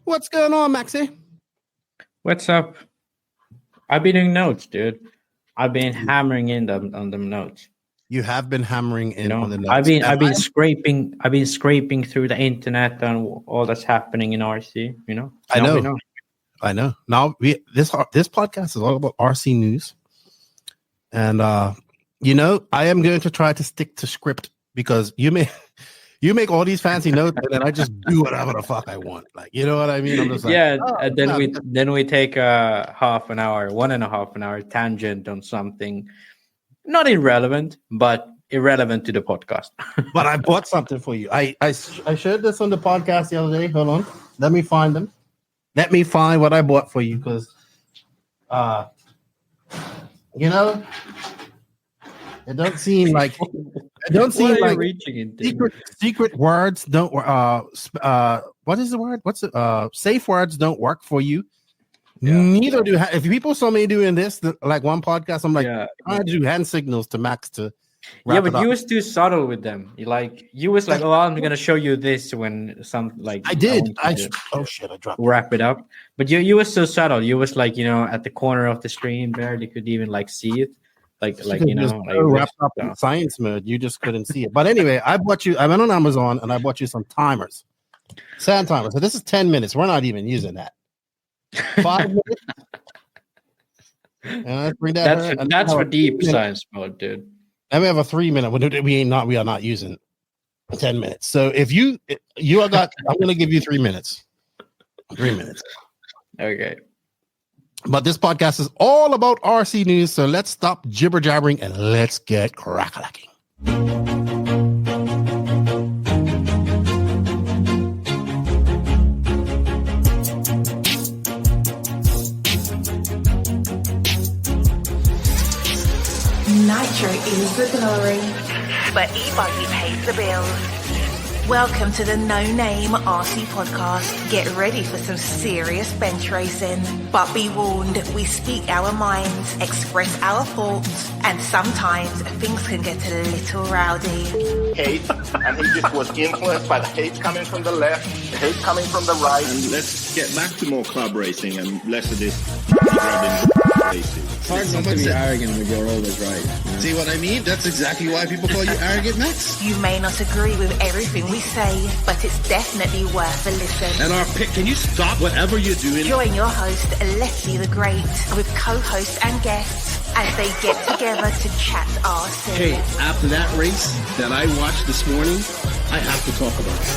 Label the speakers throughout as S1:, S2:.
S1: What's going on, Maxie?
S2: What's up? I've been doing notes, dude. I've been hammering in on them notes.
S1: You have been hammering in on the notes.
S2: I've been scraping through the internet and all that's happening in RC.
S1: I know. Now this podcast is all about RC news, and I am going to try to stick to script because you make all these fancy notes and then I just do whatever the fuck I want. Like, you know what I mean? I'm just like,
S2: and then we take a 1.5 hour tangent on something not irrelevant, but irrelevant to the podcast.
S1: But I bought something for you. I shared this on the podcast the other day. Hold on. Let me find them. Let me find what I bought for you because it don't seem like secret words don't what is the word? Safe words don't work for you. Yeah. Neither do if people saw me doing this like one podcast. I'm like, I do hand signals to Max to
S2: but you was too subtle with them. You was like, I'm gonna show you this when
S1: I did. I dropped
S2: wrap it up. But you was so subtle. You was like, at the corner of the stream there, they could even see it.
S1: Wrapped up in science mode, you just couldn't see it. But anyway, I went on Amazon and I bought you some timers, sand timers. So this is 10 minutes. We're not even using that. 5 minutes. And I bring
S2: that's for deep science mode, dude.
S1: And we have a 3 minute. We are not using 10 minutes. So if you are got, I'm going to give you 3 minutes. 3 minutes.
S2: Okay.
S1: But this podcast is all about RC news, so let's stop jibber jabbering and let's get crack-a-lacking.
S3: Nitro is the glory, but e-buggy pays the bills. Welcome to the No Name RC podcast. Get ready for some serious bench racing. But be warned, we speak our minds, express our thoughts, and sometimes things can get a little rowdy.
S4: Hate, and he just was influenced by the hate coming from the left, the hate coming from the right.
S5: And let's get back to more club racing and less of this grabbing races.
S2: It's hard not to be arrogant when you're always right.
S5: See what I mean? That's exactly why people call you arrogant, Max.
S3: You may not agree with everything we say, but it's definitely worth a listen.
S5: And our pick, can you stop whatever you're doing?
S3: Join your host, Lefty the Great, with co-hosts and guests as they get together to chat RC.
S5: Hey, after that race that I watched this morning, I have to talk about
S4: it.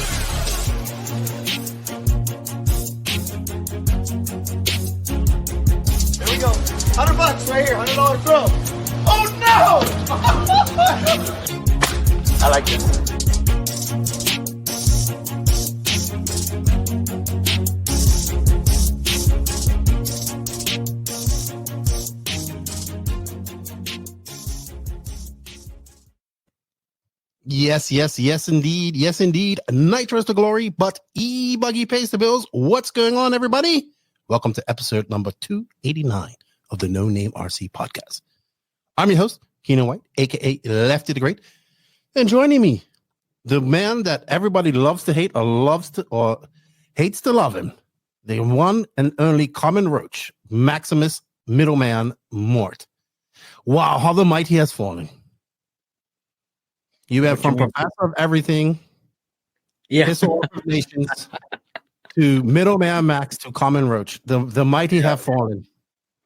S4: Here we go. $100 right here, $100 throw. Oh no! I like this.
S1: Yes, indeed. Yes, indeed. Nitro's the glory, but e-buggy pays the bills. What's going on, everybody? Welcome to episode number 289 of the No Name RC podcast. I'm your host, Keenan White, a.k.a. Lefty the Great. And joining me, the man that everybody loves to hate or hates to love him, the one and only common roach, Maximus Middleman Mort. Wow, how the mighty has fallen. You went from professor of everything, nations, to middleman Max to common roach. The mighty have fallen.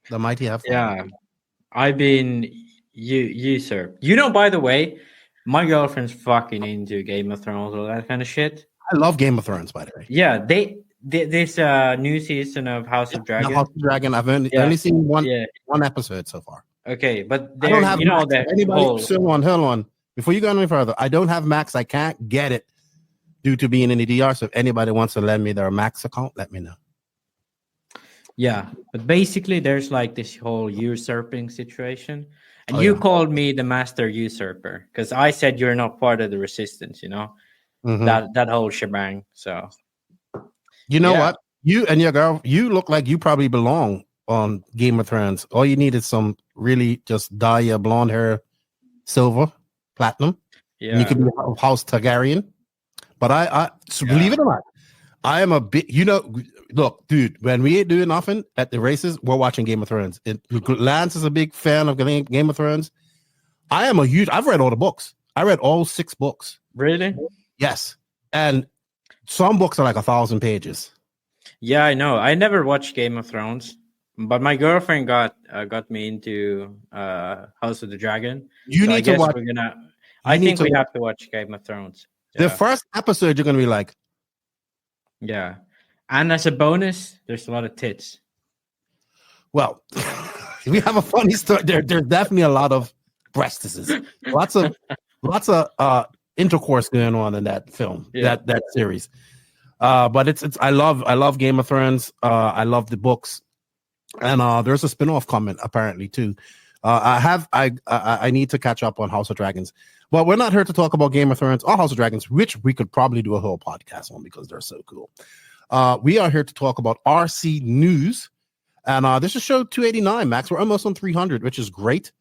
S1: The mighty have fallen.
S2: Yeah, I've been usurped. By the way, my girlfriend's fucking into Game of Thrones, all that kind of shit.
S1: I love Game of Thrones, by the way.
S2: Yeah, this new season of House of Dragon.
S1: House of Dragon. I've only seen one episode so far.
S2: Okay, but
S1: I don't have hold on. Before you go any further, I don't have Max. I can't get it due to being in the DR. So if anybody wants to lend me their Max account, let me know.
S2: Yeah, but basically there's this whole usurping situation. And you called me the master usurper because I said you're not part of the resistance, mm-hmm. that whole shebang. So
S1: you know what? You and your girl, you look like you probably belong on Game of Thrones. All you need is some really just dye your blonde hair silver. Platinum. Yeah. And you could be House Targaryen. But I believe it or not, I am a bit, look, dude, when we ain't doing nothing at the races, we're watching Game of Thrones. Lance is a big fan of Game of Thrones. I've read all the books. I read all 6 books.
S2: Really?
S1: Yes. And some books are like 1,000 pages.
S2: Yeah, I know. I never watched Game of Thrones, but my girlfriend got me into House of the Dragon.
S1: You need to watch.
S2: I think we have to watch Game of Thrones.
S1: The first episode, you're going to be like,
S2: yeah. And as a bonus, there's a lot of tits.
S1: Well, we have a funny story. There's definitely a lot of breastises. Lots of intercourse going on in that film, that series. But it's I love Game of Thrones. I love the books. And there's a spin-off coming apparently too. I need to catch up on House of Dragons. But we're not here to talk about Game of Thrones or House of Dragons, which we could probably do a whole podcast on because they're so cool. We are here to talk about RC news. And this is show 289, Max. We're almost on 300, which is great.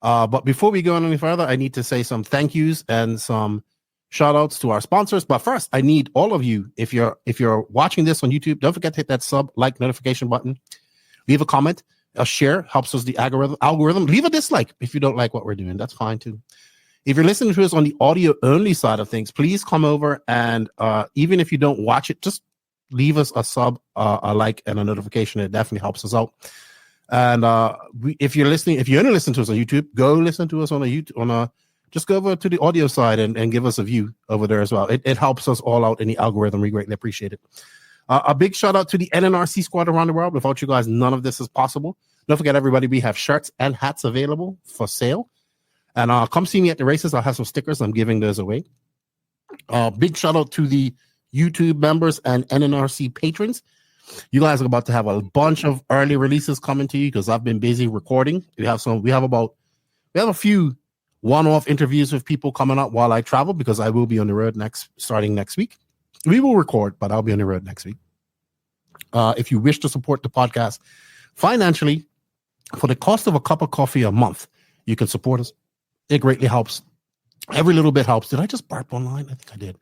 S1: But before we go any further, I need to say some thank yous and some shout outs to our sponsors. But first, I need all of you, if you're watching this on YouTube, don't forget to hit that sub, like, notification button. Leave a comment, a share, helps us the algorithm. Leave a dislike if you don't like what we're doing. That's fine too. If you're listening to us on the audio only side of things, please come over and even if you don't watch it, just leave us a sub, a like, and a notification. It definitely helps us out. And if you're only listening to us on YouTube, go listen to us on just go over to the audio side and give us a view over there as well. It helps us all out in the algorithm. We greatly appreciate it. A big shout out to the NNRC squad around the world. Without you guys, none of this is possible. Don't forget, everybody, we have shirts and hats available for sale. And come see me at the races. I'll have some stickers. I'm giving those away. Big shout out to the YouTube members and NNRC patrons. You guys are about to have a bunch of early releases coming to you because I've been busy recording. We have a few one-off interviews with people coming up while I travel because I will be on the road starting next week. We will record, but I'll be on the road next week. If you wish to support the podcast financially, for the cost of a cup of coffee a month, you can support us. It greatly helps. Every little bit helps. Did I just burp online? I think I did.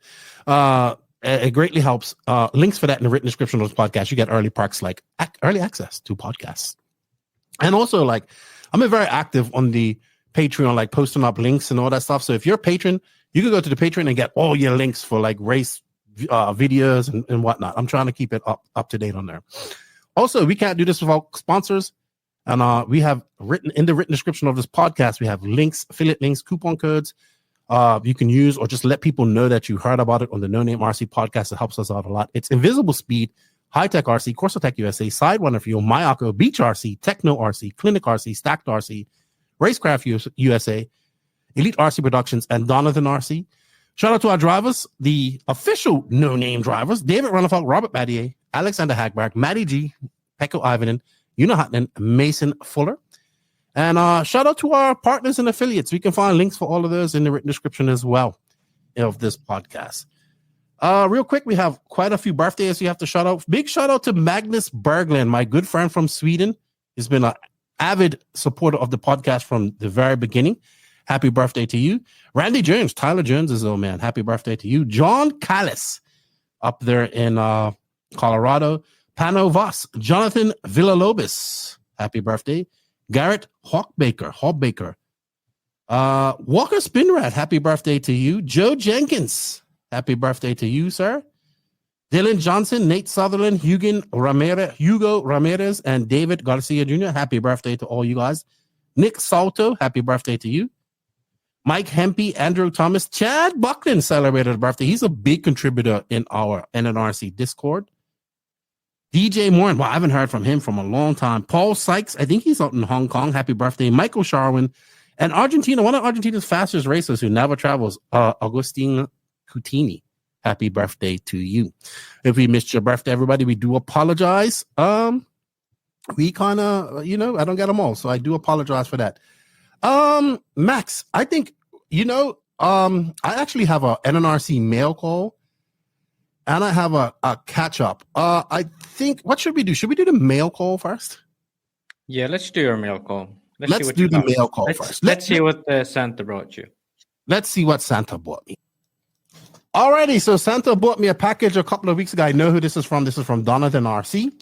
S1: It greatly helps. Links for that in the written description of this podcast. You get early perks like early access to podcasts. And also, like, I'm very active on the Patreon, like posting up links and all that stuff. So if you're a patron, you can go to the Patreon and get all your links for like race videos and whatnot. I'm trying to keep it up to date on there. Also, we can't do this without sponsors. And we have in the written description of this podcast, we have links, affiliate links, coupon codes you can use, or just let people know that you heard about it on the No Name RC podcast. It helps us out a lot. It's Invisible Speed, High Tech RC, Corsatec USA, Sidewinder Fuel, Mayako, Beach RC, Techno RC, Clinic RC, Stacked RC, Racecraft USA, Elite RC Productions, and Donovan RC. Shout out to our drivers, the official No Name drivers: David Runafelt, Robert Badier, Alexander HagBerg, Matty G, Pekko Ivanen, Una Hutton, Mason Fuller. And shout out to our partners and affiliates. We can find links for all of those in the written description as well of this podcast. Real quick, we have quite a few birthdays we have to shout out. Big shout out to Magnus Berglund, my good friend from Sweden. He's been an avid supporter of the podcast from the very beginning. Happy birthday to you. Randy Jones, Tyler Jones' old man. Happy birthday to you. John Callis up there in Colorado. Pano Voss, Jonathan Villalobos. Happy birthday. Garrett Hawbaker. Walker Spinrad, happy birthday to you. Joe Jenkins, happy birthday to you, sir. Dylan Johnson, Nate Sutherland, Hugo Ramirez, and David Garcia Jr., happy birthday to all you guys. Nick Salto, happy birthday to you. Mike Hempy, Andrew Thomas, Chad Buckland celebrated a birthday. He's a big contributor in our NNRC Discord. DJ Morin, well, I haven't heard from him from a long time. Paul Sykes, I think he's out in Hong Kong. Happy birthday. Michael Sharwin. And Argentina, one of Argentina's fastest racers who never travels, Agustin Cutini. Happy birthday to you. If we missed your birthday, everybody, we do apologize. We kind of, I don't get them all, so I do apologize for that. Max, I think, I actually have a NNRC mail call. And I have a catch up. I think, what should we do? Should we do the mail call first?
S2: Yeah, let's do your mail call.
S1: Let's do the mail call first.
S2: Let's see what Santa brought you.
S1: Let's see what Santa brought me. Alrighty, so Santa bought me a package a couple of weeks ago. I know who this is from. This is from Donovan RC.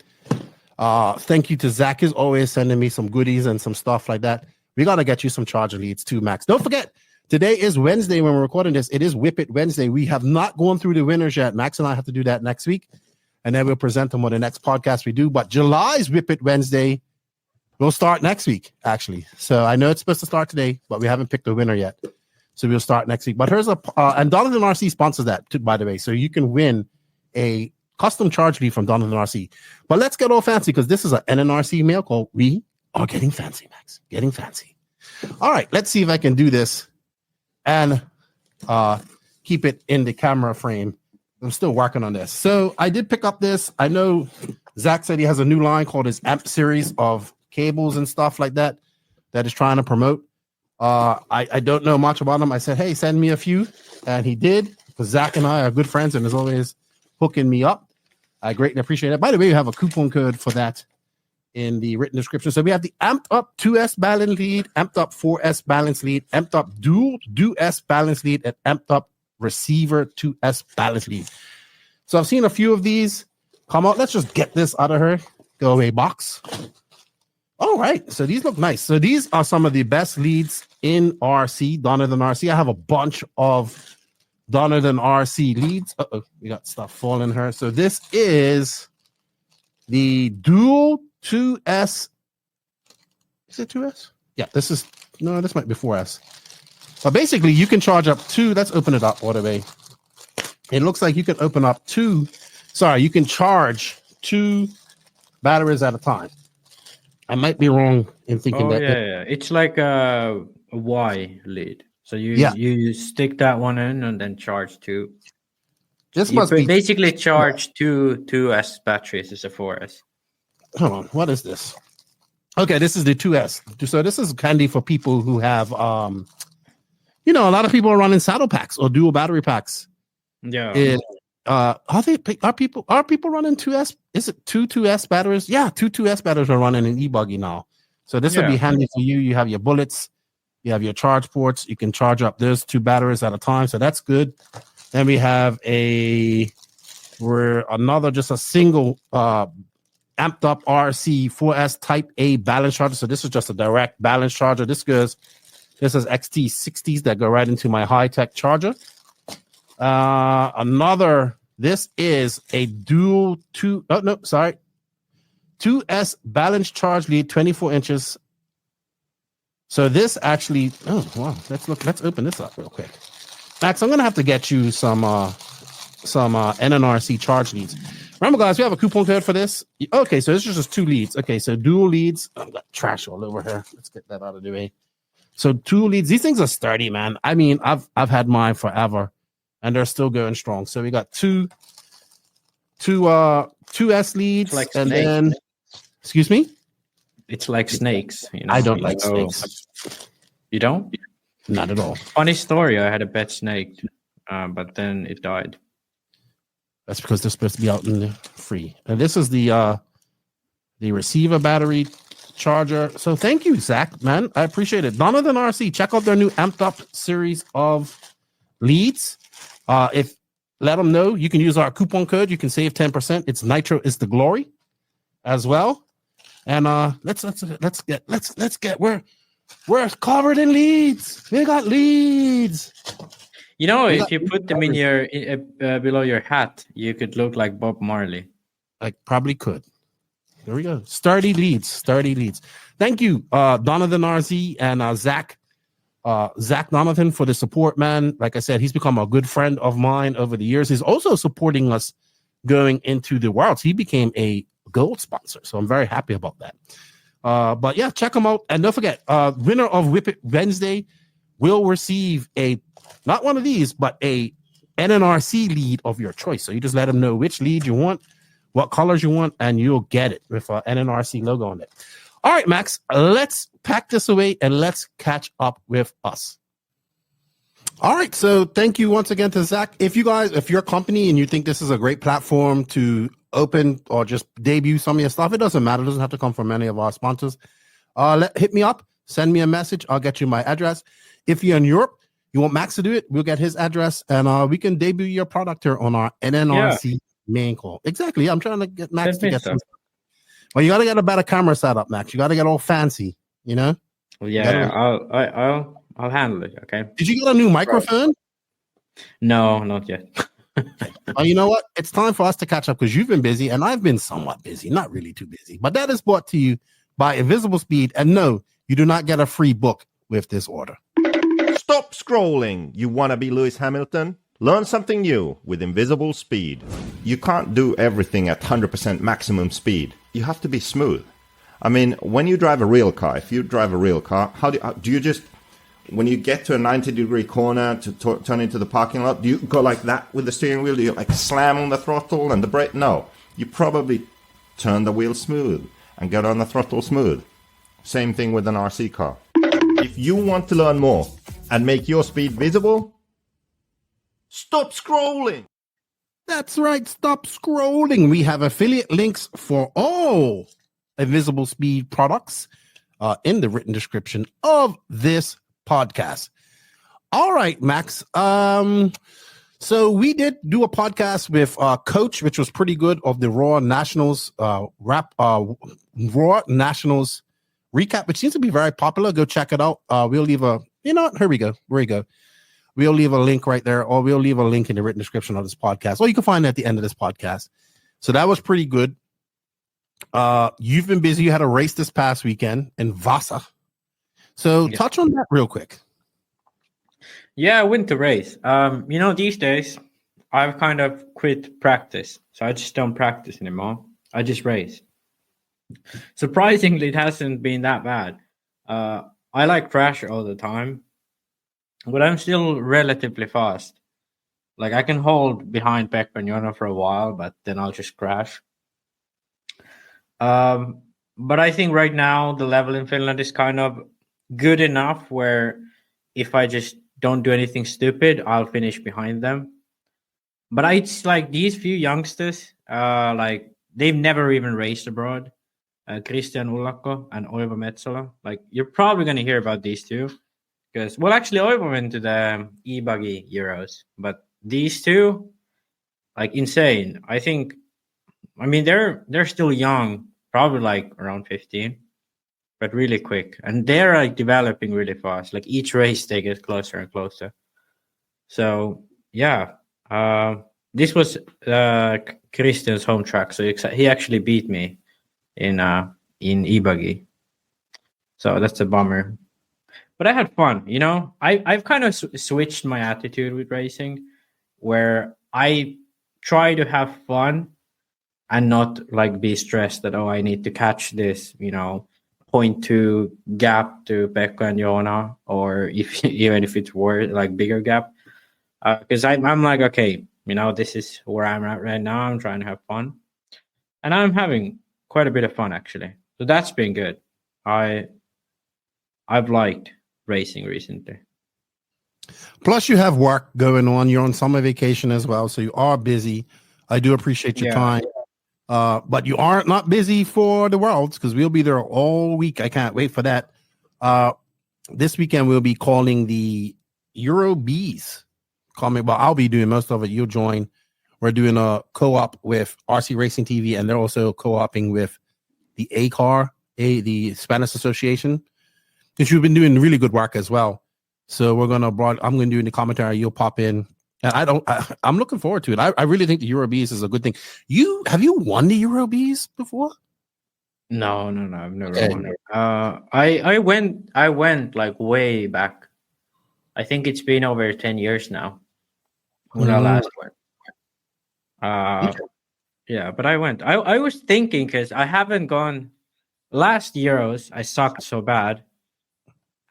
S1: Thank you to Zach, is always sending me some goodies and some stuff like that. We got to get you some charger leads too, Max. Don't forget, today is Wednesday when we're recording this. It is Whip It Wednesday. We have not gone through the winners yet. Max and I have to do that next week, and then we'll present them on the next podcast we do. But July's Whip It Wednesday will start next week, actually. So I know it's supposed to start today, but we haven't picked a winner yet. So we'll start next week. But here's and Donovan RC sponsors that, too, by the way. So you can win a custom charge lead from Donovan RC. But let's get all fancy because this is an NNRC mail call. We are getting fancy, Max. Getting fancy. All right, let's see if I can do this and keep it in the camera frame. I'm still working on this. So I did pick up this. I know Zach said he has a new line called his AMP series of cables and stuff like that is trying to promote. I don't know much about him. I said, hey, send me a few. And he did, because Zach and I are good friends and is always hooking me up. I greatly appreciate it. By the way, we have a coupon code for that in the written description. So we have the Amped Up 2S balance lead, Amped Up 4S balance lead, Amped Up Dual 2S balance lead, and Amped Up Receiver 2S balance lead. So I've seen a few of these come out. Let's just get this out of her. Go away box. All right, so these look nice. So these are some of the best leads in RC, Donovan RC. I have a bunch of Donovan RC leads. Uh-oh, we got stuff falling her. So this is the Dual 2S. Is it 2S? Yeah, this is, no, this might be 4S. But basically, you can charge up two. Let's open it up all the way. It looks like you can open up you can charge 2 batteries at a time. I might be wrong in thinking that.
S2: Yeah. It's like a Y lead. So you stick that one in and then charge 2.
S1: This
S2: you
S1: must be
S2: basically charge 2S batteries as a 4S.
S1: Hold on, what is this? Okay, this is the 2S. So this is handy for people who have, a lot of people are running saddle packs or dual battery packs.
S2: Yeah.
S1: Are people running 2S? Is it 2S batteries? Yeah, 2S batteries are running an e-buggy now. So this will be handy for you. You have your bullets, you have your charge ports. You can charge up those 2 batteries at a time. So that's good. Then we have a single amped up RC 4S Type A balance charger. So this is just a direct balance charger. This is XT60s that go right into my high-tech charger. This is a dual 2S balance charge lead, 24 inches. So this actually, let's open this up real quick. Max, I'm gonna have to get you some NNRC charge leads. Remember, guys, we have a coupon code for this. Okay, so this is just 2 leads. Okay, so dual leads. I've got trash all over here. Let's get that out of the way. So 2 leads. These things are sturdy, man. I mean, I've had mine forever, and they're still going strong. So we got 2 2S leads,
S2: like
S1: and
S2: snakes.
S1: then, excuse me.
S2: It's like snakes.
S1: I don't like snakes.
S2: You don't?
S1: Not at all.
S2: Funny story. I had a pet snake, but then it died.
S1: That's because they're supposed to be out in the free. And this is the receiver battery charger. So thank you, Zach, man. I appreciate it. Donovan RC, check out their new amped up series of leads. Let them know you can use our coupon code. You can save 10%. It's Nitro is the Glory as well. And let's get we're covered in leads. We got leads.
S2: If you put them in your below your hat, you could look like Bob Marley.
S1: I probably could. There we go. Sturdy leads. Thank you, Donovan RZ and Zach Donovan for the support, man. Like I said, he's become a good friend of mine over the years. He's also supporting us going into the Worlds. He became a gold sponsor, so I'm very happy about that. But yeah, check him out. And don't forget, winner of Whip It Wednesday will receive not one of these, but a NNRC lead of your choice. So you just let them know which lead you want, what colors you want, and you'll get it with an NNRC logo on it. All right, Max, let's pack this away and let's catch up with us. All right, so thank you once again to Zach. If your company and you think this is a great platform to open or just debut some of your stuff, it doesn't matter. It doesn't have to come from any of our sponsors. Hit me up, send me a message. I'll get you my address. If you're in Europe, You want Max to do it? We'll get his address and we can debut your product here on our NNRC main call. Exactly. I'm trying to get Max to get some. Well, you got to get a better camera setup, Max. You got to get all fancy, you know?
S2: Well, yeah, I'll handle it. Okay.
S1: Did you get a new microphone?
S2: No, not yet.
S1: You know what? It's time for us to catch up because you've been busy and I've been somewhat busy, not really too busy. But that is brought to you by Invisible Speed. And no, you do not get a free book with this order.
S6: Stop scrolling. You want to be Lewis Hamilton? Learn something new with Invisible Speed. You can't do everything at 100% maximum speed. You have to be smooth. I mean, when you drive a real car, if you drive a real car, how do you just, when you get to a 90-degree corner to turn into the parking lot, do you go like that with the steering wheel? Do you like slam on the throttle and the brake? No. You probably turn the wheel smooth and get on the throttle smooth. Same thing with an RC car. If you want to learn more and make your speed visible, stop scrolling.
S1: That's right. Stop scrolling. We have affiliate links for all Invisible Speed products in the written description of this podcast. All right, Max. So we did do a podcast with Coach, which was pretty good, of the Raw Nationals Raw Nationals recap, which seems to be very popular. Go check it out. We'll leave a, here we go. We'll leave a link right there, or we'll leave a link in the written description of this podcast, or you can find it at the end of this podcast. So that was pretty good. You've been busy. You had a race this past weekend in Vasa. So touch on that real quick.
S2: Yeah, I went to race. These days I've kind of quit practice. So I just don't practice anymore. I just race. Surprisingly, it hasn't been that bad. I crash all the time, but I'm still relatively fast. Like I can hold behind Pekka and Jona for a while, but then I'll just crash. But I think right now the level in Finland is kind of good enough where if I just don't do anything stupid, I'll finish behind them. But it's like these few youngsters, they've never even raced abroad. Christian Ullakko and Oivo Metsola. Like you're probably going to hear about these two because, actually Oivo went to the e-buggy Euros, but these two, insane. I think, they're still young, probably around 15, but really quick. And they're developing really fast. Like each race, they get closer and closer. So yeah, this was Christian's home track. So he actually beat me in e-buggy. So that's a bummer. But I had fun, I've kind of switched my attitude with racing where I try to have fun and not be stressed that, I need to catch this, 0.2 gap to Pekka and Jona, or even if it's worth bigger gap. Because I'm okay, this is where I'm at right now. I'm trying to have fun. And I'm having quite a bit of fun actually. So that's been good. I've liked racing recently.
S1: Plus you have work going on. You're on summer vacation as well. So you are busy. I do appreciate your time. But you are not busy for the Worlds because we'll be there all week. I can't wait for that. This weekend we'll be calling the Euro Bs. I'll be doing most of it. You'll join. We're doing a co-op with RC Racing TV, and they're also co-oping with the ACAR, the Spanish Association, which you've been doing really good work as well. So I'm going to do in the commentary. You'll pop in, and I'm looking forward to it. I really think the Euro Bs is a good thing. Have you won the Euro Bs before?
S2: No, I've never won it. I went way back. I think it's been over 10 years now when I last went. Yeah, but I went. I was thinking because I haven't gone. Last Euros I sucked so bad,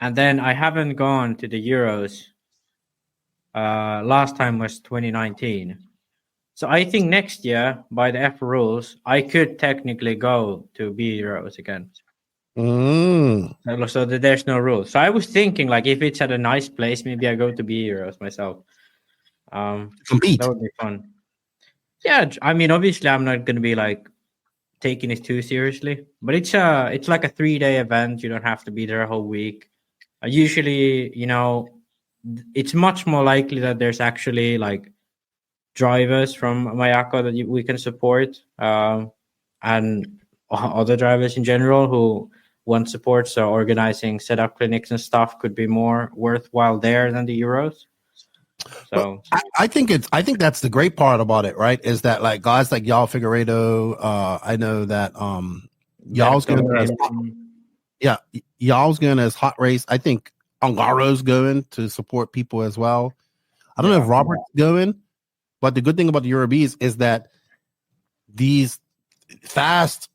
S2: and then I haven't gone to the Euros. Last time was 2019, so I think next year by the F rules I could technically go to B Euros again. So there's no rules. So I was thinking if it's at a nice place, maybe I go to B Euros myself.
S1: Compete.
S2: That would be fun. Yeah, obviously I'm not going to be taking it too seriously, but it's like a 3-day event. You don't have to be there a whole week. Usually, it's much more likely that there's actually like drivers from Mayako that we can support, and other drivers in general who want support. So organizing setup clinics and stuff could be more worthwhile there than the Euros. So
S1: I think that's the great part about it, right? Is that like guys like Yao Figueiredo, I know that Yao's going as HOTRACE. I think Angaro's going to support people as well. I don't know if Robert's going, but the good thing about the Eurobs is that these fast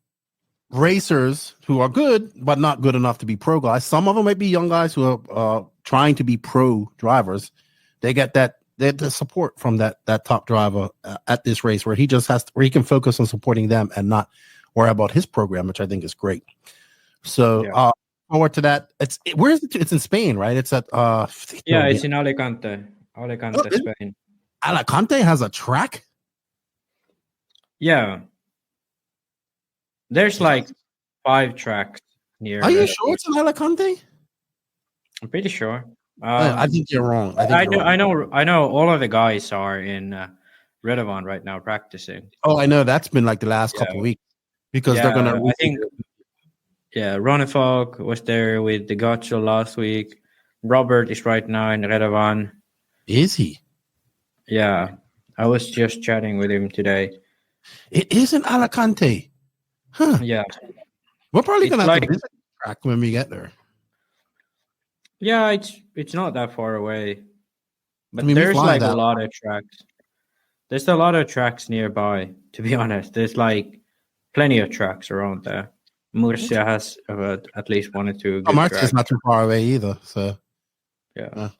S1: racers who are good but not good enough to be pro guys, some of them might be young guys who are trying to be pro drivers. They get the support from that top driver at this race where he can focus on supporting them and not worry about his program, which I think is great. So forward to that. Where is it? It's in Spain, right? It's at
S2: it's in Alicante, Spain.
S1: Alicante has a track.
S2: Yeah, there's like 5 tracks near.
S1: Are you sure it's in Alicante?
S2: I'm pretty sure.
S1: I think you're wrong.
S2: I know. All of the guys are in Redovan right now practicing.
S1: Oh, I know. That's been like the last couple of weeks because they're gonna.
S2: I think. Yeah, Ronefog was there with the Gotcho last week. Robert is right now in Redovan.
S1: Is he?
S2: Yeah, I was just chatting with him today.
S1: It is in Alicante. Huh.
S2: Yeah.
S1: We're probably going to have to visit the track when we get there.
S2: Yeah, it's not that far away. But there's like a lot of tracks. There's a lot of tracks nearby, to be honest. There's like plenty of tracks around there. Murcia has at least 1 or 2 good
S1: Murcia's
S2: tracks.
S1: not too far away either. So
S2: yeah.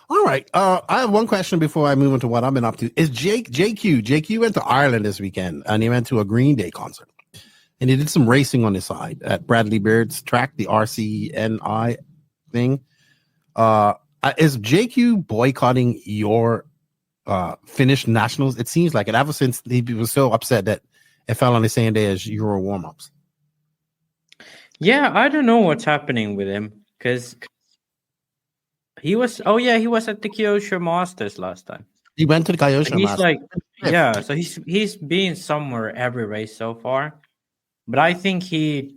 S1: All right. I have one question before I move into what I've been up to. Is JQ went to Ireland this weekend and he went to a Green Day concert. And he did some racing on his side at Bradley Baird's track, the RCNI thing. Is JQ boycotting your Finnish nationals? It seems like it ever since he was so upset that it fell on the same day as Euro warm-ups.
S2: Yeah, I don't know what's happening with him because he was at the Kyosho Masters last time.
S1: He went to the Kyosho Masters.
S2: So he's been somewhere every race so far. But I think he'd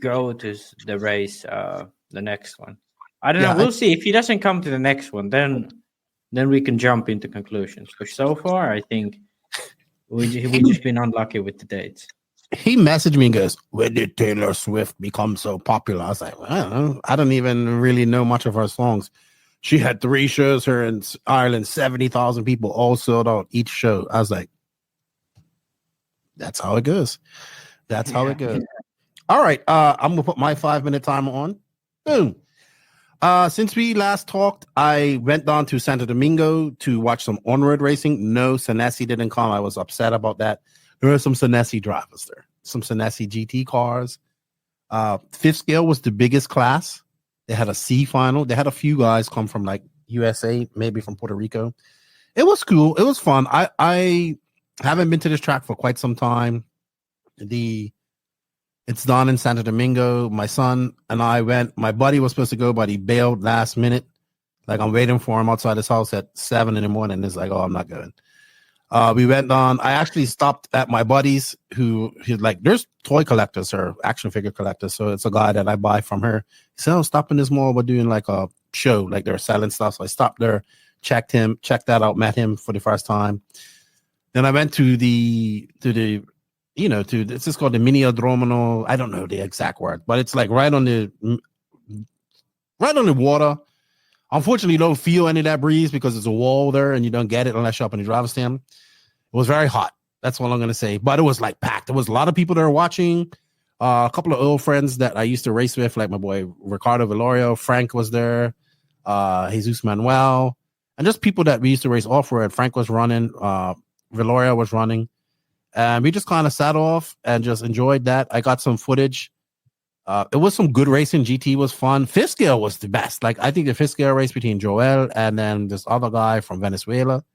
S2: go to the race, the next one. I don't know. We'll see. If he doesn't come to the next one, then we can jump into conclusions. But so far, I think we've just been unlucky with the dates.
S1: He messaged me and goes, "When did Taylor Swift become so popular?" I was like, well, I don't know. I don't even really know much of her songs. She had 3 shows here in Ireland, 70,000 people all sold out each show. I was like, that's how it goes. That's how it goes. All right. I'm going to put my 5-minute timer on. Boom. Since we last talked, I went down to Santo Domingo to watch some on-road racing. No, Senesi didn't come. I was upset about that. There were some Senesi drivers there, some Senesi GT cars. 5th scale was the biggest class. They had a C final. They had a few guys come from like USA, maybe from Puerto Rico. It was cool. It was fun. I haven't been to this track for quite some time. It's done in Santo Domingo. My son and I went. My buddy was supposed to go, but he bailed last minute. Like I'm waiting for him outside his house at 7 a.m. It's like, oh, I'm not going. We went on. I actually stopped at my buddy's he's like, there's toy collectors or action figure collectors. So it's a guy that I buy from her. He said, oh, stop in this mall. We're doing like a show, like they're selling stuff. So I stopped there, checked that out, met him for the first time. Then I went to it's just called the Mini Adromino. I don't know the exact word, but it's like right on the water. Unfortunately, you don't feel any of that breeze because there's a wall there and you don't get it unless you're up in the driver's stand. It was very hot. That's all I'm going to say. But it was like packed. There was a lot of people there watching. A couple of old friends that I used to race with, like my boy Ricardo Velorio. Frank was there. Jesus Manuel. And just people that we used to race off-road. Frank was running. Velorio was running. And we just kind of sat off and just enjoyed that. I got some footage. It was some good racing. GT was fun. 5th scale was the best. Like I think the 5th scale race between Joel and then this other guy from Venezuela,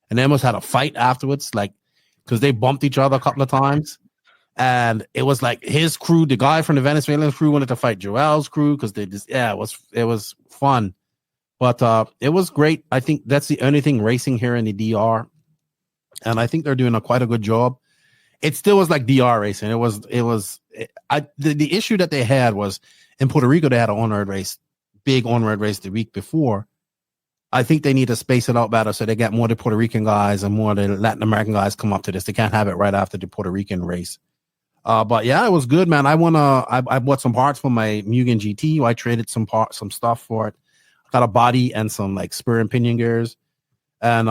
S1: and they almost had a fight afterwards, like because they bumped each other a couple of times. And it was like his crew, the guy from the Venezuelan crew, wanted to fight Joel's crew because they just it was fun. But it was great. I think that's the only thing racing here in the DR, and I think they're doing quite a good job. It still was like DR racing. The issue that they had was in Puerto Rico, they had an on-road race, big on-road race the week before. I think they need to space it out better so they get more of the Puerto Rican guys and more of the Latin American guys come up to this. They can't have it right after the Puerto Rican race. But yeah, it was good, man. I bought some parts for my Mugen GT. I traded some stuff for it. Got a body and some like spur and pinion gears. And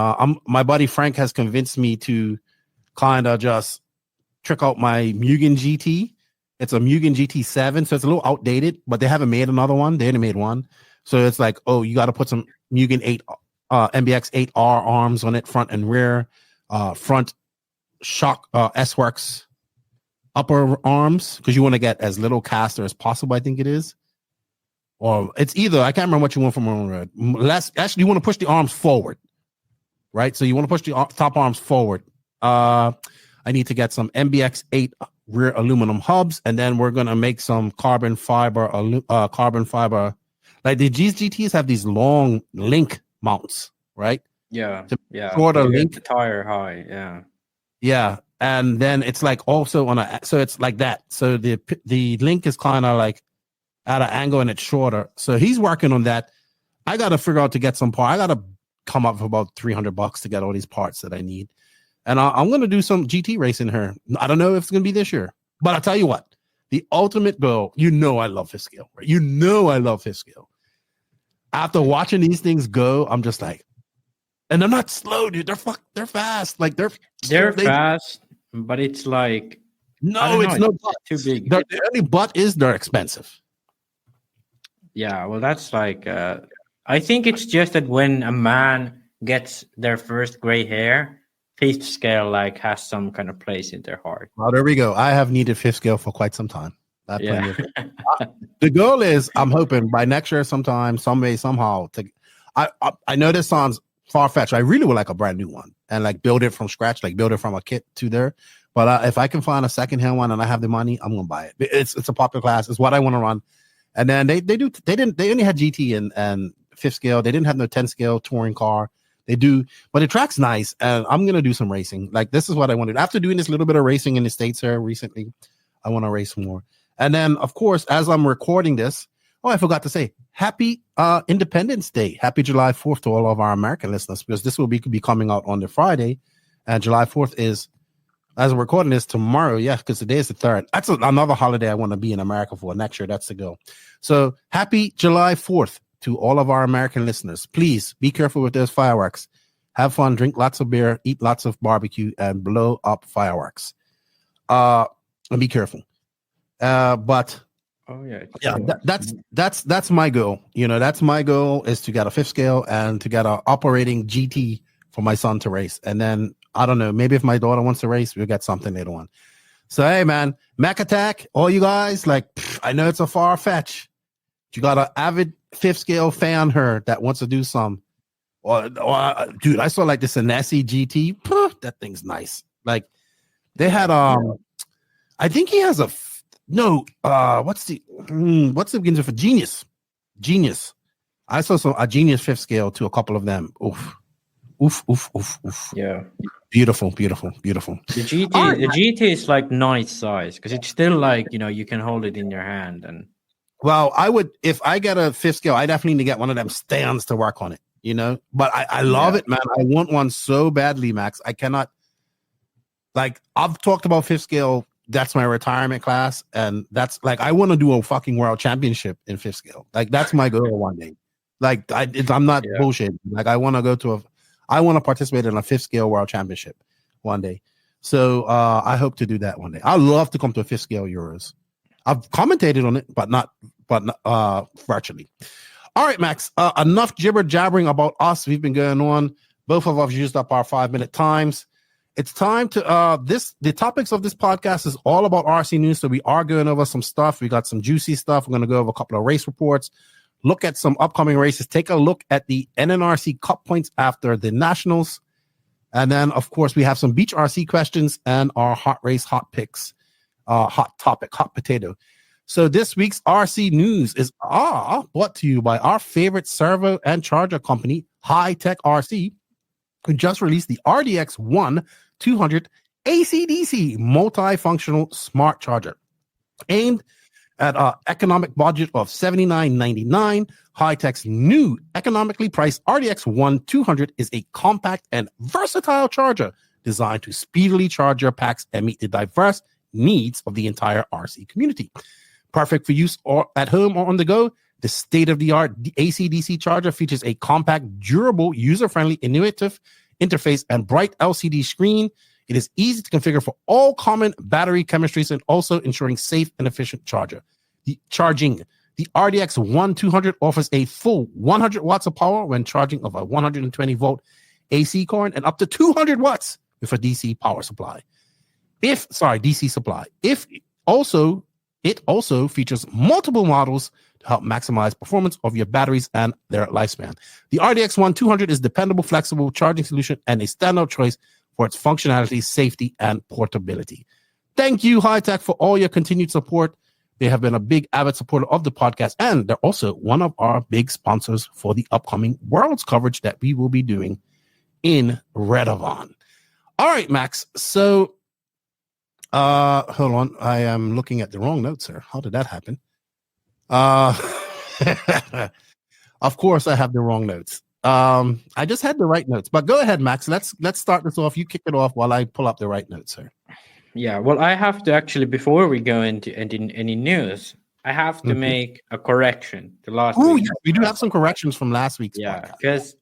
S1: my buddy Frank has convinced me to kind of just trick out my Mugen GT. It's a Mugen GT7, so it's a little outdated, but they haven't made another one. They only made one. So it's like, oh, you got to put some Mugen 8 MBX 8R arms on it, front and rear, front shock S-Works upper arms, because you want to get as little caster as possible, I think it is. Or it's either, I can't remember what you want from ONROAD. Actually, you want to push the arms forward, right? So you want to push the top arms forward. I need to get some MBX 8 rear aluminum hubs, and then we're going to make some carbon fiber. Like the GTs have these long link mounts, right?
S2: Yeah.
S1: Shorter link.
S2: The tire high, yeah.
S1: Yeah. And then it's like also so it's like that. So the link is kind of like at an angle and it's shorter. So he's working on that. I got to figure out to get some part. I got to come up with about $300 to get all these parts that I need. And I'm going to do some GT racing here. I don't know if it's going to be this year, but I'll tell you what, the ultimate goal, I love fifth scale, right? I love fifth scale. After watching these things go, I'm just like, and they're not slow, dude. They're fast. Like they're
S2: fast, but it's like,
S1: no, it's no butt.
S2: Too big.
S1: The only but is they're expensive.
S2: Yeah, well, that's like, I think it's just that when a man gets their first gray hair, fifth scale like has some kind of place in their heart.
S1: Well, there we go. I have needed fifth scale for quite some time.
S2: Yeah.
S1: The goal is, I'm hoping by next year sometime, some way, somehow. I know this sounds far-fetched. I really would like a brand new one and like build it from scratch, like build it from a kit to there. But if I can find a secondhand one and I have the money, I'm gonna buy it. It's a popular class. It's what I want to run. And then they only had GT and fifth scale. They didn't have no 10 scale touring car. They do, but the track's nice, and I'm gonna do some racing. Like this is what I wanted. After doing this little bit of racing in the States here recently, I want to race more. And then, of course, as I'm recording this, I forgot to say, happy Independence Day. Happy July 4th to all of our American listeners, because this will be coming out on the Friday, and July 4th is, as I'm recording this, tomorrow. Yeah, because today is the 3rd. That's another holiday I want to be in America for next year. That's the goal. So happy July 4th to all of our American listeners. Please be careful with those fireworks. Have fun, drink lots of beer, eat lots of barbecue, and blow up fireworks. And be careful. But that's my goal. That's my goal, is to get a fifth scale and to get an operating GT for my son to race. And then I don't know, maybe if my daughter wants to race, we'll get something later on. So hey man, Mac Attack, all you guys, like I know it's a far fetch. You got an avid fifth scale fan here that wants to do some. Or dude, I saw like this Anassi GT. That thing's nice. Like they had I think he has what's the beginning for Genius? I saw a Genius fifth scale to a couple of them. Oof. Yeah. Beautiful. The
S2: GT is like nice size because it's still like, you can hold it in your hand. And
S1: well, I would, if I get a fifth scale, I definitely need to get one of them stands to work on it, but I love it, man. I want one so badly, Max. I cannot, like, I've talked about fifth scale. That's my retirement class. And that's like, I want to do a fucking world championship in fifth scale. Like, that's my goal one day. Like, I'm not bullshit. Like, I want to participate in a fifth scale world championship one day. So I hope to do that one day. I'd love to come to a fifth scale Euros. I've commentated on it, but not virtually. All right, Max, enough jibber jabbering about us. We've been going on. Both of us used up our 5-minute times. It's time to the topics of this podcast is all about RC news. So we are going over some stuff. We got some juicy stuff. We're going to go over a couple of race reports, look at some upcoming races, take a look at the NNRC Cup points after the Nationals. And then, of course, we have some BenchRacing questions and our hot race, hot picks, hot topic, hot potato. So this week's RC news is brought to you by our favorite servo and charger company, High Tech RC, who just released the RDX1 200 AC/DC multifunctional smart charger. Aimed at an economic budget of $79.99, High-Tech's new economically priced RDX1 200 is a compact and versatile charger designed to speedily charge your packs and meet the diverse needs of the entire RC community. Perfect for use or at home or on the go, the state-of-the-art AC/DC charger features a compact, durable, user-friendly, intuitive interface and bright LCD screen. It is easy to configure for all common battery chemistries and also ensuring safe and efficient charger. The RDX1 200 offers a full 100 watts of power when charging of a 120 volt AC current and up to 200 watts with a DC power supply. DC supply. It also features multiple models to help maximize performance of your batteries and their lifespan. The RDX1 200 is dependable, flexible charging solution and a standout choice for its functionality, safety, and portability. Thank you, High Tech, for all your continued support. They have been a big avid supporter of the podcast, and they're also one of our big sponsors for the upcoming Worlds coverage that we will be doing in Redovan. All right, Max. So, hold on. I am looking at the wrong notes, sir. How did that happen? Of course, I have the wrong notes. I just had the right notes, but go ahead, Max. Let's start this off. You kick it off while I pull up the right notes, sir.
S2: Yeah, well, I have to actually, before we go into any news, I have to make a correction to last week.
S1: We do have some corrections from last week's
S2: podcast. Because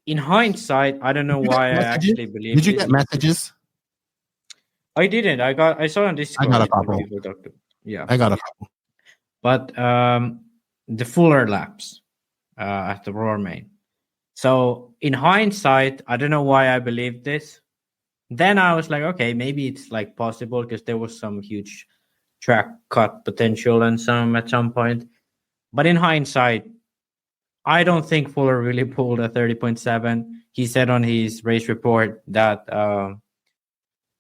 S2: in hindsight, I don't know why I actually believe.
S1: Did you get messages?
S2: I didn't. I saw on Discord.
S1: I got a couple.
S2: Yeah,
S1: I got a couple.
S2: But the fuller laps at the Roar Main. So in hindsight, I don't know why I believed this. Then I was like, okay, maybe it's like possible because there was some huge track cut potential and at some point. But in hindsight, I don't think Fuller really pulled a 30.7. He said on his race report that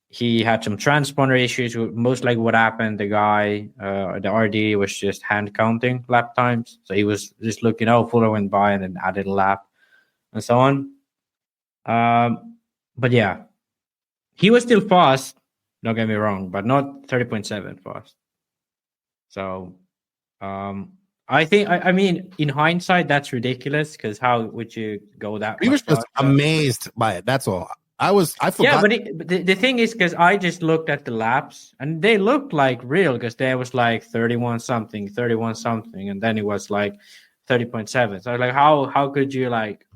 S2: he had some transponder issues. Most like what happened, the guy, the RD was just hand counting lap times. So he was just looking, Fuller went by and then added a lap and so on. But yeah. He was still fast, don't get me wrong, but not 30.7 fast. So, I mean, in hindsight, that's ridiculous because how would you go that?
S1: We were just amazed by it. That's all. I forgot.
S2: Yeah, but the thing is, because I just looked at the laps and they looked like real because there was like 31 something, and then it was like 30.7. So like, how could you like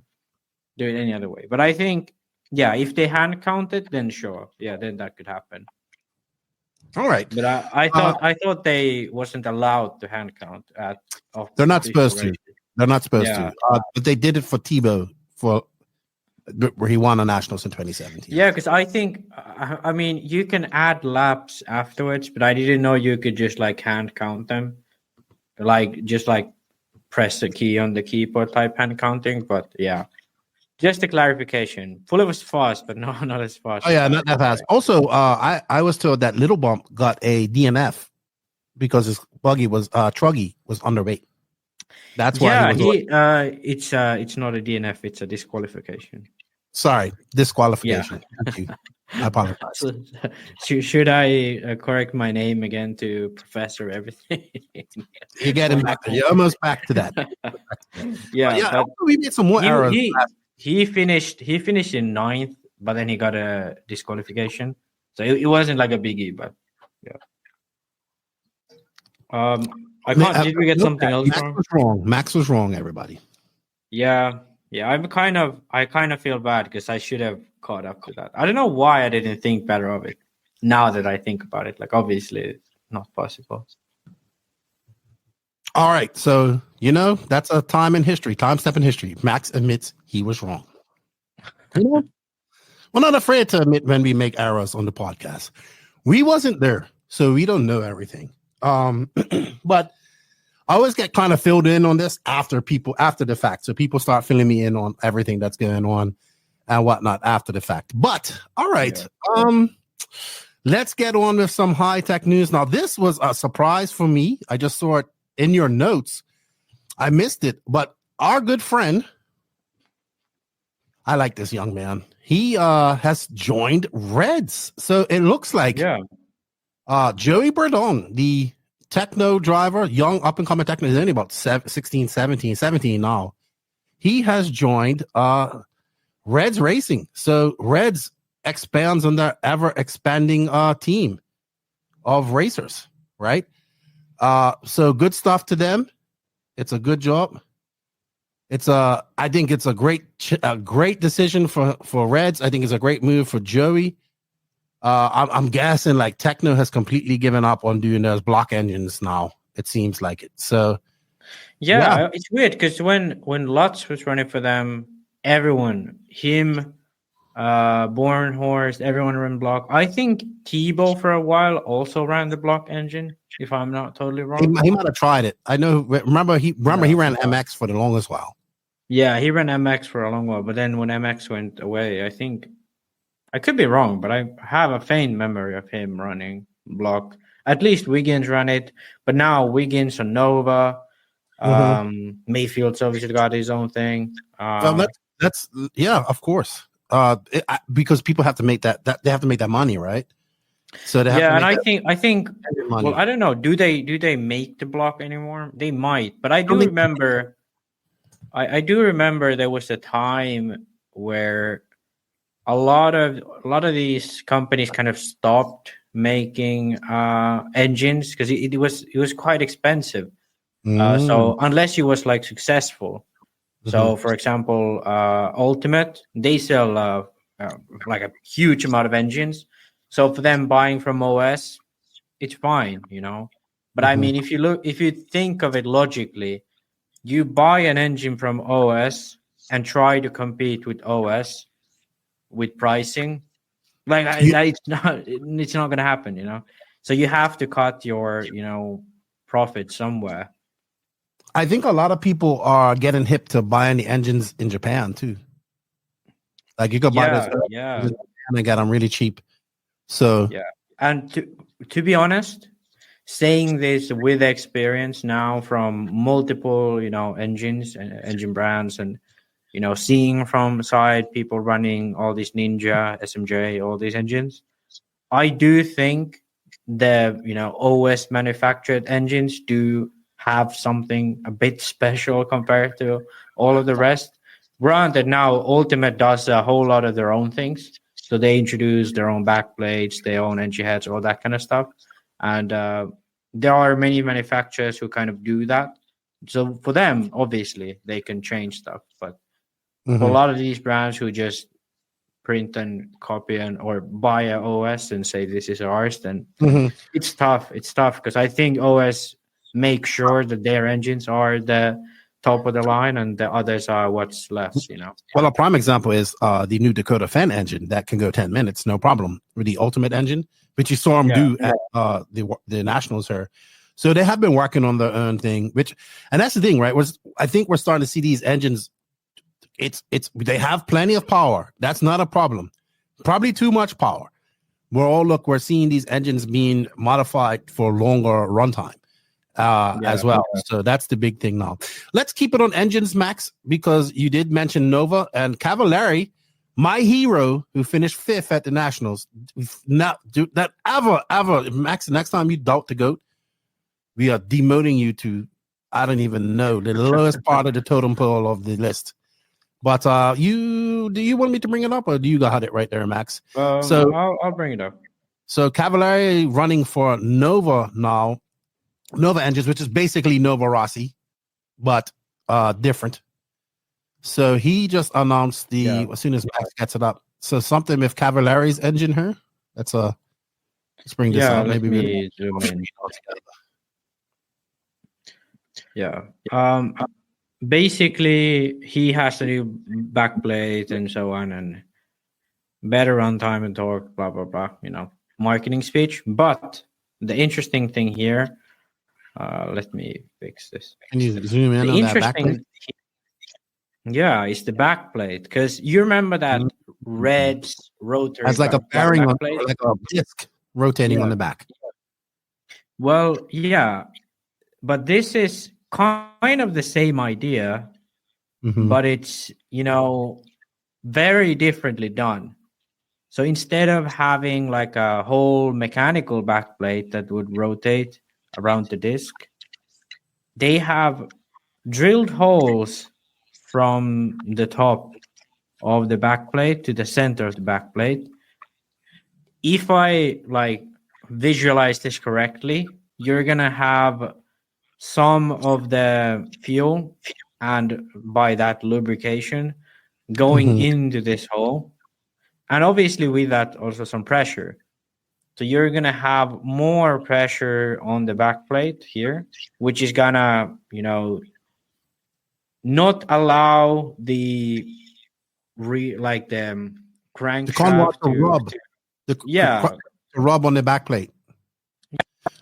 S2: do it any other way? But I think. Yeah, if they hand counted, then sure. Yeah, then that could happen.
S1: All right.
S2: But I thought they wasn't allowed to hand count at.
S1: They're not supposed to. They're not supposed to. But they did it for Tebow where he won the Nationals in 2017.
S2: Yeah, because I think I mean you can add laps afterwards, but I didn't know you could just like hand count them, like just like press the key on the keyboard type hand counting. But yeah. Just a clarification. Fuller was fast, but not as fast.
S1: Oh yeah, not that fast. Also, I was told that Little Bump got a DNF because his buggy was truggy was underweight. That's why.
S2: It's not a DNF. It's a disqualification.
S1: Sorry, disqualification. Yeah. Thank you. I apologize.
S2: Should I correct my name again to Professor Everything?
S1: You're getting back. You're almost back to that.
S2: Yeah.
S1: We made some more errors.
S2: He finished in 9th, but then he got a disqualification. So it wasn't like a biggie, but yeah. Did we get something else wrong?
S1: Max was wrong, everybody.
S2: Yeah. I kind of feel bad because I should have caught up to that. I don't know why I didn't think better of it. Now that I think about it, like obviously it's not possible.
S1: All right, so that's a time step in history. Max admits he was wrong. We're not afraid to admit when we make errors on the podcast. We wasn't there, so we don't know everything. But I always get kind of filled in on this after the fact. So people start filling me in on everything that's going on and whatnot after the fact. But all right, let's get on with some high-tech news. Now, this was a surprise for me. I just saw it in your notes. I missed it, but our good friend, I like this young man. He has joined Reds. So it looks like Joey Bourdon, the techno driver, young up-and-coming techno, he's only about 17 now. He has joined Reds Racing. So Reds expands on their ever-expanding team of racers, right? So good stuff to them. It's a good job. I think it's a great decision for Reds. I think it's a great move for Joey. I'm guessing like Techno has completely given up on doing those block engines now. It seems like it. So
S2: yeah. It's weird because when Lutz was running for them, everyone, him, Born Horse, everyone ran block. I think Tebow for a while also ran the block engine, if I'm not totally wrong.
S1: He might have tried it. I know. Remember he ran MX for the longest while.
S2: Yeah, he ran MX for a long while, but then when MX went away, I think I could be wrong, but I have a faint memory of him running block. At least Wiggins ran it, but now Wiggins and Nova, Mayfield's obviously got his own thing.
S1: Well, that's of course. Because people have to make that they have to make that money, right? So they have to
S2: and I think well, I don't know. Do they make the block anymore? They might, but I do remember. I do remember there was a time where a lot of these companies kind of stopped making engines because it was quite expensive. So unless you was like successful, so for example, Ultimate, they sell like a huge amount of engines. So for them buying from OS, it's fine, you know. But I mean, if you think of it logically, you buy an engine from OS and try to compete with OS with pricing, like it's not going to happen, you know. So you have to cut your profit somewhere.
S1: I think a lot of people are getting hip to buying the engines in Japan too. Like you could buy this and get them really cheap. So
S2: and to be honest, saying this with experience now from multiple engines and engine brands, and seeing from side people running all these Ninja, SMJ, all these engines, I do think the OS manufactured engines do have something a bit special compared to all of the rest. Granted, now Ultimate does a whole lot of their own things, so they introduce their own backplates, their own engine heads, all that kind of stuff, and there are many manufacturers who kind of do that. So for them, obviously, they can change stuff. But for a lot of these brands who just print and copy or buy a OS and say this is ours, then it's tough. It's tough because I think OS make sure that their engines are the top of the line and the others are what's left,
S1: Well, a prime example is the new Dakota Fan engine that can go 10 minutes, no problem, with the Ultimate engine, which you saw them do at the Nationals here. So they have been working on their own thing, and that's the thing, right? I think we're starting to see these engines. They have plenty of power. That's not a problem. Probably too much power. We're seeing these engines being modified for longer runtime as well. So that's the big thing now. Let's keep it on engines, Max, because you did mention Nova and Cavallari, my hero who finished 5th at the Nationals. Not do that ever, Max. Next time you doubt the GOAT, we are demoting you to, I don't even know, the lowest part of the totem pole of the list. But do you want me to bring it up, or do you got it right there, Max?
S2: So I'll bring it up.
S1: So Cavallari running for Nova now, Nova engines, which is basically Nova Rossi, but different. So he just announced as soon as Max gets it up. So something with Cavallari's engine here. Let's bring this up. Maybe we zoom in.
S2: Basically, he has a new backplate and so on, and better runtime and torque, blah blah blah. Marketing speech. But the interesting thing here, let me fix this.
S1: Can you zoom in on that backplate?
S2: It's the backplate, because you remember that Red's rotor
S1: has like a bearing on, like a disc. rotating on the back.
S2: Well, yeah, but this is kind of the same idea, but it's, very differently done. So instead of having like a whole mechanical backplate that would rotate around the disc, they have drilled holes from the top of the backplate to the center of the backplate. If I visualize this correctly, you're gonna have some of the fuel and by that lubrication going into this hole, and obviously with that also some pressure. So you're gonna have more pressure on the backplate here, which is gonna not allow the crankshaft
S1: to rub. To rub on the backplate.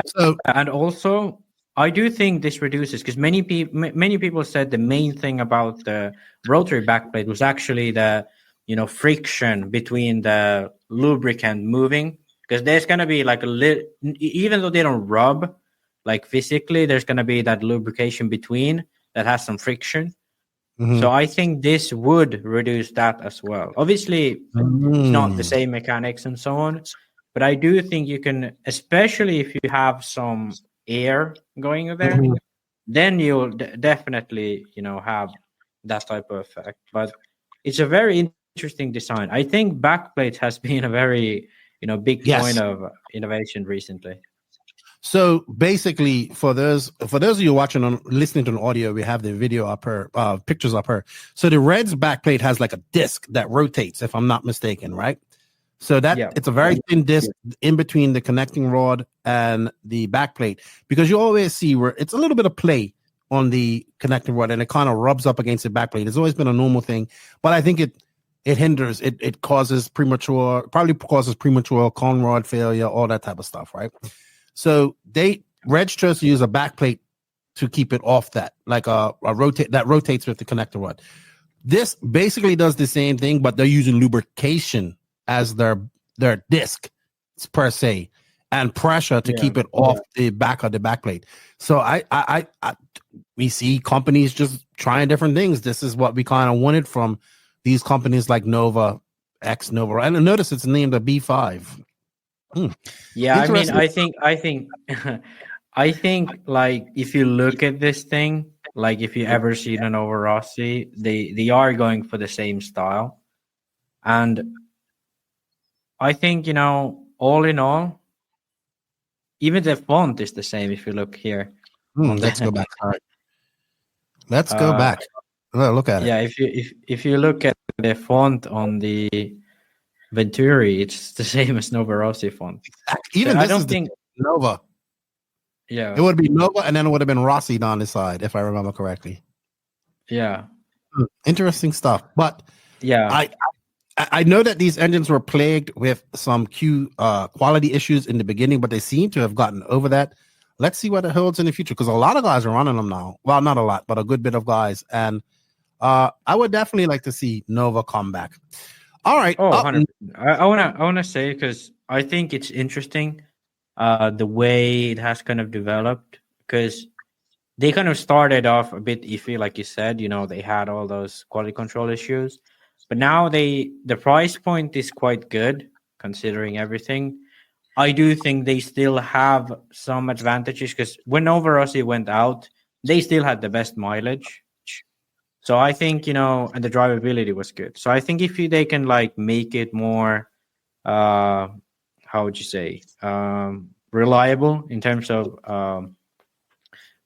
S1: So,
S2: and also I do think this reduces, because many people said the main thing about the rotary backplate was actually the friction between the lubricant moving, because there's going to be like even though they don't rub physically, there's going to be that lubrication between that has some friction. So I think this would reduce that as well. Obviously, it's not the same mechanics and so on, but I do think you can, especially if you have some air going there, then you'll definitely have that type of effect. But it's a very interesting design. I think backplate has been a very big point of innovation recently.
S1: So basically, for those of you watching listening to an audio, we have the video up here, pictures up here. So the Red's backplate has like a disc that rotates, if I'm not mistaken, right? So it's a very thin disc in between the connecting rod and the backplate, because you always see where it's a little bit of play on the connecting rod and it kind of rubs up against the backplate. It's always been a normal thing, but I think it hinders, it causes premature conrod failure, all that type of stuff, right? So Reg chose to use a backplate to keep it off that, like a rotate that rotates with the connector rod. This basically does the same thing, but they're using lubrication as their disc per se, and pressure to keep it off the back of the backplate. So we see companies just trying different things. This is what we kind of wanted from these companies like Nova, Nova. And notice it's named a B5.
S2: Yeah, I mean, I think like if you look at this thing, like if you ever see an Nova Rossi, they are going for the same style, and I think all in all, even the font is the same. If you look here,
S1: let's go back. All right. Let's go back. Look at it.
S2: Yeah, if you look at the font on the Venturi, it's the same as Nova Rossi font.
S1: Even so I don't think Nova.
S2: Yeah,
S1: it would be Nova, and then it would have been Rossi down the side, if I remember correctly.
S2: Yeah,
S1: interesting stuff. But
S2: yeah,
S1: I know that these engines were plagued with some quality issues in the beginning, but they seem to have gotten over that. Let's see what it holds in the future, because a lot of guys are running them now. Well, not a lot, but a good bit of guys, and I would definitely like to see Nova come back. All right.
S2: Oh, 100%. I wanna say, because I think it's interesting the way it has kind of developed, because they kind of started off a bit iffy, like you said. They had all those quality control issues, but now the price point is quite good considering everything. I do think they still have some advantages, because when Nova Rossi went out, they still had the best mileage. So I think, and the drivability was good. So I think if they can make it more, how would you say, reliable in terms of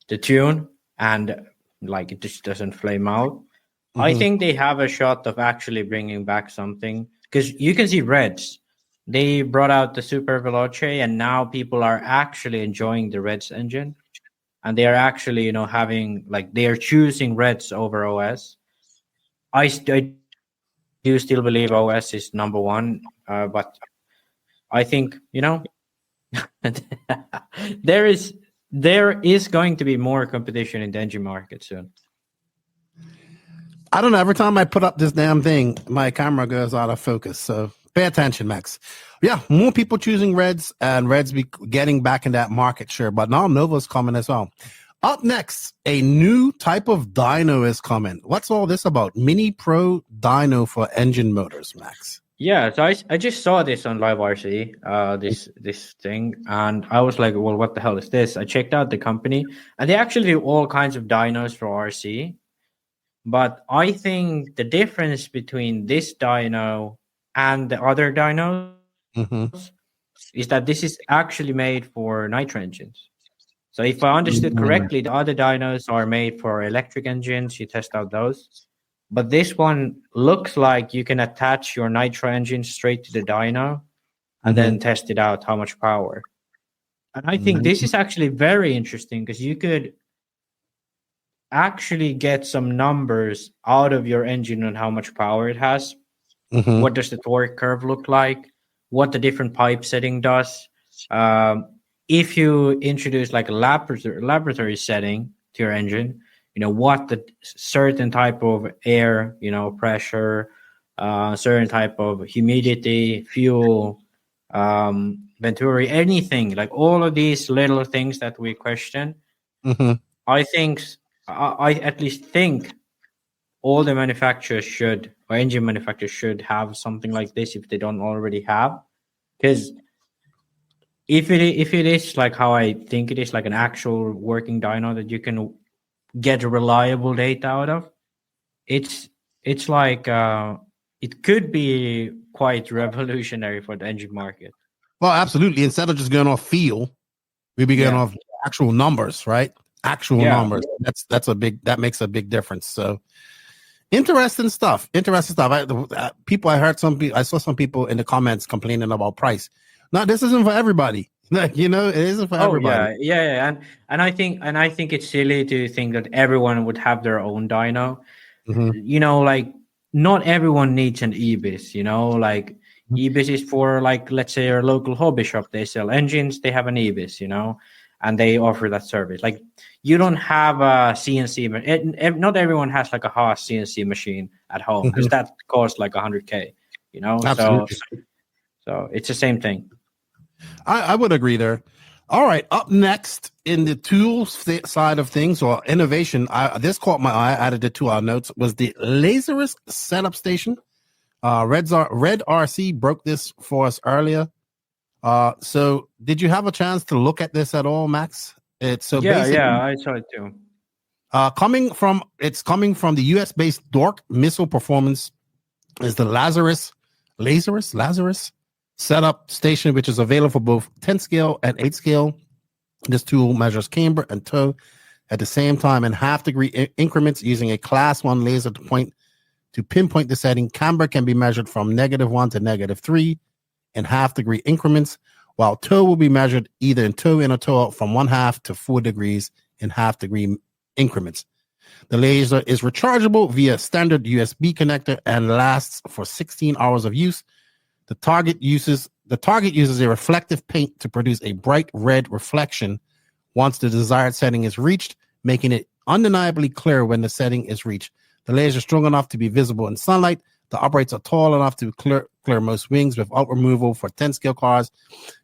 S2: the tune, and it just doesn't flame out, I think they have a shot of actually bringing back something. Because you can see Reds, they brought out the Super Veloce, and now people are actually enjoying the Reds engine. And they are actually, having they are choosing Reds over OS. I do still believe OS is number one, but I think there is going to be more competition in the engine market soon.
S1: I don't know. Every time I put up this damn thing, my camera goes out of focus. So Pay attention, Max. Yeah, more people choosing Reds and Reds be getting back in that market share. But now Nova's coming as well. Up next, a new type of dyno is coming. What's all this about? Mini Pro dyno for engine motors, Max.
S2: Yeah, so I just saw this on Live RC, this thing, and I was like, well, what the hell is this? I checked out the company, and they actually do all kinds of dynos for RC. But I think the difference between this dyno and the other dynos is that this is actually made for nitro engines. So if I understood correctly, the other dynos are made for electric engines. You test out those. But this one looks like you can attach your nitro engine straight to the dyno and then test it out, how much power. And I think this is actually very interesting because you could actually get some numbers out of your engine on how much power it has. What does the torque curve look like? What the different pipe setting does. If you introduce like a laboratory setting to your engine, you know, what the certain type of air, you know, pressure, certain type of humidity, fuel, Venturi, anything, like all of these little things that we question. I at least think all the manufacturers should, or engine manufacturers should have something like this if they don't already have. Because if it is like how I think it is, like an actual working dyno that you can get reliable data out of, it's like it could be quite revolutionary for the engine market.
S1: Well, absolutely. Instead of just going off feel, we'd be going off actual numbers, right? Actual numbers. That makes a big difference. So interesting stuff. I saw some people in the comments complaining about price. No, this isn't for everybody. You know, it isn't for everybody.
S2: Yeah. And I think it's silly to think that everyone would have their own dyno. You know, like not everyone needs an EBIS, you know, like EBIS is for, like, let's say your local hobby shop, they sell engines, they have an EBIS, you know, and they offer that service. Like you don't have a CNC, not everyone has like a Haas CNC machine at home because that costs like $100K, you know.
S1: Absolutely.
S2: So it's the same thing.
S1: I would agree there. All right, up next in the tools side of things, or innovation, this caught my eye, added it to our notes, was the Laseris setup station. Red RC broke this for us earlier. So did you have a chance to look at this at all, Max? I saw it too. Coming from the US-based Dork missile performance is the Laseris setup station, which is available for both 10 scale and 8 scale. This tool measures camber and toe at the same time in half-degree increments using a class 1 laser to pinpoint the setting. Camber can be measured from -1 to -3 in half-degree increments, while toe will be measured either in toe in or toe out from 1/2 to 4 degrees in half-degree increments. The laser is rechargeable via standard USB connector and lasts for 16 hours of use. The target uses a reflective paint to produce a bright red reflection once the desired setting is reached, making it undeniably clear when the setting is reached. The laser is strong enough to be visible in sunlight. The uprights are tall enough to clear most wings without removal for 10 scale cars,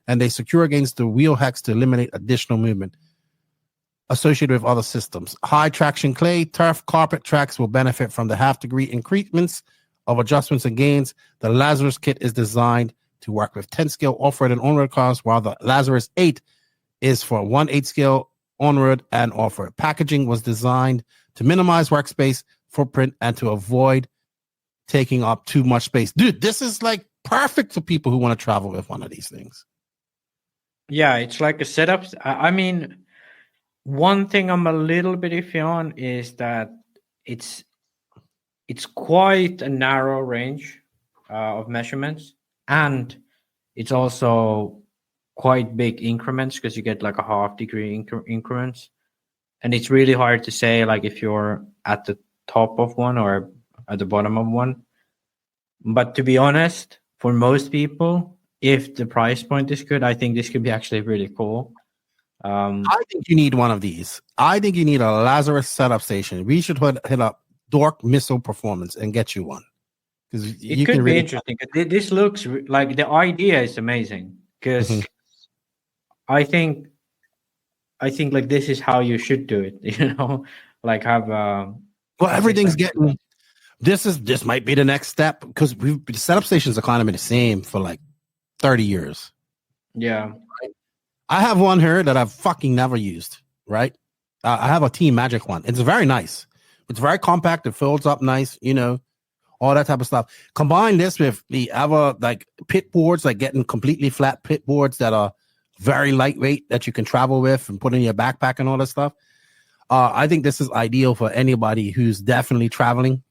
S1: and they secure against the wheel hex to eliminate additional movement associated with other systems. High traction clay, turf, carpet tracks will benefit from the half-degree increments of adjustments and gains. The Laseris kit is designed to work with 10 scale off-road and on-road cars, while the Laseris 8 is for 1/8 scale on-road and off-road. Packaging was designed to minimize workspace footprint and to avoid taking up too much space. Dude, this is like perfect for people who want to travel with one of these things.
S2: Yeah, it's like a setup. I mean, one thing I'm a little bit iffy on is that it's quite a narrow range of measurements, and it's also quite big increments because you get like a half-degree increments, and it's really hard to say like if you're at the top of one or at the bottom of one. But to be honest, for most people, if the price point is good, I think this could be actually really cool.
S1: I think you need one of these. I think you need a Laseris setup station. We should hit up Dork Missile Performance and get you one. Because
S2: It could be interesting. This looks like the idea is amazing. Because I think like this is how you should do it. You know, like have.
S1: Well, everything's getting. This might be the next step because the setup stations are kind of been the same for like 30 years.
S2: Yeah.
S1: I have one here that I've fucking never used, right? I have a Team Magic one. It's very nice. It's very compact. It folds up nice, you know, all that type of stuff. Combine this with the other like pit boards, like getting completely flat pit boards that are very lightweight that you can travel with and put in your backpack and all that stuff. I think this is ideal for anybody who's definitely traveling.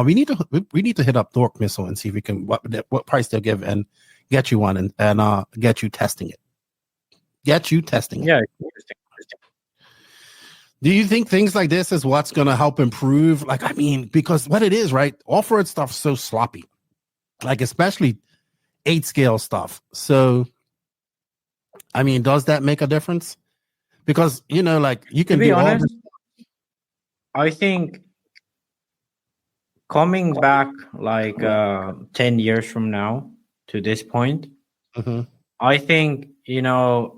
S1: We need to hit up Dork Missile and see if we can what price they'll give and get you one and get you testing it. Yeah. Do you think things like this is what's going to help improve? Like, I mean, because what it is, right? Off-road stuff's so sloppy, like especially 8-scale stuff. So, I mean, does that make a difference? Because, you know, like you can be honest.
S2: I think coming back like 10 years from now to this point, I think, you know,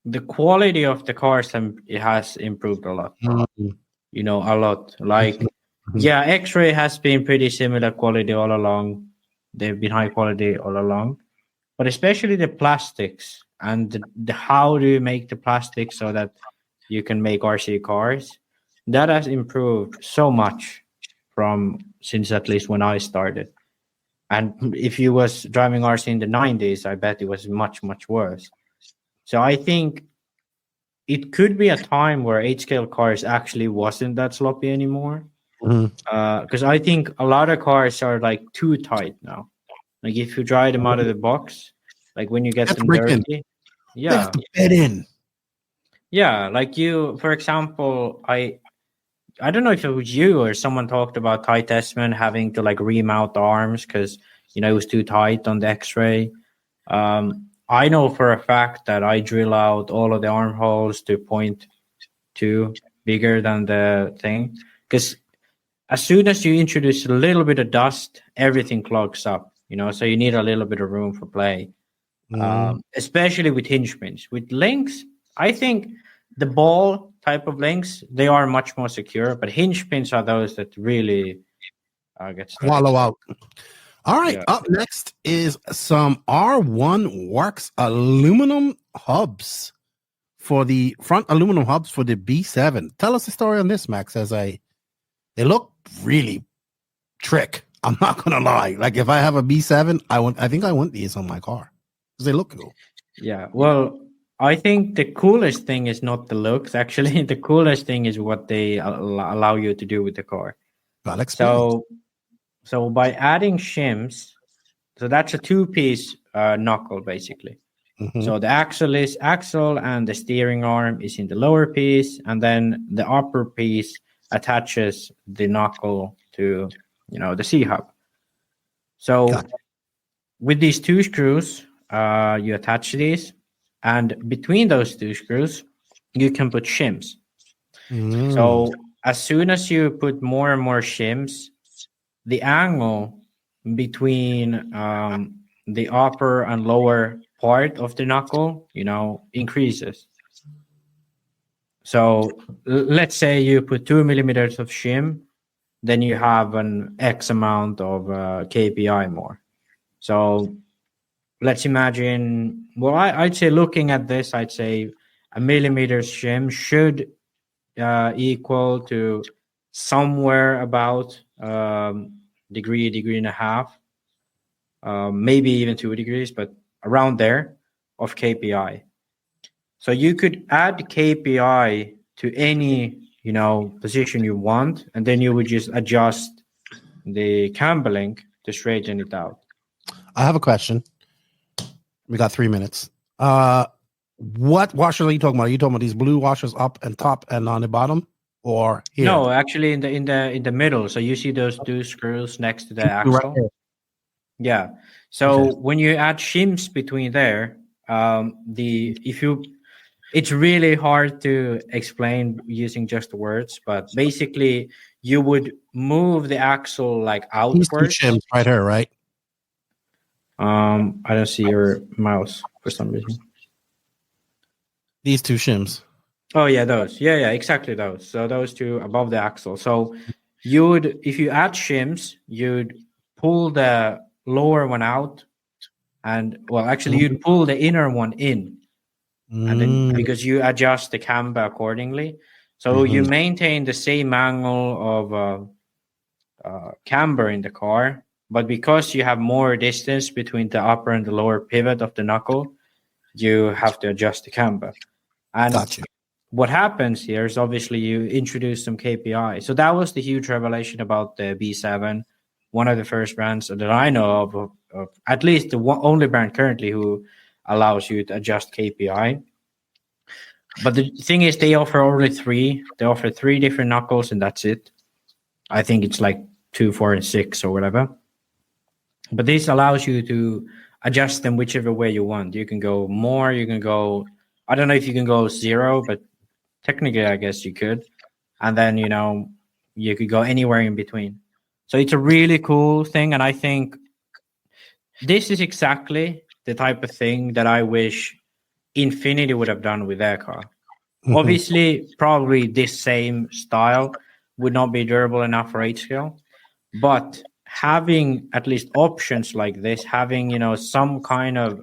S2: the quality of the cars it has improved a lot. You know, a lot. Like, yeah, X-Ray has been pretty similar quality all along. They've been high quality all along. But especially the plastics and the how do you make the plastics so that you can make RC cars, that has improved so much since at least when I started. And if you was driving RC in the 90s, I bet it was much, much worse. So I think it could be a time where 8-scale cars actually wasn't that sloppy anymore. Because I think a lot of cars are like too tight now. Like if you dry them out of the box, like when you get them dirty, yeah,
S1: get in.
S2: Yeah, like you, for example, I don't know if it was you or someone talked about Ty Tessman having to like remount the arms because you know it was too tight on the X-ray. I know for a fact that I drill out all of the armholes to 0.2 bigger than the thing. Because as soon as you introduce a little bit of dust, everything clogs up, you know, so you need a little bit of room for play. Especially with hinge pins. With links, I think the ball type of links, they are much more secure, but hinge pins are those that really get stuck.
S1: Swallow out. All right, up next is some R1 Works aluminum hubs for the front aluminum hubs for the B7. Tell us the story on this, Max, as they look really trick. I'm not going to lie. Like if I have a B7, I think I want these on my car because they look cool.
S2: Yeah, well, I think the coolest thing is not the looks. Actually, the coolest thing is what they allow you to do with the car. So by adding shims, so that's a 2-piece knuckle basically. So the axle and the steering arm is in the lower piece, and then the upper piece attaches the knuckle to, you know, the C-hub. So with these 2 screws, you attach these, and between those 2 screws, you can put shims. So as soon as you put more and more shims, the angle between the upper and lower part of the knuckle, you know, increases. So let's say you put 2 millimeters of shim, then you have an X amount of KPI more. So let's imagine, well, I'd say looking at this, I'd say a millimeter shim should equal to somewhere about degree and a half, maybe even 2 degrees, but around there of KPI. So you could add KPI to any, you know, position you want, and then you would just adjust the camber link to straighten it out.
S1: I have a question. We got 3 minutes. What washers are you talking about? Are you talking about these blue washers up and top and on the bottom? Or here?
S2: No, actually in the middle. So you see those 2 screws next to the axle.
S1: Right.
S2: Yeah. So when you add shims between there, it's really hard to explain using just words, but basically you would move the axle like
S1: These two
S2: outwards.
S1: shims right here, right?
S2: I don't see your mouse for some reason.
S1: These two shims.
S2: Oh yeah, those. Yeah, exactly those. So those two above the axle. So you would, if you add shims, you'd pull the lower one out, and well, actually, you'd pull the inner one in, and then because you adjust the camber accordingly, so you maintain the same angle of camber in the car, but because you have more distance between the upper and the lower pivot of the knuckle, you have to adjust the camber. And
S1: Gotcha.
S2: what happens here is obviously you introduce some KPI. So that was the huge revelation about the B7, one of the first brands that I know of at least the only brand currently who allows you to adjust KPI. But the thing is, they offer only three. They offer 3 different knuckles, and that's it. I think it's like 2, 4, and 6 or whatever. But this allows you to adjust them whichever way you want. You can go more, you can go, I don't know if you can go 0, but technically I guess you could. And then, you could go anywhere in between. So it's a really cool thing. And I think this is exactly the type of thing that I wish Infinity would have done with their car. Obviously, probably this same style would not be durable enough for 8-scale, but having at least options like this, having, some kind of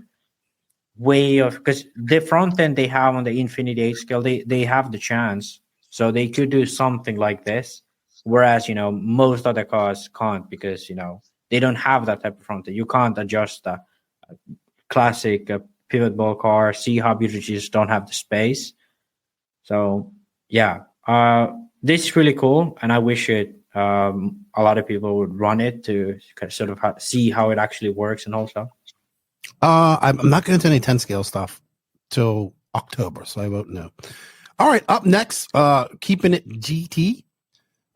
S2: way of, because the front end they have on the Infinity 8-scale, they have the chance. So they could do something like this, whereas, most other cars can't because, they don't have that type of front end. You can't adjust a classic pivot ball car, C-hub, you just don't have the space. So, yeah, this is really cool, and I wish it a lot of people would run it to sort of see how it actually works and all stuff.
S1: I'm not going to any 10-scale stuff till October, so I won't know. All right, up next, keeping it GT.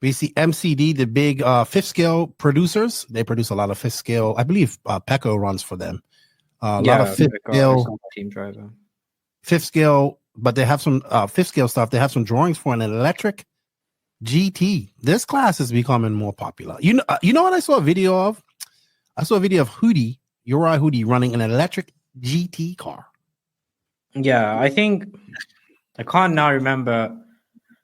S1: We see MCD, the big 5th-scale producers. They produce a lot of 5th-scale. I believe Pecco runs for them. A lot of 5th-scale.
S2: Team driver.
S1: 5th-scale, but they have some 5th-scale stuff. They have some drawings for an electric GT. This class is becoming more popular. You know what I saw a video of? I saw a video of Uri Hootie running an electric GT car.
S2: Yeah, I think I can't now remember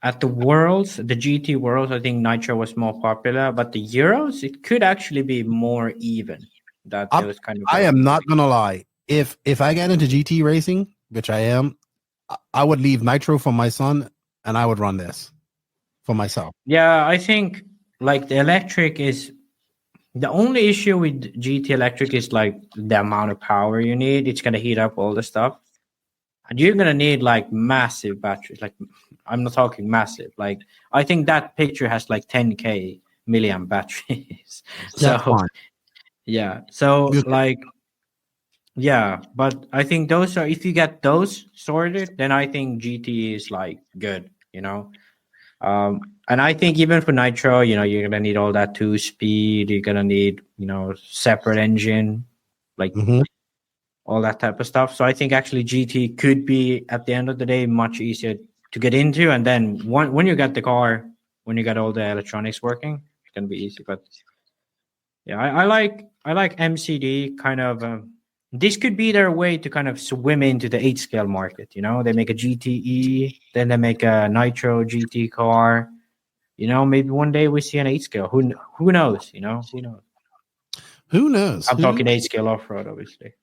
S2: at the Worlds, the GT Worlds. I think Nitro was more popular, but the Euros, it could actually be more even. That it was kind of.
S1: I am not gonna lie. If I get into GT racing, which I am, I would leave Nitro for my son, and I would run this for myself.
S2: Yeah, I think like the electric is the only issue with GT electric is like the amount of power you need. It's gonna heat up all the stuff, and you're gonna need like massive batteries. Like I'm not talking massive. Like I think that picture has like 10K milliamp batteries. So yeah, so like. Yeah, but I think those are, if you get those sorted, then I think GT is like good, and I think even for Nitro, you're gonna need all that 2-speed, you're gonna need, separate engine, like all that type of stuff. So I think actually GT could be at the end of the day much easier to get into, and then when you get the car, when you get all the electronics working, it's gonna be easy. But yeah, I like MCD kind of. This could be their way to kind of swim into the 8-scale market. They make a GTE, then they make a Nitro GT car. Maybe one day we see an 8-scale. Who knows? Who knows?
S1: Who knows?
S2: I'm talking 8-scale off-road, obviously.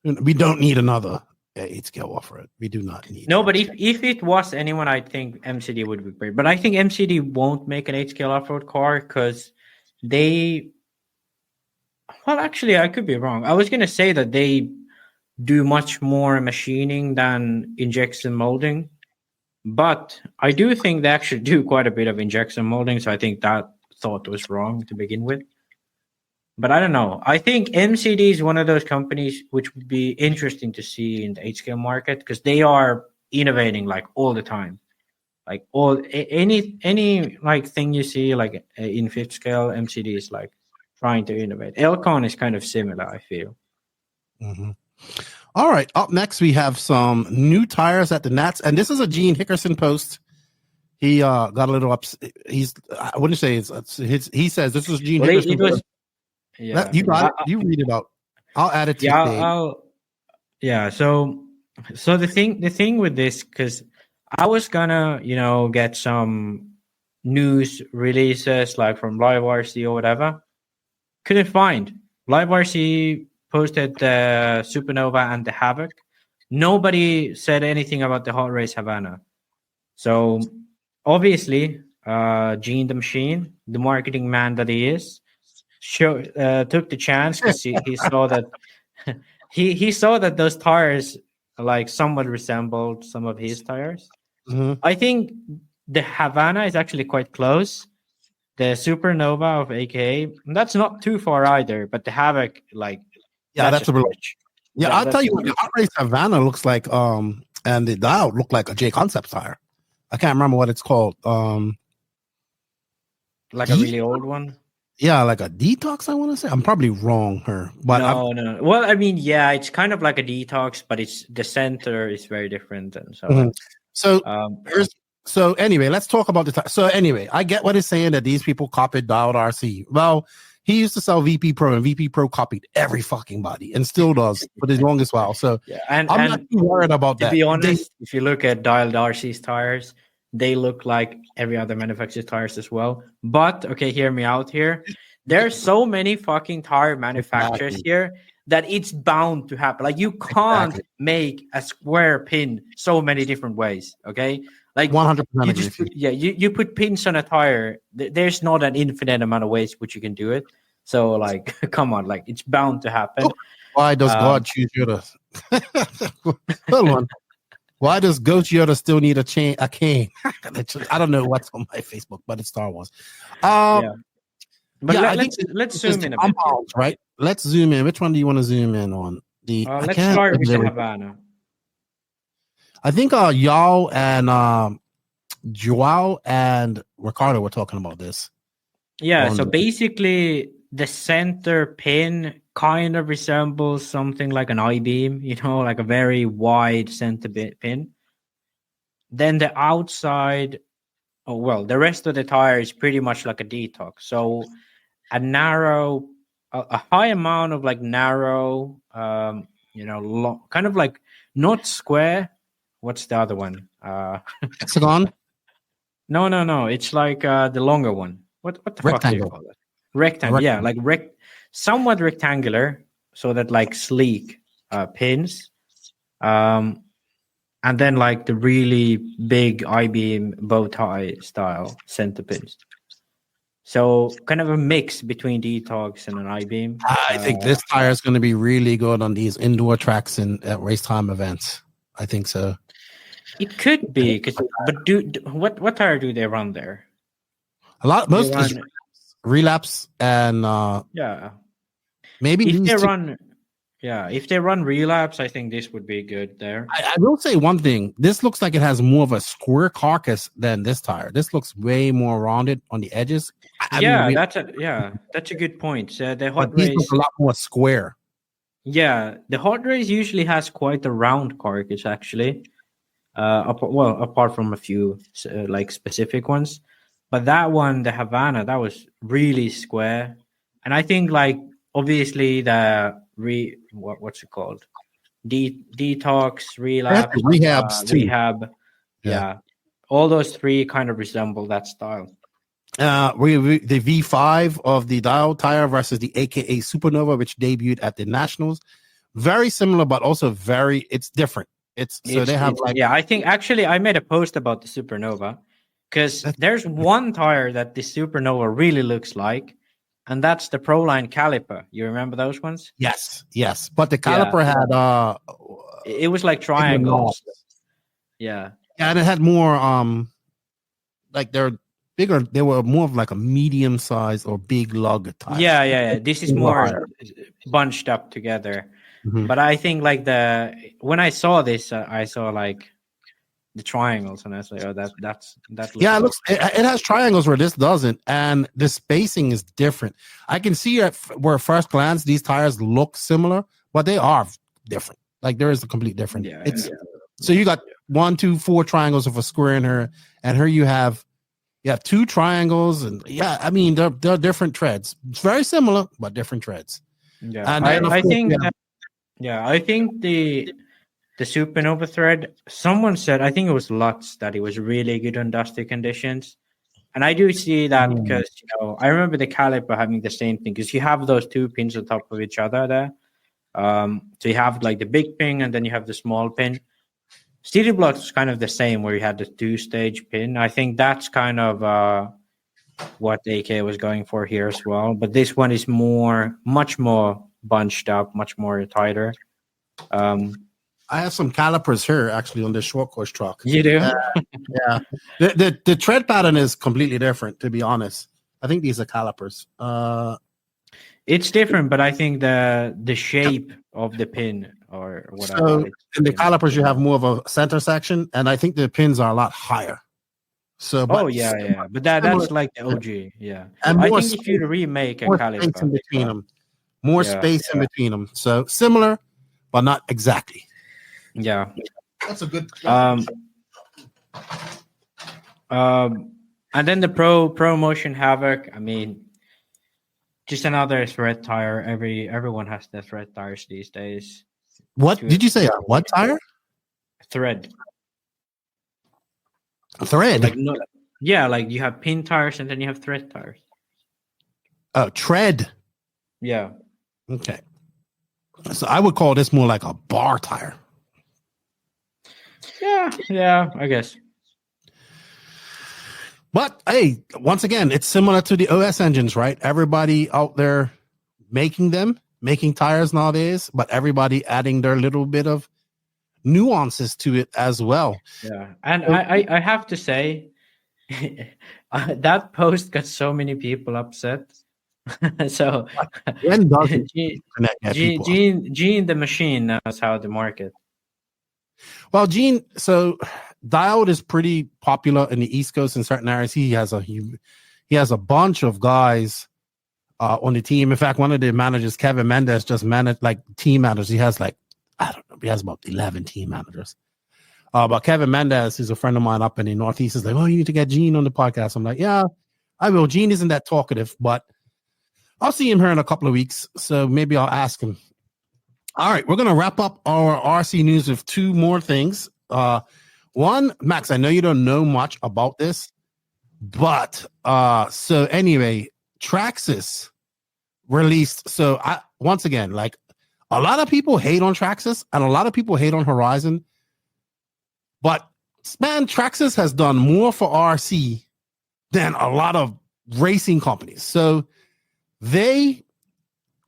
S1: We don't need another 8-scale off-road. We do not need.
S2: No, but if it was anyone, I think MCD would be great. But I think MCD won't make an 8-scale off-road car because they. Well, actually, I could be wrong. I was going to say that they do much more machining than injection molding, but I do think they actually do quite a bit of injection molding, so I think that thought was wrong to begin with. But I don't know. I think MCD is one of those companies which would be interesting to see in the 8-scale market because they are innovating like all the time. Like any like thing you see like in 5th scale, MCD is like trying to innovate. Elcon is kind of similar, I feel.
S1: All right. Up next, we have some new tires at the Nats. And this is a Gene Hickerson post. he got a little upset. I wouldn't say he says this is Gene Henderson.
S2: Yeah,
S1: you got it. You read it out. I'll add it to
S2: So the thing with this, because I was gonna, get some news releases like from LiveRC or whatever. Couldn't find. LiveRC posted the Supernova and the Havoc. Nobody said anything about the HOTRACE Havana. So obviously, Gene the Machine, the marketing man that he is, took the chance because he saw that he saw that those tires like somewhat resembled some of his tires.
S1: Mm-hmm.
S2: I think the Havana is actually quite close. The Supernova of AKA, that's not too far either. But the Havoc,
S1: that's a bridge. Yeah, I'll tell you what the HOTRACE Havana looks like. And the dial looked like a J Concept tire. I can't remember what it's called.
S2: Like a really old one.
S1: Yeah, like a Detox, I want to say. I'm probably wrong here. But
S2: no. Well, I mean, yeah, it's kind of like a Detox, but the center is very different. And so,
S1: so anyway, let's talk about the So anyway, I get what he's saying that these people copied Dialed RC. Well, he used to sell VP Pro, and VP Pro copied every fucking body and still does for the longest while. So I'm not too worried about that.
S2: To be honest, if you look at Dialed RC's tires, they look like every other manufacturer's tires as well. But, okay, hear me out here. There's so many fucking tire manufacturers here that it's bound to happen. Like, you can't make a square pin so many different ways, okay? Like
S1: 100%.
S2: You put pins on a tire. There's not an infinite amount of ways which you can do it. So, like, come on, like, it's bound to happen.
S1: Why does God choose you to... Hold on. Why does Ghost Yoda still need a cane? I don't know what's on my Facebook, but it's Star Wars.
S2: But let's zoom in a bit.
S1: Right? Let's zoom in. Which one do you want to zoom in on?
S2: Let's start with the Havana.
S1: I think y'all and Joao and Ricardo were talking about this.
S2: Yeah, so basically the center pin kind of resembles something like an I-beam, like a very wide center pin. Then the outside, the rest of the tire is pretty much like a Detox. So a high amount of like narrow, long, kind of like not square. What's the other one?
S1: Hexagon?
S2: No. It's like the longer one. What the fuck do you call it? Rectangle. Yeah, like somewhat rectangular, so that like sleek pins, and then like the really big I-beam bow tie style center pins. So kind of a mix between Detox and an I-beam.
S1: I think this tire is going to be really good on these indoor tracks and at race time events. I think so.
S2: It could be, but what tire do they run there?
S1: Most is relapse and maybe
S2: if they run relapse, I think this would be good there.
S1: I will say one thing. This looks like it has more of a square carcass than this tire. This looks way more rounded on the edges.
S2: That's a good point. The HOTRACE
S1: look a lot more square.
S2: Yeah, the HOTRACE usually has quite a round carcass actually. Apart from a few like specific ones. But that one, the Havana, that was really square. And I think like obviously the what's it called? Detox, relapse, rehab. Yeah. All those three kind of resemble that style.
S1: The V5 of the Dial tire versus the AKA Supernova, which debuted at the Nationals. Very similar, but also it's different. I think actually I made a post about the Supernova because there's one tire that the Supernova really looks like, and that's the Proline caliper. You remember those ones? Yes. But the caliper had
S2: it was like triangles. Yeah,
S1: and it had more like they're bigger. They were more of like a medium size or big lug tire.
S2: Yeah. This is more bunched up together. Mm-hmm. But I think like when I saw this, I saw like the triangles, and I was like, that looks
S1: it has triangles where this doesn't, and the spacing is different. I can see where first glance these tires look similar, but they are different. Like there is a complete difference. So you got 1, 2, 4 triangles of a square in her, and here you have 2 triangles, and I mean they're different treads. It's very similar, but different treads.
S2: Yeah,
S1: And
S2: I think I think the Supernova thread. Someone said, I think it was Lutz, that it was really good on dusty conditions, and I do see that because I remember the caliper having the same thing, because you have those 2 pins on top of each other there. So you have like the big pin and then you have the small pin. CD Blocks was kind of the same, where you had the 2-stage pin. I think that's kind of what AK was going for here as well. But this one is much more bunched up, much more tighter.
S1: I have some calipers here actually on this short course truck.
S2: You do?
S1: Yeah. The tread pattern is completely different, to be honest. I think these are calipers.
S2: It's different, but I think the shape of the pin or whatever.
S1: So in the calipers, you have more of a center section, and I think the pins are a lot higher. So,
S2: but that's like the OG, yeah. And I think if you remake a caliper,
S1: space in between them, more space in between them. So similar, but not exactly.
S2: Yeah,
S1: that's a good.
S2: And then the Pro Motion Havoc. I mean, just another thread tire. Everyone has the thread tires these days.
S1: What did you say? What tire?
S2: Thread.
S1: Thread.
S2: Like like you have pin tires and then you have thread tires.
S1: Oh, tread.
S2: Yeah.
S1: Okay. So I would call this more like a bar tire.
S2: Yeah, I guess.
S1: But hey, once again, it's similar to the OS engines, right? Everybody out there making tires nowadays, but everybody adding their little bit of nuances to it as well.
S2: Yeah, and I have to say, that post got so many people upset. So Gene the machine knows how to market.
S1: Well, Gene, so Diode is pretty popular in the East Coast in certain areas. He has a bunch of guys on the team. In fact, one of the managers, Kevin Mendez, just managed like team managers. He has like, I don't know, he has about 11 team managers. But Kevin Mendez, who's a friend of mine up in the Northeast, is like, oh, you need to get Gene on the podcast. I'm like, yeah, I will. Gene isn't that talkative, but I'll see him here in a couple of weeks. So maybe I'll ask him. All right, we're going to wrap up our RC news with 2 more things. One, Max, I know you don't know much about this, but so anyway, TRAXXAS released. So once again, like a lot of people hate on TRAXXAS and a lot of people hate on Horizon, but man, TRAXXAS has done more for RC than a lot of racing companies. So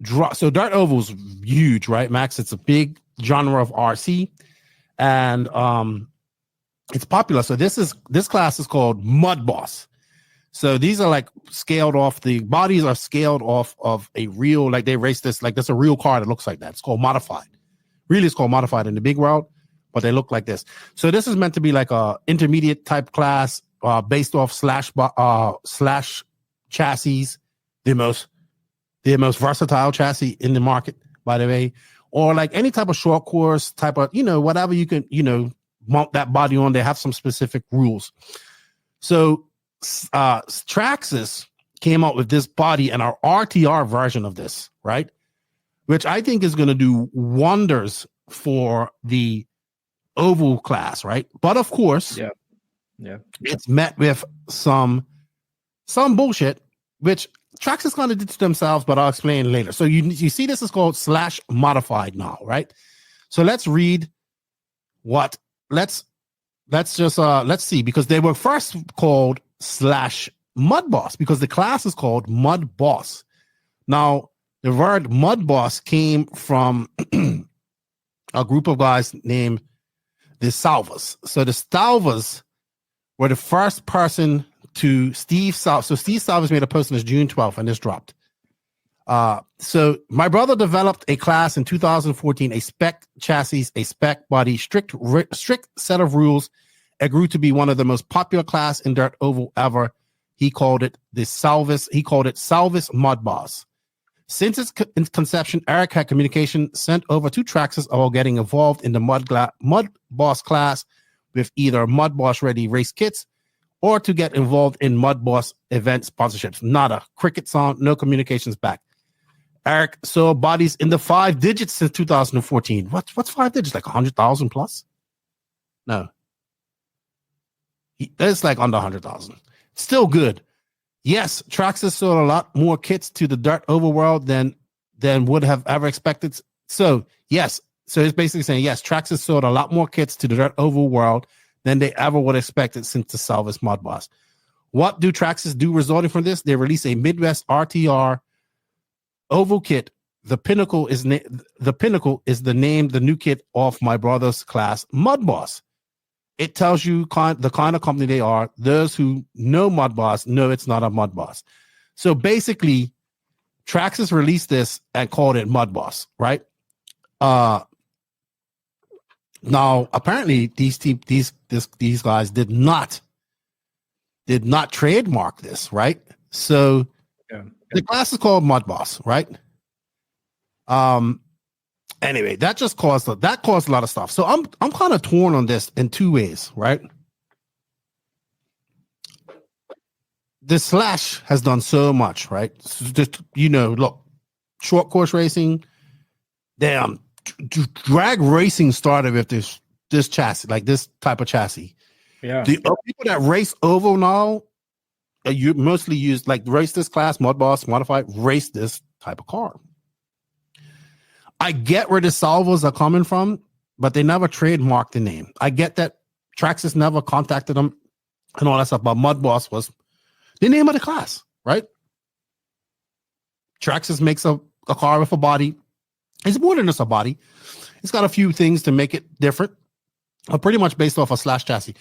S1: so Dirt Oval's huge, right, Max? It's a big genre of RC, and it's popular. So this class is called MUDBOSS. So these are like scaled off. The bodies are scaled off of a real, like they race this, like that's a real car that looks like that. It's called modified. Really, it's called modified in the big world, but they look like this. So this is meant to be like a intermediate type class based off slash chassis, the most versatile chassis in the market, by the way, or like any type of short course type of, whatever you can, mount that body on. They have some specific rules. So TRAXXAS came out with this body and our RTR version of this, right? Which I think is going to do wonders for the oval class, right? But of course, it's met with some bullshit, which TRAXXAS kind of did to themselves, but I'll explain later. So you see this is called /modified now, right? So let's read what let's see, because they were first called /MUDBOSS because the class is called MUDBOSS. Now the word MUDBOSS came from a group of guys named the Salvas. So the Salvas were the first person to Steve Salvas. So Steve Salvas made a post on this June 12th, and this dropped. So my brother developed a class in 2014, a spec chassis, a spec body, strict set of rules. It grew to be one of the most popular class in dirt oval ever. He called it Salvas MUDBOSS. Since its conception, Eric had communication sent over to TRAXXAS about getting involved in the MUDBOSS class with either MUDBOSS ready race kits or to get involved in MUDBOSS event sponsorships. Nada. Cricket sound, no communications back. Eric sold bodies in the 5 digits since 2014. What's 5 digits? Like 100,000 plus? No. It's like under 100,000. Still good. Yes, TRAXXAS sold a lot more kits to the dirt overworld than would have ever expected. So, yes. So it's basically saying, yes, TRAXXAS sold a lot more kits to the dirt overworld than they ever would have expected since the Salvas MUDBOSS. What do TRAXXAS do resulting from this? They release a Midwest RTR oval kit. The Pinnacle is the name, the new kit of my brother's class, MUDBOSS. It tells you the kind of company they are. Those who know MUDBOSS know it's not a MUDBOSS. So basically, TRAXXAS released this and called it MUDBOSS, right? Now apparently these guys did not trademark this, right? So the class is called MUDBOSS, right? Anyway, that caused a lot of stuff. So I'm kind of torn on this in two ways, right? The slash has done so much, right? So just, look, short course racing, damn, drag racing started with this chassis, like this type of chassis.
S2: Yeah.
S1: The people that race oval now, you mostly use like race this class, MUDBOSS, modified, race this type of car. I get where the Salvas are coming from, but they never trademarked the name. I get that TRAXXAS never contacted them and all that stuff, but MUDBOSS was the name of the class, right? TRAXXAS makes a car with a body. It's more than just a body. It's got a few things to make it different, pretty much based off a slash chassis.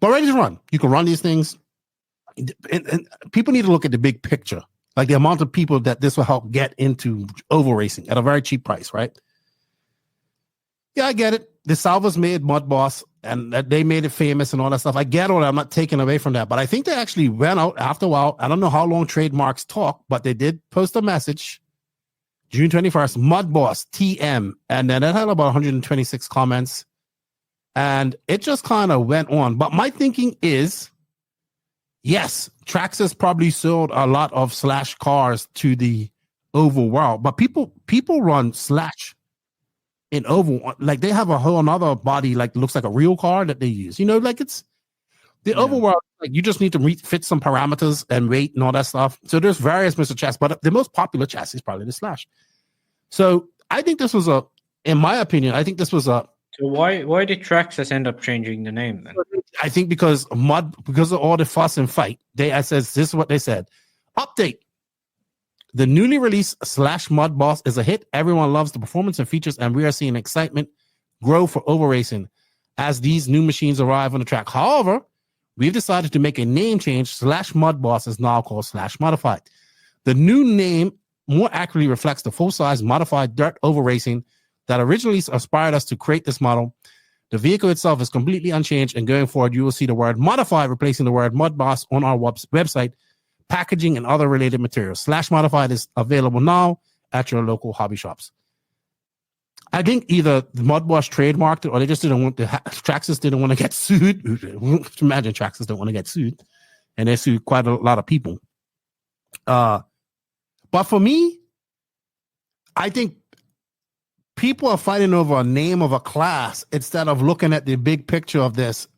S1: But ready to run. You can run these things. And people need to look at the big picture. Like the amount of people that this will help get into oval racing at a very cheap price, right? Yeah, I get it. The Salvas made MUDBOSS and that they made it famous and all that stuff. I get all that. I'm not taking away from that. But I think they actually went out after a while. I don't know how long trademarks talk, but they did post a message June 21st, MUDBOSS TM. And then it had about 126 comments. And it just kind of went on. But my thinking is, yes, TRAXXAS probably sold a lot of slash cars to the oval world, but people run slash in oval. Like they have a whole another body, like looks like a real car that they use. Like it's the oval world. Like you just need to fit some parameters and weight and all that stuff. So there's various Mr. chassis, but the most popular chassis is probably the slash. So I think this was in my opinion, I think this was a.
S2: So why did TRAXXAS end up changing the name then?
S1: I think because of all the fuss and fight, this is what they said. Update. The newly released slash MUDBOSS is a hit. Everyone loves the performance and features, and we are seeing excitement grow for oval racing as these new machines arrive on the track. However, we've decided to make a name change. Slash MUDBOSS is now called slash modified. The new name more accurately reflects the full-size modified dirt oval racing that originally inspired us to create this model. The vehicle itself is completely unchanged, and going forward, you will see the word modified replacing the word MUDBOSS on our website, packaging, and other related materials. Slash modified is available now at your local hobby shops. I think either the MUDBOSS trademarked it, or they just didn't want TRAXXAS didn't want to get sued. Imagine TRAXXAS don't want to get sued, and they sued quite a lot of people. But for me, I think people are fighting over a name of a class instead of looking at the big picture of this.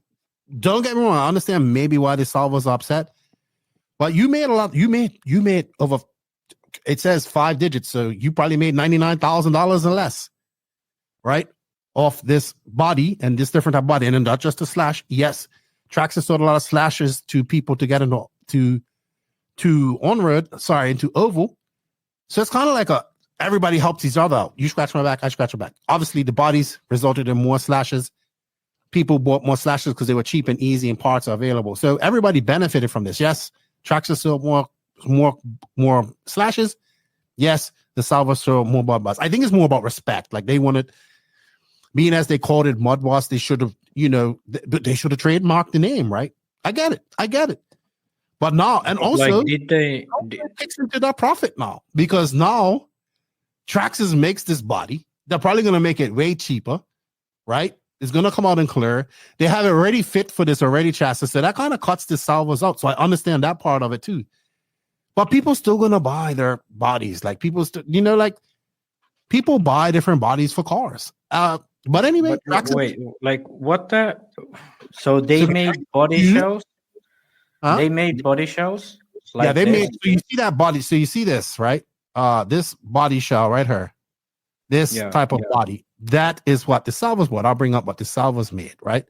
S1: Don't get me wrong. I understand maybe why the Salvas are upset, but you made a lot. You made over. It says 5 digits, so you probably made $99,000 or less, right, off this body and this different type of body, and then not just a slash. Yes, TRAXXAS sold a lot of slashes to people to get into into oval. So it's kind of like everybody helps each other out. You scratch my back, I scratch your back. Obviously, the bodies resulted in more slashes. People bought more slashes because they were cheap and easy and parts are available. So everybody benefited from this. Yes, TRAXXAS sold more slashes. Yes, the Salvas sold more MUDBOSS. I think it's more about respect. Like they wanted, being as they called it MUDBOSS, they should have, they should have trademarked the name, right? I get it. But now, and also,
S2: like, did they
S1: it kicks into their profit now, because now TRAXXAS makes this body. They're probably going to make it way cheaper, right? It's going to come out in clear. They have it already fit for this already chassis. So that kind of cuts the Salvas out. So I understand that part of it too. But people still going to buy their bodies. Like people still, like people buy different bodies for cars. But anyway,
S2: wait, like what the? So they made body shows?
S1: Huh?
S2: They made body shows? Like
S1: yeah, they made, so you see that body. So you see this, right? This body shell right here. This type of body. That is what the Salvas what. I'll bring up what the Salvas made, right?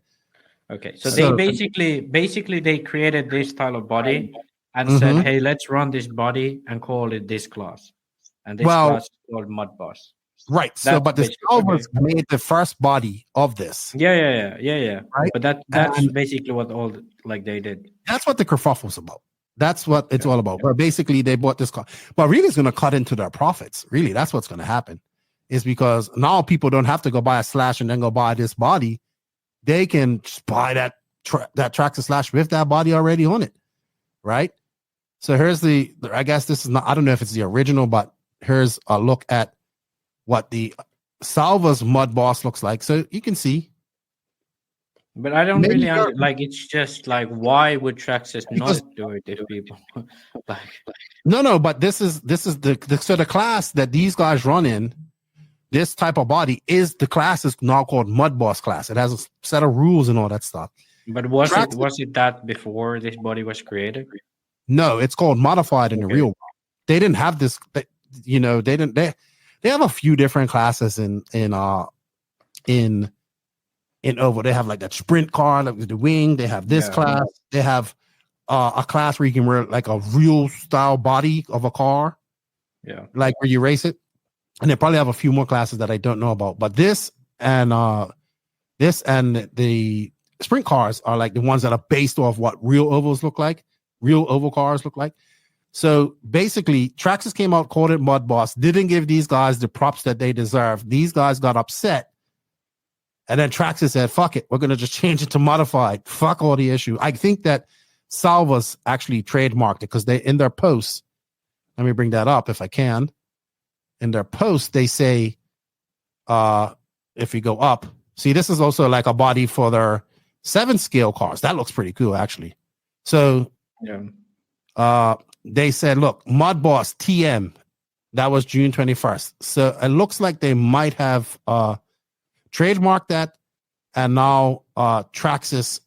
S2: Okay, so they basically they created this style of body and said, hey, let's run this body and call it this class. And this class is called MUDBOSS.
S1: Right. So, but the Salvas made the first body of this.
S2: Yeah.
S1: Right?
S2: But that's basically what all like they did.
S1: That's what the kerfuffle's about. That's what it's all about. But basically, they bought this car. But really, it's going to cut into their profits. Really, that's what's going to happen. Is because now people don't have to go buy a Slash and then go buy this body. They can just buy that TRAXXAS Slash with that body already on it, right? So here's I guess this is not, I don't know if it's the original, but here's a look at what the Salvas MUDBOSS looks like. So you can see.
S2: But I don't really like. It's just like, why would TRAXXAS not do it if people like?
S1: No. But this is the class that these guys run in. This type of body is the class is now called MUDBOSS class. It has a set of rules and all that stuff.
S2: But was it that before this body was created?
S1: No, it's called modified in the real world. They didn't have this. They have a few different classes in Oval. They have like that sprint car, like with the wing. They have this class. They have a class where you can wear like a real style body of a car.
S2: Yeah,
S1: like where you race it. And they probably have a few more classes that I don't know about. But this and the sprint cars are like the ones that are based off what real ovals look like, real oval cars look like. So basically, TRAXXAS came out, called it MUDBOSS, didn't give these guys the props that they deserve. These guys got upset. And then TRAXXAS said, fuck it, we're going to just change it to modified. Fuck all the issue. I think that Salvas actually trademarked it because they, in their posts, let me bring that up if I can. In their post, they say, if you go up, see, this is also like a body for their 7-scale cars. That looks pretty cool, actually. So, they said, look, MUDBOSS TM, that was June 21st. So it looks like they might have trademarked that, and now TRAXXAS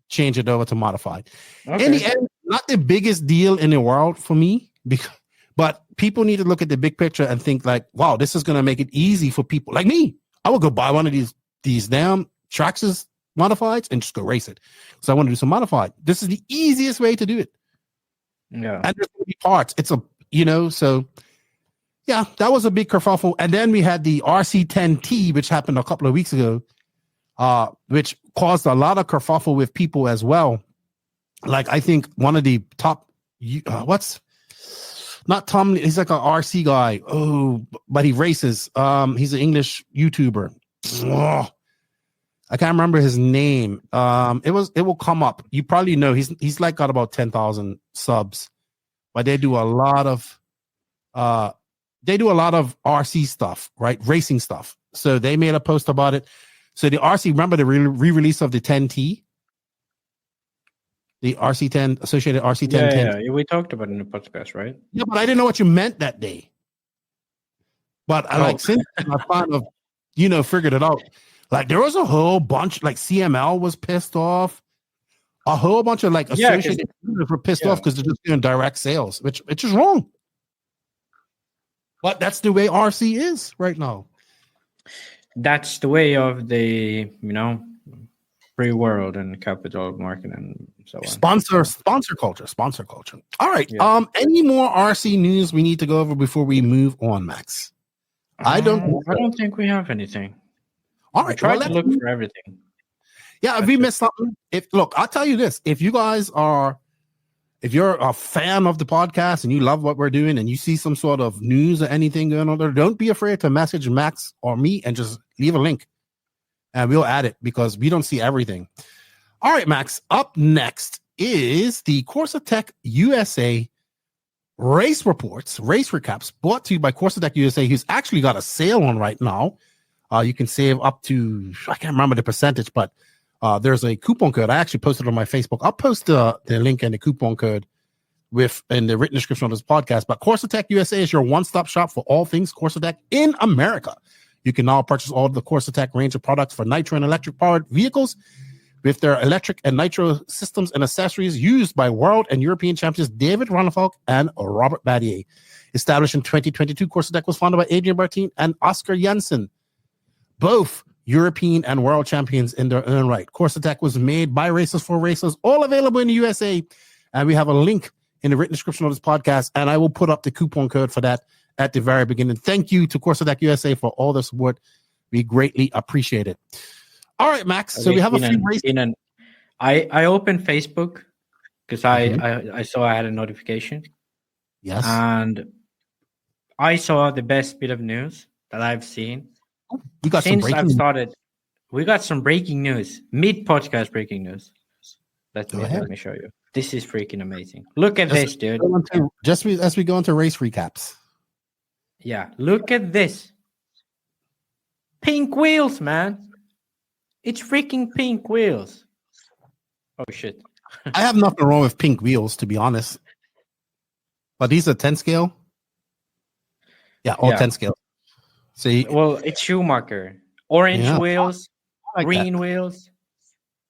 S1: changed it over to modified. Okay. In the end, not the biggest deal in the world for me, but people need to look at the big picture and think like, wow, this is going to make it easy for people like me. I would go buy one of these damn TRAXXAS modifieds and just go race it. So I want to do some modified. This is the easiest way to do it.
S2: Yeah.
S1: And there's going to be parts. It's a, so yeah, that was a big kerfuffle. And then we had the RC10T, which happened a couple of weeks ago, which caused a lot of kerfuffle with people as well. Like, I think one of the top, not Tom, he's like an RC guy. Oh, but he races. He's an English YouTuber. Oh, I can't remember his name. It will come up. You probably know he's like got about 10,000 subs, but they do a lot of RC stuff, right? Racing stuff. So they made a post about it. So the RC, remember the re-release of the 10T? The RC10, associated RC10.
S2: Yeah, we talked about it in the podcast, right?
S1: Yeah, but I didn't know what you meant that day. But I since I kind of, figured it out. Like there was a whole bunch, like CML was pissed off. A whole bunch of like associated were pissed off because they're just doing direct sales, which is wrong. But that's the way RC is right now.
S2: That's the way of the, free world and capital market and so on.
S1: Sponsor culture. All right. Yeah. Any more RC news we need to go over before we move on, Max? I don't
S2: think we have anything.
S1: All right.
S2: Try to look for everything.
S1: Yeah, if we missed something, I'll tell you this. If you're a fan of the podcast and you love what we're doing and you see some sort of news or anything going on there, don't be afraid to message Max or me and just leave a link. And we'll add it because we don't see everything. All right, Max. Up next is the Corsatec USA race reports, race recaps, brought to you by Corsatec USA, who's actually got a sale on right now. You can save up to, I can't remember the percentage, but there's a coupon code. I actually posted on my Facebook. I'll post the link and the coupon code in the written description of this podcast. But Corsatec USA is your one-stop shop for all things Corsatec in America. You can now purchase all of the Corsatec range of products for nitro and electric powered vehicles with their electric and nitro systems and accessories used by world and European champions David Ronnefeldt and Robert Badier. Established in 2022, Corsatec was founded by Adrian Bertin and Oscar Jensen, both European and world champions in their own right. Corsatec was made by racers for racers, all available in the USA. And we have a link in the written description of this podcast, and I will put up the coupon code for that at the very beginning. Thank you to Corsatec USA for all the support. We greatly appreciate it. All right, Max. So we have a few races.
S2: I opened Facebook because I saw I had a notification.
S1: Yes.
S2: And I saw the best bit of news that I've seen.
S1: We got
S2: Since
S1: some
S2: I've started. We got some breaking news. Mid-podcast breaking news. Let me show you. This is freaking amazing. Look at this, dude.
S1: Just as we go into race recaps.
S2: Yeah, look at this. Pink wheels, man. It's freaking pink wheels. Oh, shit.
S1: I have nothing wrong with pink wheels, to be honest. But these are 10 scale? Yeah, all 10 scale. See,
S2: well, it's Schumacher. Orange wheels, green wheels.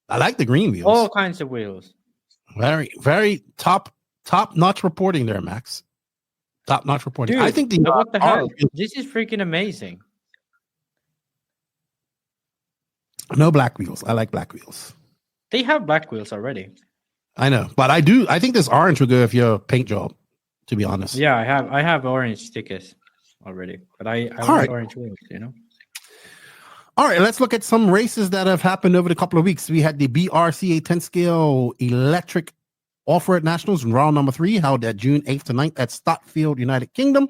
S1: I like the green wheels.
S2: All kinds of wheels.
S1: Very, very top-notch reporting there, Max. Top-notch reporting.
S2: Dude,
S1: I think
S2: what the hell? This is freaking amazing.
S1: No black wheels. I like black wheels.
S2: They have black wheels already.
S1: I know, but I think this orange would go if you're a paint job, to be honest.
S2: Yeah, I have orange stickers already, but I like orange wheels, you know.
S1: All right, let's look at some races that have happened over the couple of weeks. We had the BRCA 10 scale electric off-road nationals in round number 3, held at June 8th to 9th at Stotfield, United Kingdom.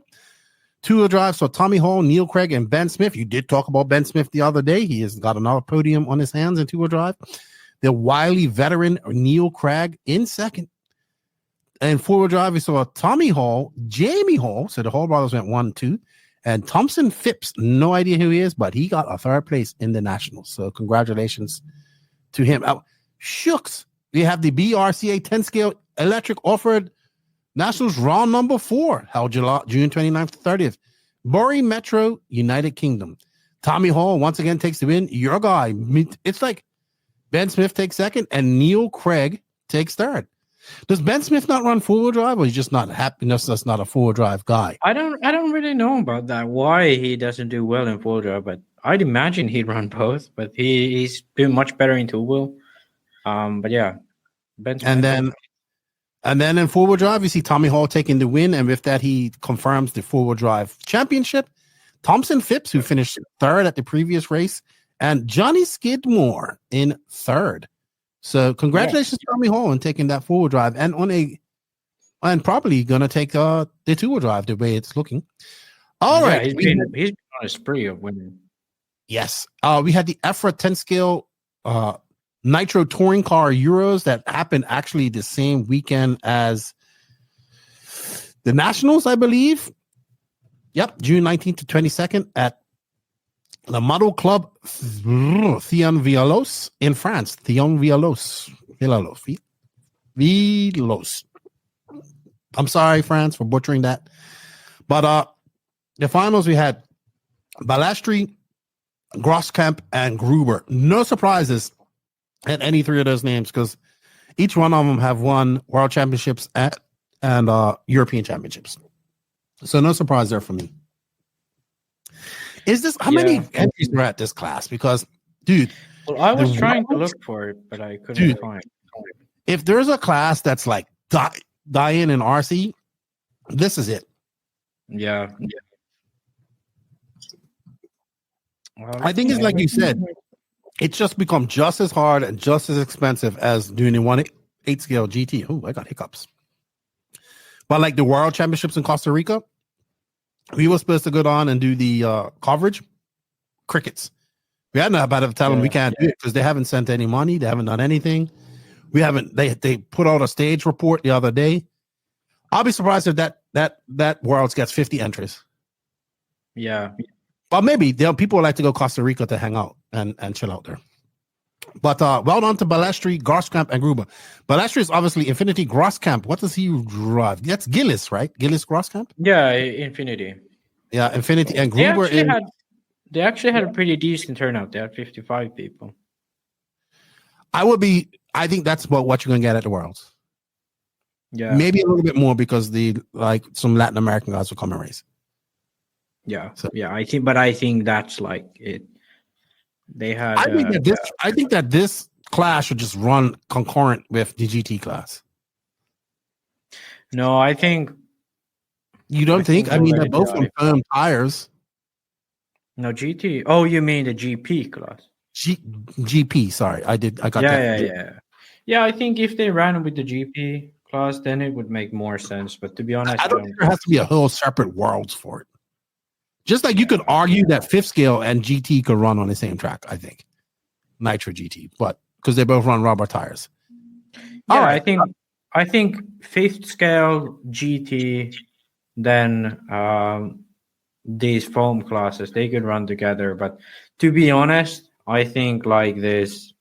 S1: Two-wheel drive, so Tommy Hall, Neil Craig, and Ben Smith. You did talk about Ben Smith the other day. He has got another podium on his hands in two-wheel drive. The wily veteran Neil Craig in second. And four-wheel drive, we saw Tommy Hall, Jamie Hall, so the Hall brothers went 1-2. And Thompson Phipps, no idea who he is, but he got a third place in the Nationals. So congratulations to him. Shucks. We have the BRCA 10 scale electric off-road Nationals round number 4, held June 29th to 30th. Bury Metro, United Kingdom. Tommy Hall once again takes the win. Your guy. It's like Ben Smith takes second and Neil Craig takes third. Does Ben Smith not run four-wheel drive, or he's just not happy? That's not a four-wheel drive guy.
S2: I don't really know about that. Why he doesn't do well in four-wheel drive, but I'd imagine he'd run both. But he's doing much better in two-wheel. But yeah, Ben Smith. And then in four-wheel drive, you see Tommy Hall taking the win, and with that, he confirms the four-wheel drive championship. Thompson Phipps, who finished third at the previous race, and Johnny Skidmore in third. So congratulations, Tommy Hall, on taking that four-wheel drive and probably gonna take the two-wheel drive the way it's looking. All right, he's been on a spree of winning.
S1: Yes, we had the Efra 10 scale Nitro Touring Car Euros that happened actually the same weekend as the Nationals, I believe. Yep, June 19th to 22nd at the Model Club Thionvillos in France. Thionvillos. I'm sorry, France, for butchering that. But the finals, we had Balastri, Groskamp, and Gruber. No surprises at any three of those names because each one of them have won world championships and European championships. So no surprise there for me. Is this how many entries were at this class? Because, dude,
S2: well, I was trying to look for it, but I couldn't find it.
S1: If there's a class that's like Diane and RC, this is it.
S2: Yeah.
S1: Well, I think it's like you said, it's just become just as hard and just as expensive as doing a 1/8 scale GT. Oh, I got hiccups. But like the World Championships in Costa Rica, we were supposed to go on and do the coverage. Crickets. We had about to tell them we can't do it because they haven't sent any money. They haven't done anything. We haven't. They put out a stage report the other day. I'll be surprised if that that Worlds gets 50 entries.
S2: Yeah.
S1: Well, maybe people would like to go Costa Rica to hang out and chill out there. But well done to Balestri, Groskamp, and Gruber. Balestri is obviously Infinity. Groskamp, what does he drive? That's Gillis, right? Gillis Groskamp?
S2: Yeah, Infinity.
S1: Yeah, Infinity. And Gruber
S2: they actually had a pretty decent turnout. They had 55 people.
S1: I think that's about what you're going to get at the Worlds.
S2: Yeah.
S1: Maybe a little bit more because some Latin American guys will come and race.
S2: Yeah. So, yeah, I think that's like it. They had.
S1: I think that this class should just run concurrent with the GT class.
S2: No, I think.
S1: You don't think? I mean, they're both on firm tires.
S2: No, GT. Oh, you mean the GP class?
S1: GP. Sorry, I got that.
S2: Yeah, I think if they ran with the GP class, then it would make more sense. But to be honest,
S1: I don't think there has to be a whole separate Worlds for it. Just like you could argue that fifth scale and GT could run on the same track, I think. Nitro GT, but because they both run rubber tires.
S2: Yeah, right. I think fifth scale GT, then these foam classes, they could run together. But to be honest, I think like this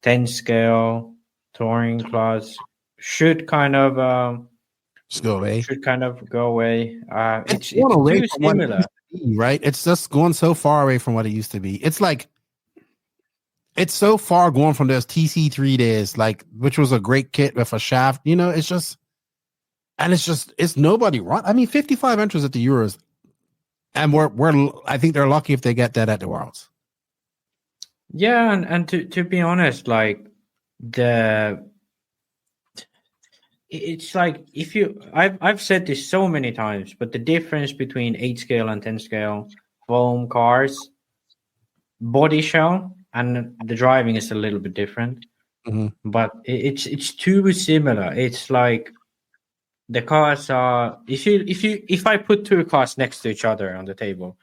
S2: 10 scale touring class should kind of
S1: go away.
S2: It's too similar.
S1: Right? It's just going so far away from what it used to be. It's like it's so far going from those TC3 days, which was a great kit with a shaft. It's nobody run. I mean, 55 entries at the Euros, and I think they're lucky if they get that at the Worlds.
S2: Yeah, and to be honest, like it's like I've said this so many times, but the difference between 8 scale and 10 scale foam cars, body shell and the driving is a little bit different.
S1: Mm-hmm.
S2: But it's too similar. It's like the cars are if I put two cars next to each other on the table,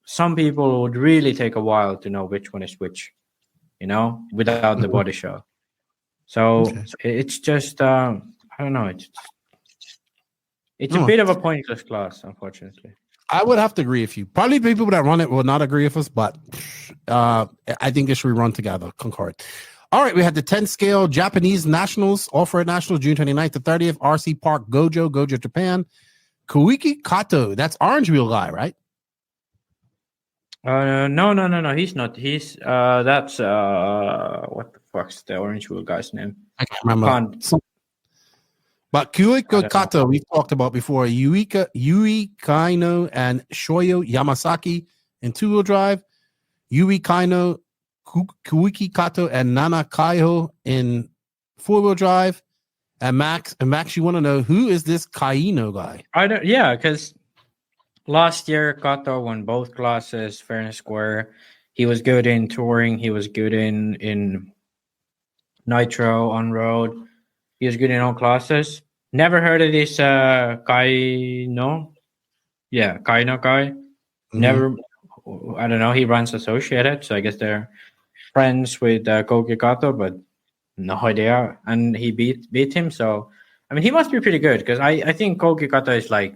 S2: some people would really take a while to know which one is which, without the body shell. So it's just I don't know. It's a bit of a pointless class, unfortunately.
S1: I would have to agree with you. Probably people that run it will not agree with us, but I think it should run together, concurrent. All right, we had the 10 scale Japanese Nationals, Off-Road Nationals, June 29th to 30th, RC Park Gojo, Japan. Koiki Kato, that's Orange Wheel guy, right?
S2: No, he's not. He's that's what the fuck's the Orange Wheel guy's name?
S1: I can't remember. But Koiki Kato, we've talked about before. Yui Kaino and Shoyo Yamasaki in two-wheel drive. Yui Kaino, Koiki Kato, and Nana Kaiho in four-wheel drive. And Max, you want to know who is this Kaino guy?
S2: Because last year Kato won both classes, fair and square. He was good in touring. He was good in Nitro on road. He was good in all classes. Never heard of this Kaino. Yeah, Kaino guy. Mm-hmm. Never. I don't know. He runs Associated, so I guess they're friends with Koiki Kato, but no idea. And he beat him. So I mean, he must be pretty good because I think Koiki Kato is like,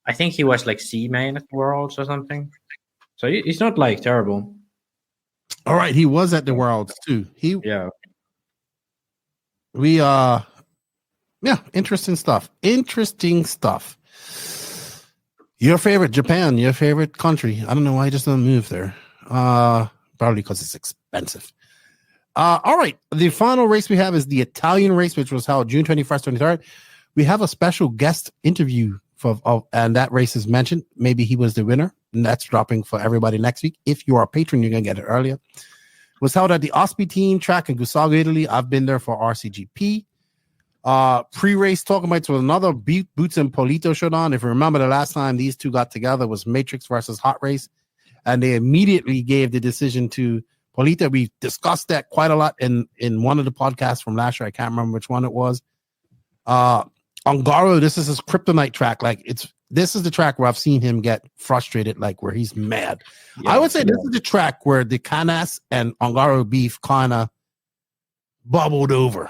S2: I think he was like C main at the Worlds or something. So he's not like terrible.
S1: All right, he was at the Worlds too. Interesting stuff. Your favorite Japan, your favorite country. I don't know why I just don't move there. Probably because it's expensive. All right, the final race we have is the Italian race, which was held June 21st, 23rd. We have a special guest interview and that race is mentioned. Maybe he was the winner, and that's dropping for everybody next week. If you are a patron, you're gonna get it earlier. It was held at the Ospi team track in Gusago, Italy. I've been there for RCGP. Pre-race talking about another Boots and Polito showdown. If you remember, the last time these two got together was Matrix versus HOTRACE, and they immediately gave the decision to Polito. We discussed that quite a lot in one of the podcasts from last year. I can't remember which one it was. Ongaro, this is his kryptonite track. This is the track where I've seen him get frustrated, where he's mad. Yeah, I would say this is the track where the Canas and Ongaro beef kind of bubbled over.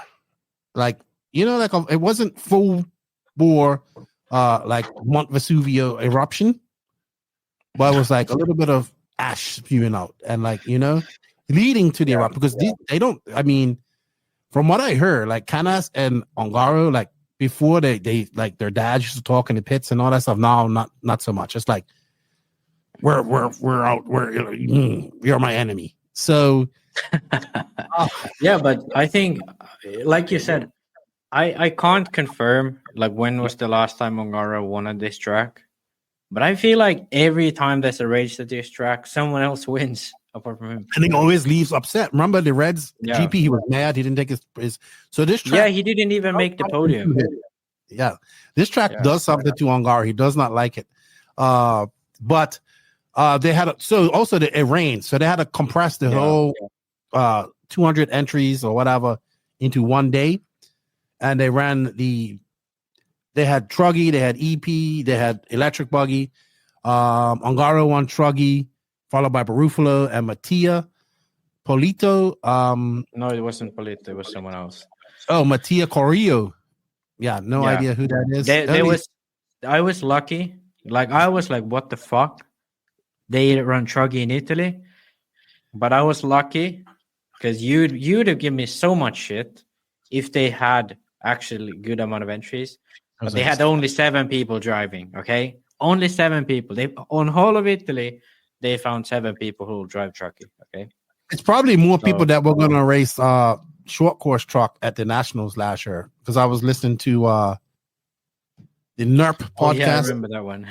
S1: It wasn't full bore like Mount Vesuvio eruption, but it was like a little bit of ash spewing out, and like leading to the eruption because they don't. I mean, from what I heard, like Canas and Ongaro, like before they like their dads used to talk in the pits and all that stuff. Now, not so much. It's like we're out. You're my enemy. So
S2: yeah, but I think, like you said, I can't confirm like when was the last time Ongaro won at this track, but I feel like every time there's a race at this track, someone else wins apart from him.
S1: And he always leaves upset. Remember the Reds GP? He was mad. He didn't take his. So this track,
S2: yeah, he didn't even make the podium.
S1: Yeah, this track does something to Ongaro. He does not like it. But they had it rained, so they had to compress the whole 200 entries or whatever into one day, and they ran they had Truggy, they had EP, they had electric buggy. Ongaro won Truggy, followed by Barufalo and Mattia. Polito.
S2: No, it wasn't Polito, it was someone else.
S1: Oh, Mattia Corrillo. Yeah, no idea who that is.
S2: I was lucky. Like I was like, what the fuck? They run Truggy in Italy, but I was lucky because you'd have given me so much shit if they had actually good amount of entries. But they had only 7 people driving. Okay, only 7 people. They on whole of Italy, they found 7 people who will drive Truggy. Okay,
S1: it's probably more people that were going to race short course truck at the Nationals last year because I was listening to the NERP podcast.
S2: Yeah, I remember that one.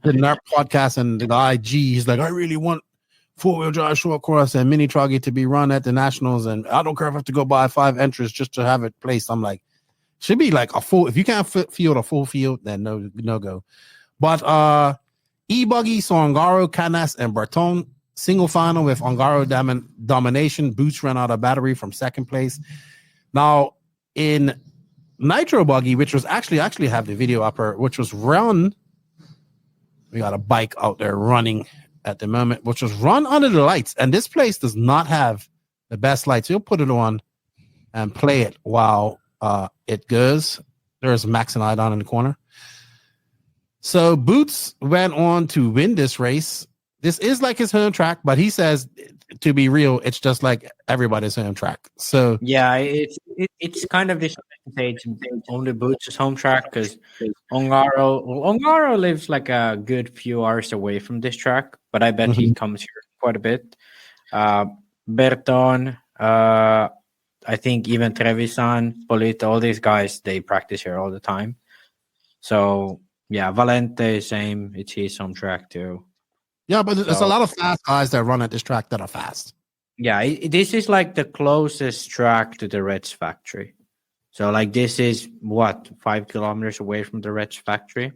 S1: The NERP podcast, and the guy G, he's like, I really want 4-wheel drive short course and mini truggy to be run at the Nationals, and I don't care if I have to go buy 5 entries just to have it placed. I'm like, should be like a full. If you can't field a full field, then no go. But E-Buggy, Ongaro, Canas, and Bourdon single final with Ongaro domination. Boots ran out of battery from second place. Now in Nitro Buggy, which was actually have the video up here, which was run. We got a bike out there running at the moment, which was run under the lights. And this place does not have the best lights. You'll put it on and play it while it goes. There's Max and I down in the corner. So Boots went on to win this race. This is like his home track, but he says, to be real, it's just like everybody's home track. So
S2: yeah, it's kind of this stage on the Boots' home track because Ongaro lives like a good few hours away from this track, but I bet he comes here quite a bit. Bourdon, I think even Trevisan, Polito, all these guys, they practice here all the time. So yeah, Valente, same. It's his home track too.
S1: Yeah, but there's a lot of fast guys that run at this track that are fast.
S2: Yeah, this is like the closest track to the Reds factory. So like this is 5 kilometers away from the Reds factory.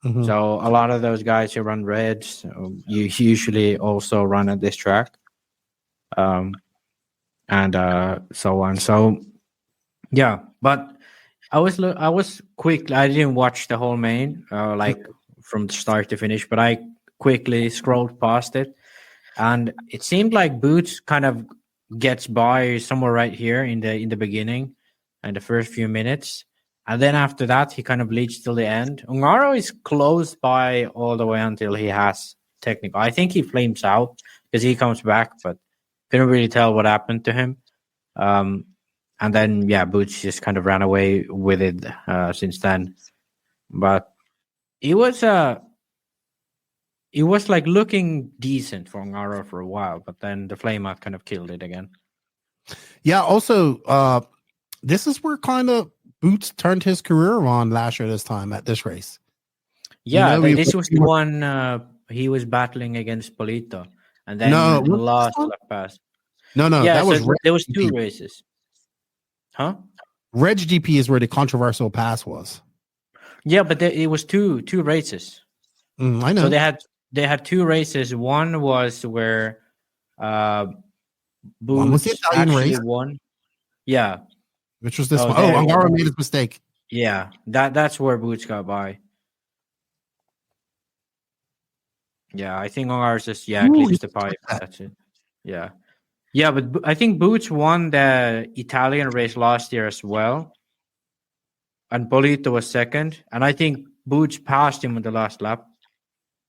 S2: So a lot of those guys who run Reds, you usually also run at this track. And so on. So yeah, but I was quick. I didn't watch the whole main like from start to finish, but I quickly scrolled past it, and it seemed like Boots kind of gets by somewhere right here in the beginning and the first few minutes, and then after that he kind of leads till the end. Ongaro is close by all the way until he has technical. I think he flames out because he comes back, but couldn't really tell what happened to him. And then Boots just kind of ran away with it since then. But it was like looking decent for Ongaro for a while, but then the flame out kind of killed it again.
S1: Yeah, also, this is where kind of Boots turned his career on last year this time at this race.
S2: Yeah, this was the one he was battling against Polito, and then lost lap pass.
S1: No,
S2: yeah,
S1: that was
S2: there was 2 races. Huh?
S1: Reg GP is where the controversial pass was.
S2: Yeah, but it was two races.
S1: I know.
S2: So they had 2 races. One was where Boots actually won. Yeah.
S1: Which was this one? Oh, Ongaro made his mistake.
S2: Yeah, that's where Boots got by. Yeah, I think Ongaro just clips the pipe. That's it. Yeah. Yeah, but I think Boots won the Italian race last year as well. And Polito was second. And I think Boots passed him on the last lap.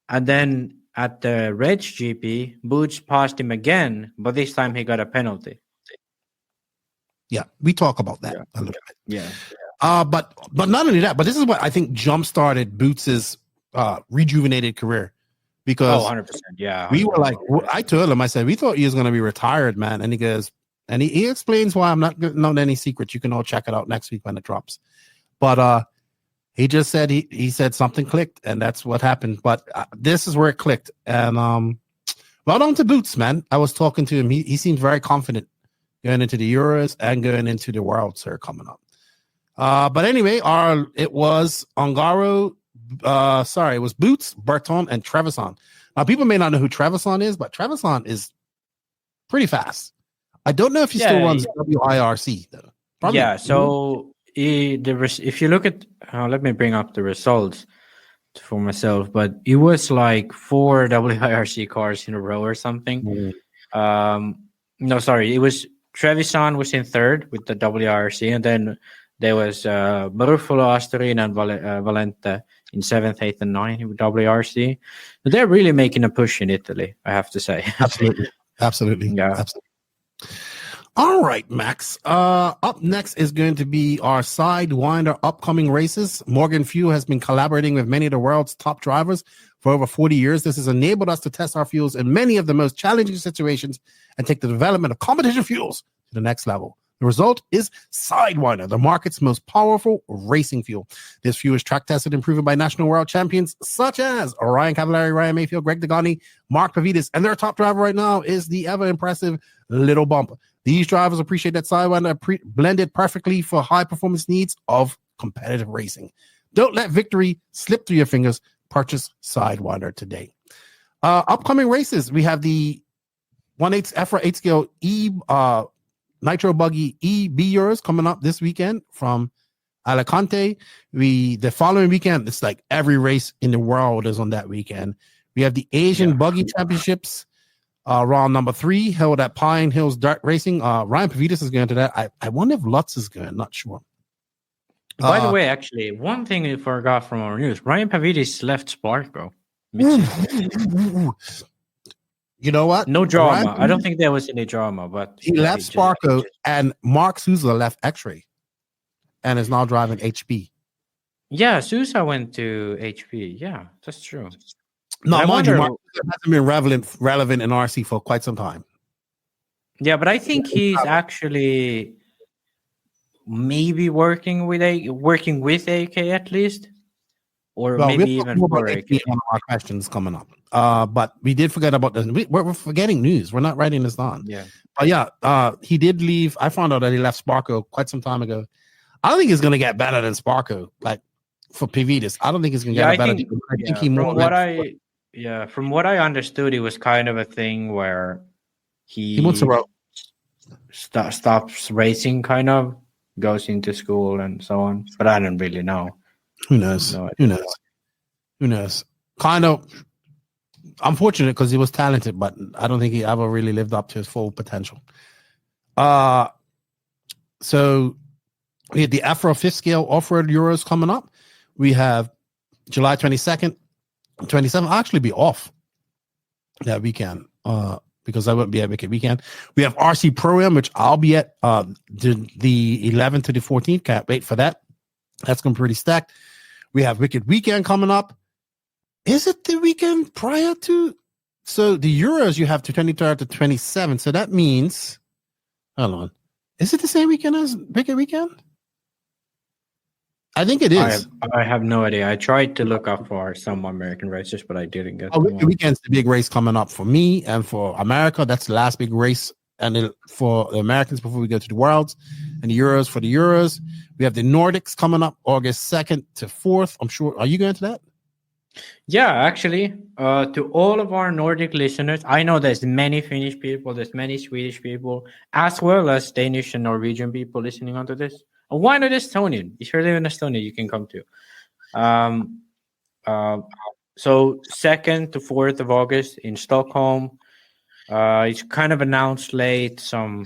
S2: And then at the Reg GP, Boots passed him again, but this time he got a penalty.
S1: Yeah, we talk about that a little bit.
S2: Yeah.
S1: But not only that, but this is what I think jump-started Boots's rejuvenated career. Because
S2: 100%. Yeah.
S1: we were like, I told him, I said, we thought he was going to be retired, man. And he goes, and he explains why. I'm not giving out any secrets. You can all check it out next week when it drops. But he just said he said something clicked, and that's what happened. But this is where it clicked. And well done to Boots, man. I was talking to him. He seemed very confident going into the Euros and going into the World Tour coming up. But anyway, it was Ongaro. It was Boots, Bourdon, and Trevisan. Now, people may not know who Trevisan is, but Trevisan is pretty fast. I don't know if he still runs WIRC though. Probably.
S2: Yeah. So if you look at, let me bring up the results for myself, but it was like 4 WIRC cars in a row or something. No, sorry, it was Trevisan was in third with the WIRC, and then there was Barufalo, Asturin, and Valente in 7th, 8th, and 9th with WRC. But they're really making a push in Italy, I have to say.
S1: Absolutely.
S2: Yeah.
S1: Absolutely. All right, Max. Up next is going to be our Sidewinder upcoming races. Morgan Fuel has been collaborating with many of the world's top drivers for over 40 years. This has enabled us to test our fuels in many of the most challenging situations and take the development of competition fuels to the next level. The result is Sidewinder, the market's most powerful racing fuel. This fuel is track tested and proven by national world champions such as Ryan Cavallari, Ryan Mayfield, Greg Degani, Mark Pavidis, and their top driver right now is the ever impressive Little Bump. These drivers appreciate that Sidewinder blended perfectly for high performance needs of competitive racing. Don't let victory slip through your fingers. Purchase Sidewinder today. Upcoming races, we have the 1/8 EFRA 8 scale Nitro Buggy EB Euros coming up this weekend from Alicante. The following weekend, it's like every race in the world is on that weekend. We have the Asian Buggy Championships, round number 3, held at Pine Hills Dirt Racing. Ryan Pavidis is going to that. I wonder if Lutz is going, not sure.
S2: By the way, actually, one thing we forgot from our news, Ryan Pavidis left Sparko.
S1: You know what?
S2: No drama. I don't think there was any drama, but
S1: he left Sparko, and Mark Souza left X-Ray and is now driving HB.
S2: Yeah, Souza went to HB. Yeah, that's true.
S1: No, mind you, Mark hasn't been relevant in RC for quite some time.
S2: Yeah, but I think he's actually maybe working with AK at least, or maybe even for AK.
S1: One of our questions coming up. But we did forget about this. We're forgetting news. We're not writing this down.
S2: Yeah.
S1: But yeah, he did leave. I found out that he left Sparko quite some time ago. I don't think he's going to get better than Sparko. Like for Pavidis, I don't think he's going to get better. I think he more.
S2: From what I understood, it was kind of a thing where he
S1: wants to
S2: stops racing, kind of goes into school and so on. But I don't really know.
S1: Who knows? Who knows? Kind of unfortunate because he was talented, but I don't think he ever really lived up to his full potential. So we had the Afro 5th scale off-road Euros coming up. We have July 22nd, 27th. I'll actually be off that weekend because I won't be at Wicked Weekend. We have RC Pro-Am, which I'll be at the 11th to the 14th. Can't wait for that. That's going to be pretty stacked. We have Wicked Weekend coming up. Is it the weekend prior to? So the Euros you have to 23rd to 27th. So that means, hold on. Is it the same weekend as Wicked Weekend? I think it is.
S2: I have no idea. I tried to look up for some American races, but I didn't get
S1: Wicked Weekend's the big race coming up for me and for America. That's the last big race. And for the Americans before we go to the Worlds and the Euros for the Euros. We have the Nordics coming up August 2nd to 4th. I'm sure. Are you going to that?
S2: Yeah, actually, to all of our Nordic listeners, I know there's many Finnish people, there's many Swedish people, as well as Danish and Norwegian people listening onto this. Why not Estonian? If you live in Estonia, you can come too. So 2nd to 4th of August in Stockholm. It's kind of announced late, some,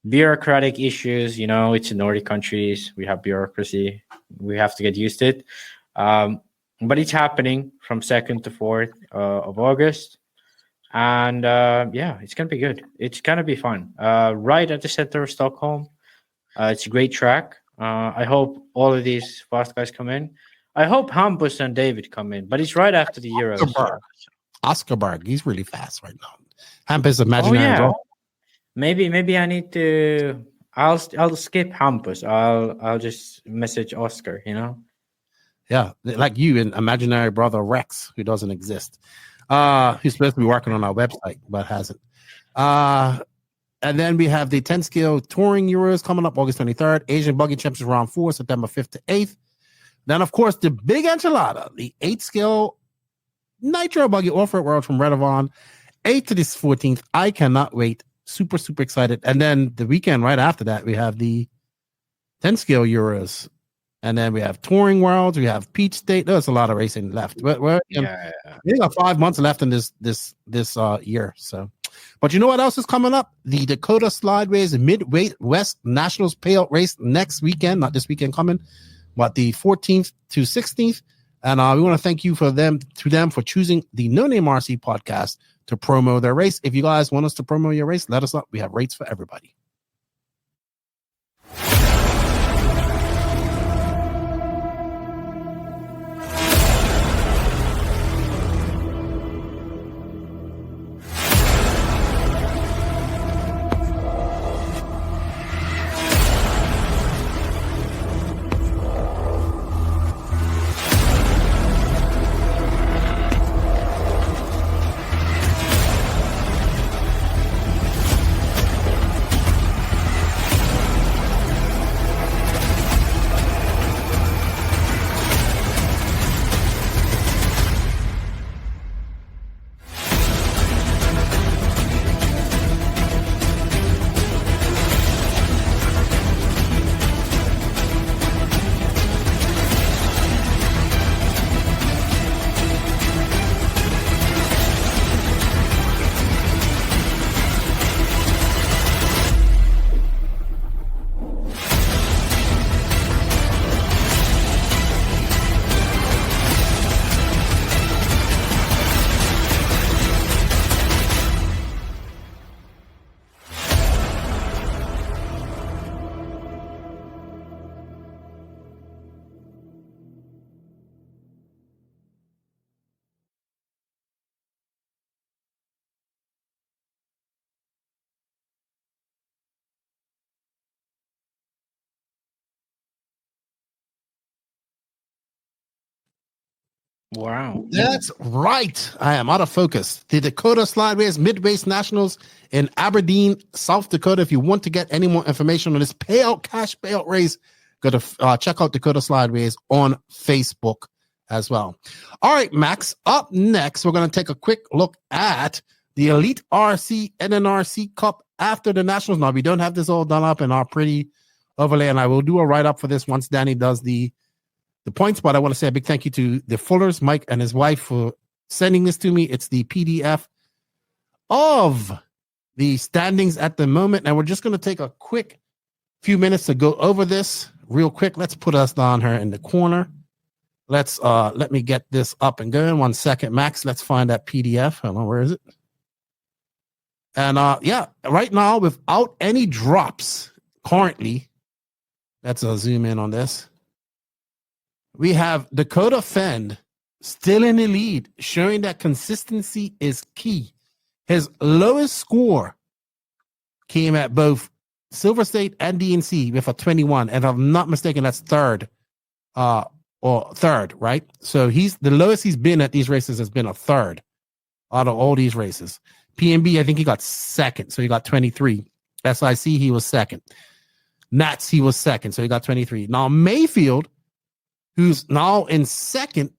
S2: bureaucratic issues. You know, it's in Nordic countries. We have bureaucracy. We have to get used to it. But it's happening from 2nd to 4th of August. And yeah, it's going to be good. It's going to be fun. Right at the center of Stockholm. It's a great track. I hope all of these fast guys come in. I hope Hampus and David come in, but it's right after the Euros.
S1: HagBerg, he's really fast right now. Hampus imaginary.
S2: Oh, yeah. Maybe I need to. I'll skip Hampus. I'll just message Oscar. You know.
S1: Yeah, like you and imaginary brother Rex, who doesn't exist. He's supposed to be working on our website, but hasn't. And then we have the 10 scale touring Euros coming up August 23rd. Asian Buggy Championship round 4, September 5th to 8th. Then, of course, the big enchilada, the 8 scale Nitro Buggy Off-Road World from Redovon, 8th to the 14th. I cannot wait. Super, super excited. And then the weekend right after that, we have the 10 scale Euros. And then we have Touring Worlds. We have Peach State. There's a lot of racing left. We got 5 months left in this year. So, but you know what else is coming up? The Dakota Slideways Midweight West Nationals Payout Race next weekend. Not this weekend coming, but the 14th to 16th. And we want to thank you for them for choosing the No Name RC podcast to promo their race. If you guys want us to promo your race, let us know. We have rates for everybody.
S2: Wow.
S1: That's right. I am out of focus. The Dakota Slideways Midway Nationals in Aberdeen, South Dakota. If you want to get any more information on this cash payout race, go to check out Dakota Slideways on Facebook as well. All right, Max. Up next, we're going to take a quick look at the Elite RC NNRC Cup after the Nationals. Now, we don't have this all done up in our pretty overlay, and I will do a write-up for this once Danny does the points, but I want to say a big thank you to the Fullers, Mike and his wife, for sending this to me. It's the PDF of the standings at the moment, and we're just going to take a quick few minutes to go over this real quick. Let's put us down here in the corner. Let's let me get this up and going. 1 second, Max. Let's find that PDF. Hold on, where is it? And yeah, right now, without any drops currently, let's zoom in on this. We have Dakota Fend still in the lead, showing that consistency is key. His lowest score came at both Silver State and DNC with a 21, and if I'm not mistaken, that's third, right? So the lowest he's been at these races has been a third out of all these races. PNB, I think he got second, so he got 23. SIC, he was second. Nats, he was second, so he got 23. Now Mayfield, who's now in second.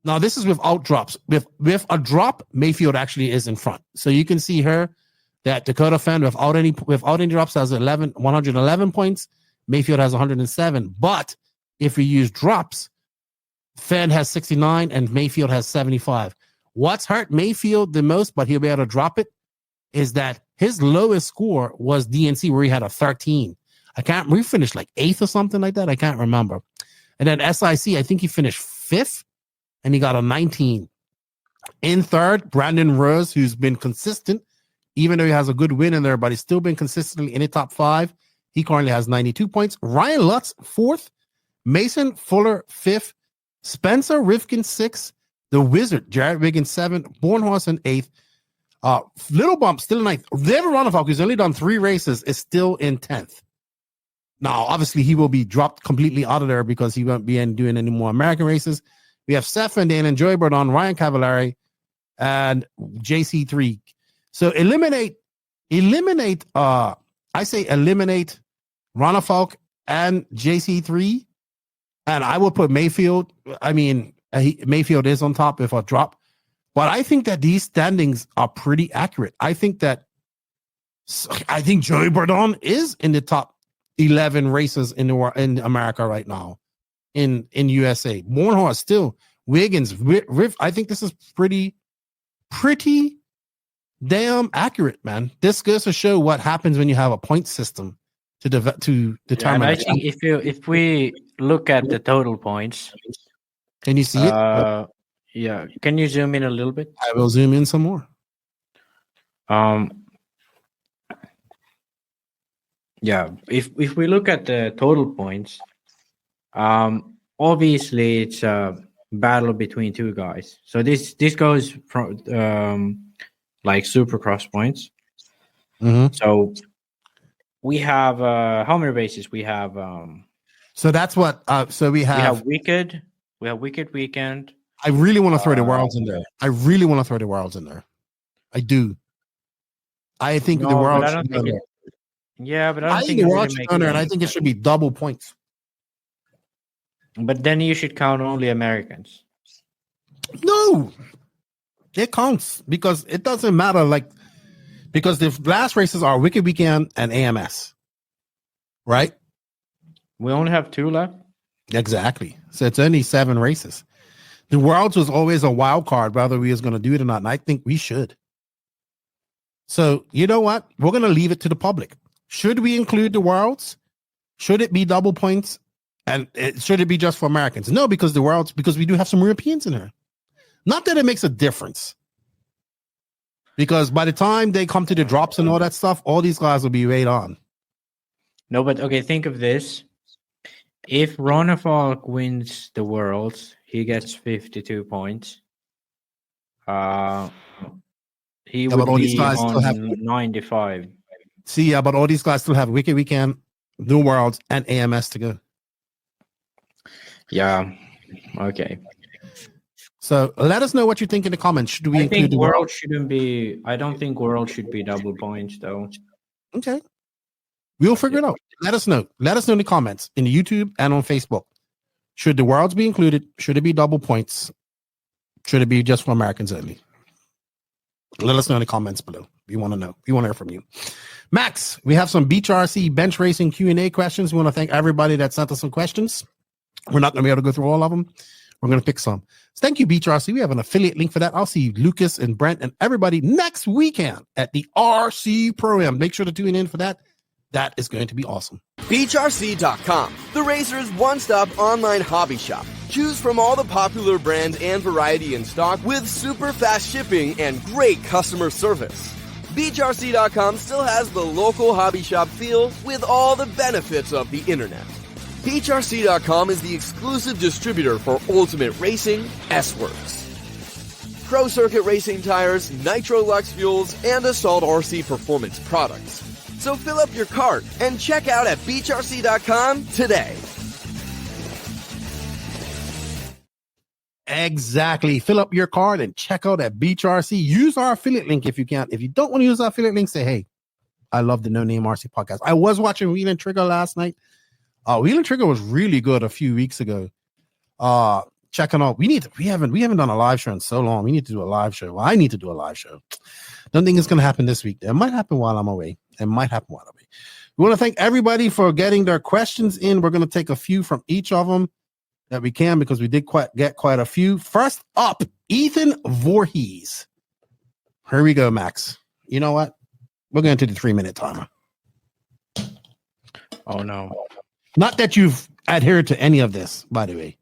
S1: Now, this is without drops. With a drop, Mayfield actually is in front. So you can see her, that Dakota Fan, without any drops, has 111 points. Mayfield has 107. But if we use drops, Fan has 69 and Mayfield has 75. What's hurt Mayfield the most, but he'll be able to drop it, is that his lowest score was DNC, where he had a 13. We finished like 8th or something like that. I can't remember. And then SIC, I think he finished 5th, and he got a 19. In third, Brandon Rose, who's been consistent, even though he has a good win in there, but he's still been consistently in the top 5. He currently has 92 points. Ryan Lutz, 4th. Mason Fuller, 5th. Spencer Rifkin, 6th. The Wizard, Jared Wiggins, 7th. Bornhorst in 8th. Little Bump, still in 9th. David Ronafalk, who's only done 3 races, is still in 10th. Now, obviously, he will be dropped completely out of there because he won't be doing any more American races. We have Seth and Dan and Joey Bourdon, Ryan Cavallari, and JC3. So eliminate, I say eliminate Ronafalk and JC3, and I will put Mayfield. I mean, Mayfield is on top if I drop, but I think that these standings are pretty accurate. I think Joey Bourdon is in the top 11 races in America right now, in USA. Bornhorst still, Wiggins, Riff. I think this is pretty damn accurate, man. This goes to show what happens when you have a point system to determine.
S2: Yeah, I think if we look at the total points,
S1: can you see it?
S2: Yeah. Can you zoom in a little bit?
S1: I will zoom in some more.
S2: Yeah. If we look at the total points, obviously it's a battle between 2 guys. So this goes from like Supercross points.
S1: Mm-hmm.
S2: So we have how many races? We have
S1: so that's what we have
S2: Wicked. We have Wicked Weekend.
S1: I really want to throw the Worlds in there. I do. I think the Worlds should be there.
S2: Yeah, but I don't think
S1: the Worlds should be there, and I think it should be double points.
S2: But then you should count only Americans.
S1: No, it counts because it doesn't matter. Because the last races are Wicked Weekend and AMS, right?
S2: We only have 2 left.
S1: Exactly. So it's only 7 races. The Worlds was always a wild card, whether we was going to do it or not, and I think we should. So you know what? We're going to leave it to the public. Should we include the Worlds? Should it be double points? And should it be just for Americans? No, because we do have some Europeans in here. Not that it makes a difference. Because by the time they come to the drops and all that stuff, all these guys will be right on.
S2: No, but okay, think of this. If Ronafalk wins the Worlds, he gets 52 points. He would be on 95.
S1: See, yeah, but all these guys still have Wicked Weekend, New Worlds, and AMS to go.
S2: Yeah. Okay.
S1: So let us know what you think in the comments. Should we include the
S2: World shouldn't be? I don't think World should be double points though.
S1: Okay. We'll figure it out. Let us know. Let us know in the comments in YouTube and on Facebook. Should the Worlds be included? Should it be double points? Should it be just for Americans only? Let us know in the comments below. We want to know. We want to hear from you. Max, we have some BenchRC bench racing Q&A questions. We want to thank everybody that sent us some questions. We're not going to be able to go through all of them. We're going to pick some. So thank you, BenchRC. We have an affiliate link for that. I'll see Lucas and Brent and everybody next weekend at the RC Pro-Am. Make sure to tune in for that. That is going to be awesome.
S7: BenchRC.com, the Racer's one-stop online hobby shop. Choose from all the popular brands and variety in stock with super fast shipping and great customer service. BenchRC.com still has the local hobby shop feel with all the benefits of the internet. BenchRC.com is the exclusive distributor for Ultimate Racing, S-Works, Pro Circuit Racing tires, Nitro Lux fuels, and Assault RC performance products. So fill up your cart and check out at BenchRC.com today.
S1: Exactly. Fill up your card and check out at BenchRC. Use our affiliate link if you can. If you don't want to use our affiliate link, say, hey, I love the No Name RC podcast. I was watching Wheel and Trigger last night. Wheel and Trigger was really good a few weeks ago. Checking out. We haven't done a live show in so long. We need to do a live show. Well, I need to do a live show. Don't think it's going to happen this week. It might happen while I'm away. We want to thank everybody for getting their questions in. We're going to take a few from each of them that we can because we did get quite a few. First up, Ethan Voorhees. Here we go, Max. You know what? We're going to the 3-minute timer.
S2: Oh no.
S1: Not that you've adhered to any of this, by the way.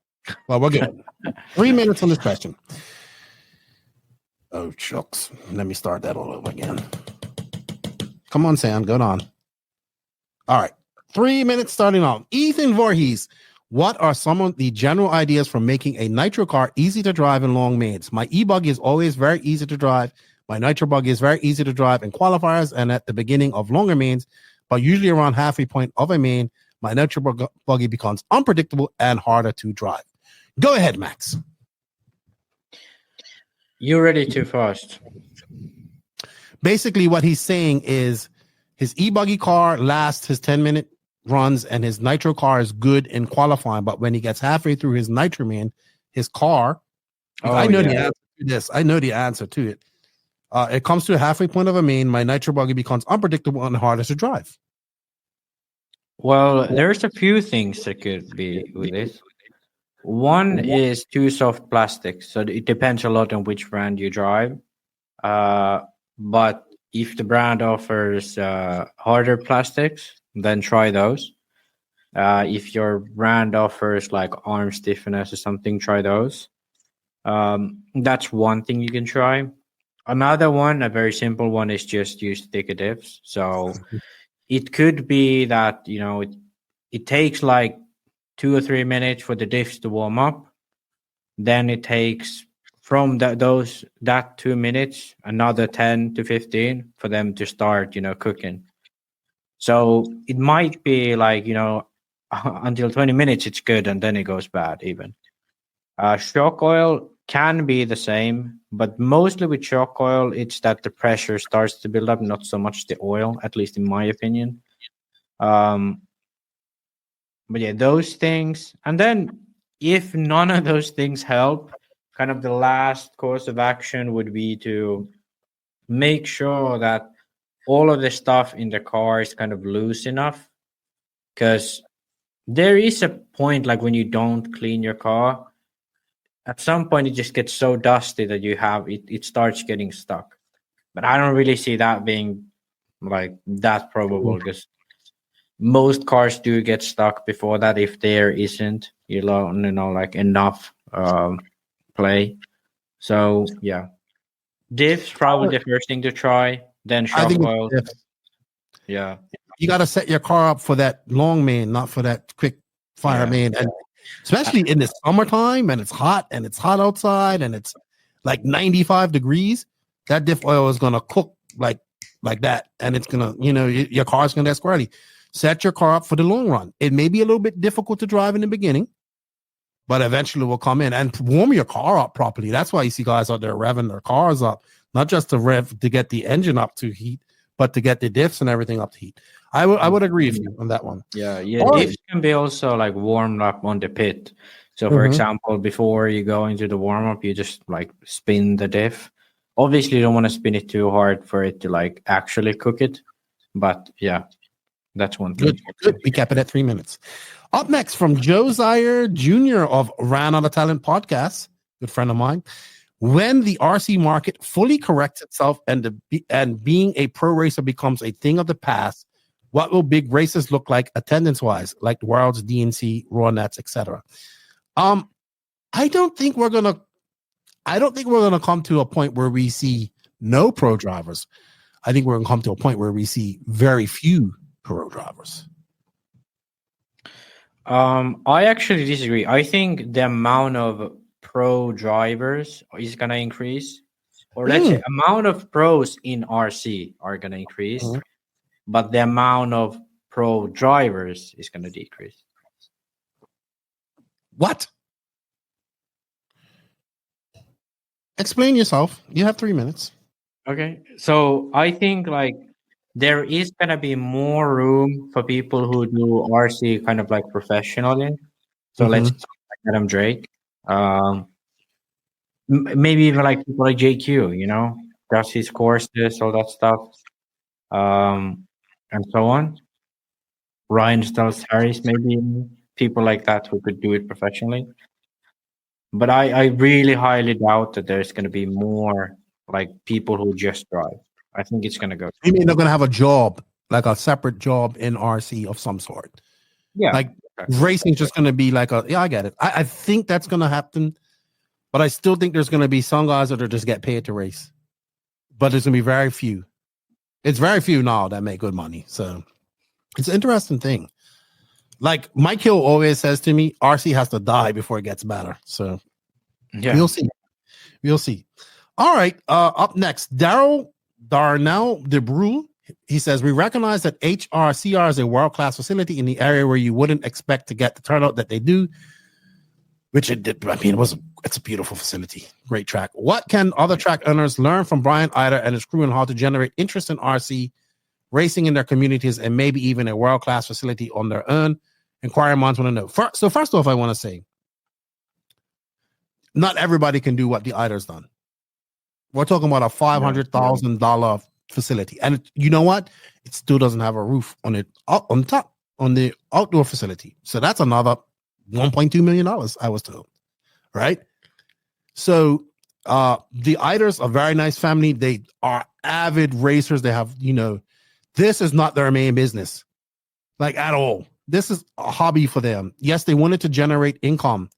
S1: Well, we're good. 3 minutes on this question. Oh, shucks. Let me start that all over again. Come on, Sam. Go on. All right. 3 minutes starting off. Ethan Voorhees. What are some of the general ideas for making a nitro car easy to drive in long mains? My e-buggy is always very easy to drive. My nitro buggy is very easy to drive in qualifiers and at the beginning of longer mains, but usually around halfway point of a main, my nitro buggy becomes unpredictable and harder to drive. Go ahead, Max.
S2: You're ready too fast.
S1: Basically, what he's saying is his e-buggy car lasts his 10-minute runs and his nitro car is good in qualifying, but when he gets halfway through his nitro main, his car, I know the answer to this. I know the answer to it. It comes to a halfway point of a main, my nitro buggy becomes unpredictable and harder to drive.
S2: Well, there's a few things that could be with this. One is too soft plastic, so it depends a lot on which brand you drive. But if the brand offers harder plastics, then try those. If your brand offers like arm stiffness or something, try those. That's one thing you can try. Another one, a very simple one, is just use thicker diffs. So it could be that, you know, it takes like 2 or 3 minutes for the diffs to warm up. Then it takes from that 2 minutes, another 10 to 15 for them to start, you know, cooking. So it might be like, you know, until 20 minutes, it's good. And then it goes bad even. Shock oil can be the same, but mostly with shock oil, it's that the pressure starts to build up, not so much the oil, at least in my opinion. But yeah, those things. And then if none of those things help, kind of the last course of action would be to make sure that all of the stuff in the car is kind of loose enough, because there is a point like when you don't clean your car, at some point it just gets so dusty that it starts getting stuck. But I don't really see that being like that probable, because most cars do get stuck before that if there isn't, you know, like enough play. So yeah, diffs probably the first thing to try. Then shock oil. Yeah,
S1: you got to set your car up for that long main, not for that quick fire main, and especially in the summertime and it's hot outside and it's like 95 degrees. That diff oil is gonna cook like that, and it's gonna, you know, your car's gonna get squirrely. Set your car up for the long run. It may be a little bit difficult to drive in the beginning, but eventually will come in, and warm your car up properly. That's why you see guys out there revving their cars up, not just to get the engine up to heat, but to get the diffs and everything up to heat. I would agree with you on that one.
S2: Yeah. Diffs can be also like warmed up on the pit. So for example, before you go into the warm up, you just like spin the diff. Obviously, you don't want to spin it too hard for it to like actually cook it. But yeah, that's one thing.
S1: Good. We kept it at 3 minutes. Up next from Joe Zaire Jr. of Ran on a Talent podcast, good friend of mine. When the RC market fully corrects itself and being a pro racer becomes a thing of the past, what will big races look like attendance-wise, like the Worlds, DNC, Raw Nets, etc.? I don't think we're gonna come to a point where we see no pro drivers. I think we're gonna come to a point where we see very few pro drivers.
S2: I actually disagree. I think the amount of pro drivers is gonna increase, or let's say amount of pros in RC are gonna increase, but the amount of pro drivers is gonna decrease.
S1: What? Explain yourself. You have 3 minutes.
S2: Okay, so I think like there is gonna be more room for people who do RC kind of like professionally. So let's talk like Adam Drake. Maybe even like people like JQ, you know, does his courses, all that stuff, and so on. Ryan Stiles Harris, maybe people like that who could do it professionally. But I really highly doubt that there's going to be more like people who just drive. I think it's gonna go.
S1: You mean they're gonna have a job, like a separate job in RC of some sort?
S2: Yeah,
S1: like racing's just gonna be like a. Yeah, I get it. I think that's gonna happen, but I still think there's gonna be some guys that are just get paid to race, but there's gonna be very few. It's very few now that make good money. So it's an interesting thing. Like Mike Hill always says to me, RC has to die before it gets better. So we'll see. We'll see. All right. Up next, Darnell DeBrew. He says, we recognize that HRCR is a world-class facility in the area where you wouldn't expect to get the turnout that they do, which it did. I mean, it's a beautiful facility. Great track. What can other track owners learn from Brian Eider and his crew on how to generate interest in RC racing in their communities and maybe even a world-class facility on their own? Inquiring minds want to know. First off, I want to say, not everybody can do what the Eider's done. We're talking about a $500,000 facility, and you know what? It still doesn't have a roof on it on top on the outdoor facility. So that's another $1.2 million. I was told, right? So the Eiders are a very nice family. They are avid racers. They have, this is not their main business, like at all. This is a hobby for them. Yes, they wanted to generate income,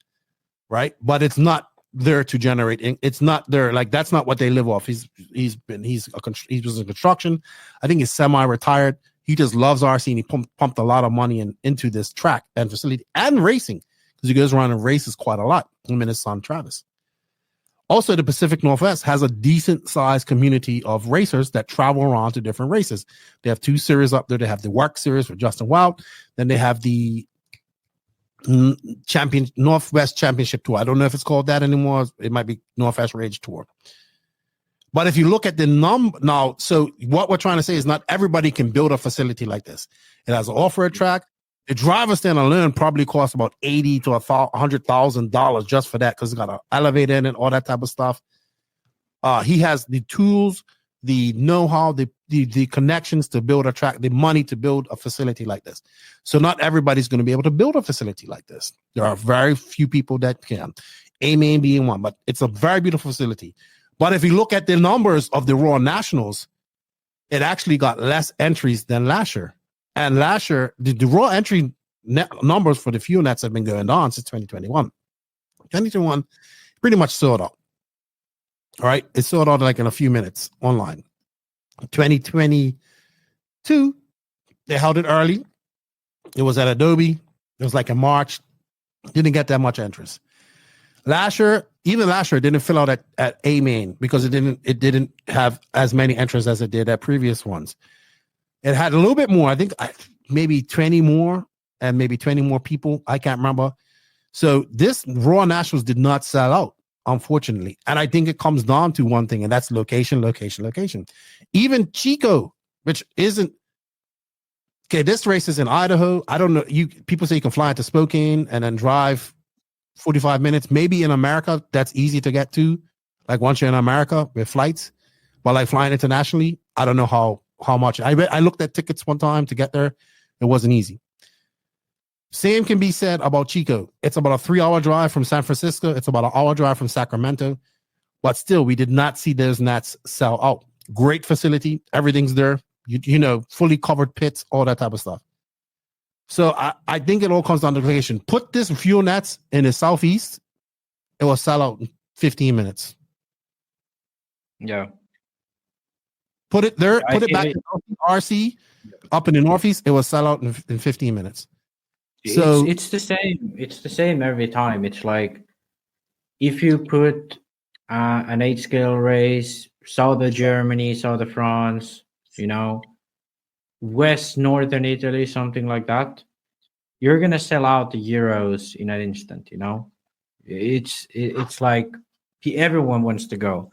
S1: right? But it's not there to generate. It's not there. Like that's not what they live off. He was in construction. I think he's semi-retired. He just loves RC and he pumped a lot of money into this track and facility and racing because he goes around and races quite a lot. Him and his son Travis. Also, the Pacific Northwest has a decent sized community of racers that travel around to different races. They have 2 series up there. They have the Work Series with Justin Wild. Then they have the Northwest Championship Tour. I don't know if it's called that anymore. It might be Northwest Rage Tour. But if you look at the now, so what we're trying to say is not everybody can build a facility like this. It has an off-road track. The driver stand alone probably costs about $80,000 to $100,000 just for that because it's got an elevator in it, all that type of stuff. He has the tools, the know-how, the connections to build a track, the money to build a facility like this. So not everybody's going to be able to build a facility like this. There are very few people that can. A-Main being one, but it's a very beautiful facility. But if you look at the numbers of the Raw Nationals, it actually got less entries than last year. And last year, the raw entry numbers for the fuel nets have been going down since 2021. 2021 pretty much sold out. All right. It sold out like in a few minutes online. 2022, they held it early. It was at Adobe. It was like in March. Didn't get that much interest. Even last year, it didn't fill out at A-Main because it didn't have as many entries as it did at previous ones. It had a little bit more, I think maybe 20 more and maybe 20 more people. I can't remember. So this Raw Nationals did not sell out, unfortunately. And I think it comes down to one thing, and that's location. Even Chico, which isn't, okay, this race is in Idaho. I don't know. People say you can fly into Spokane and then drive 45 minutes. Maybe in America, that's easy to get to. Like once you're in America with flights. But like flying internationally, I don't know how much. I looked at tickets one time to get there. It wasn't easy. Same can be said about Chico. It's about a 3-hour drive from San Francisco. It's about an hour drive from Sacramento. But still, we did not see those nets sell out. Great facility. Everything's there. Fully covered pits, all that type of stuff. So I think it all comes down to location. Put this fuel nets in the Southeast, it will sell out in 15 minutes.
S2: Yeah.
S1: Put it there, put it back in RC up in the Northeast, it will sell out in 15 minutes. So
S2: it's the same. It's the same every time. It's like if you put an 8-scale race, south of Germany, south of France, west, northern Italy, something like that, you're gonna sell out the Euros in an instant. It's like everyone wants to go.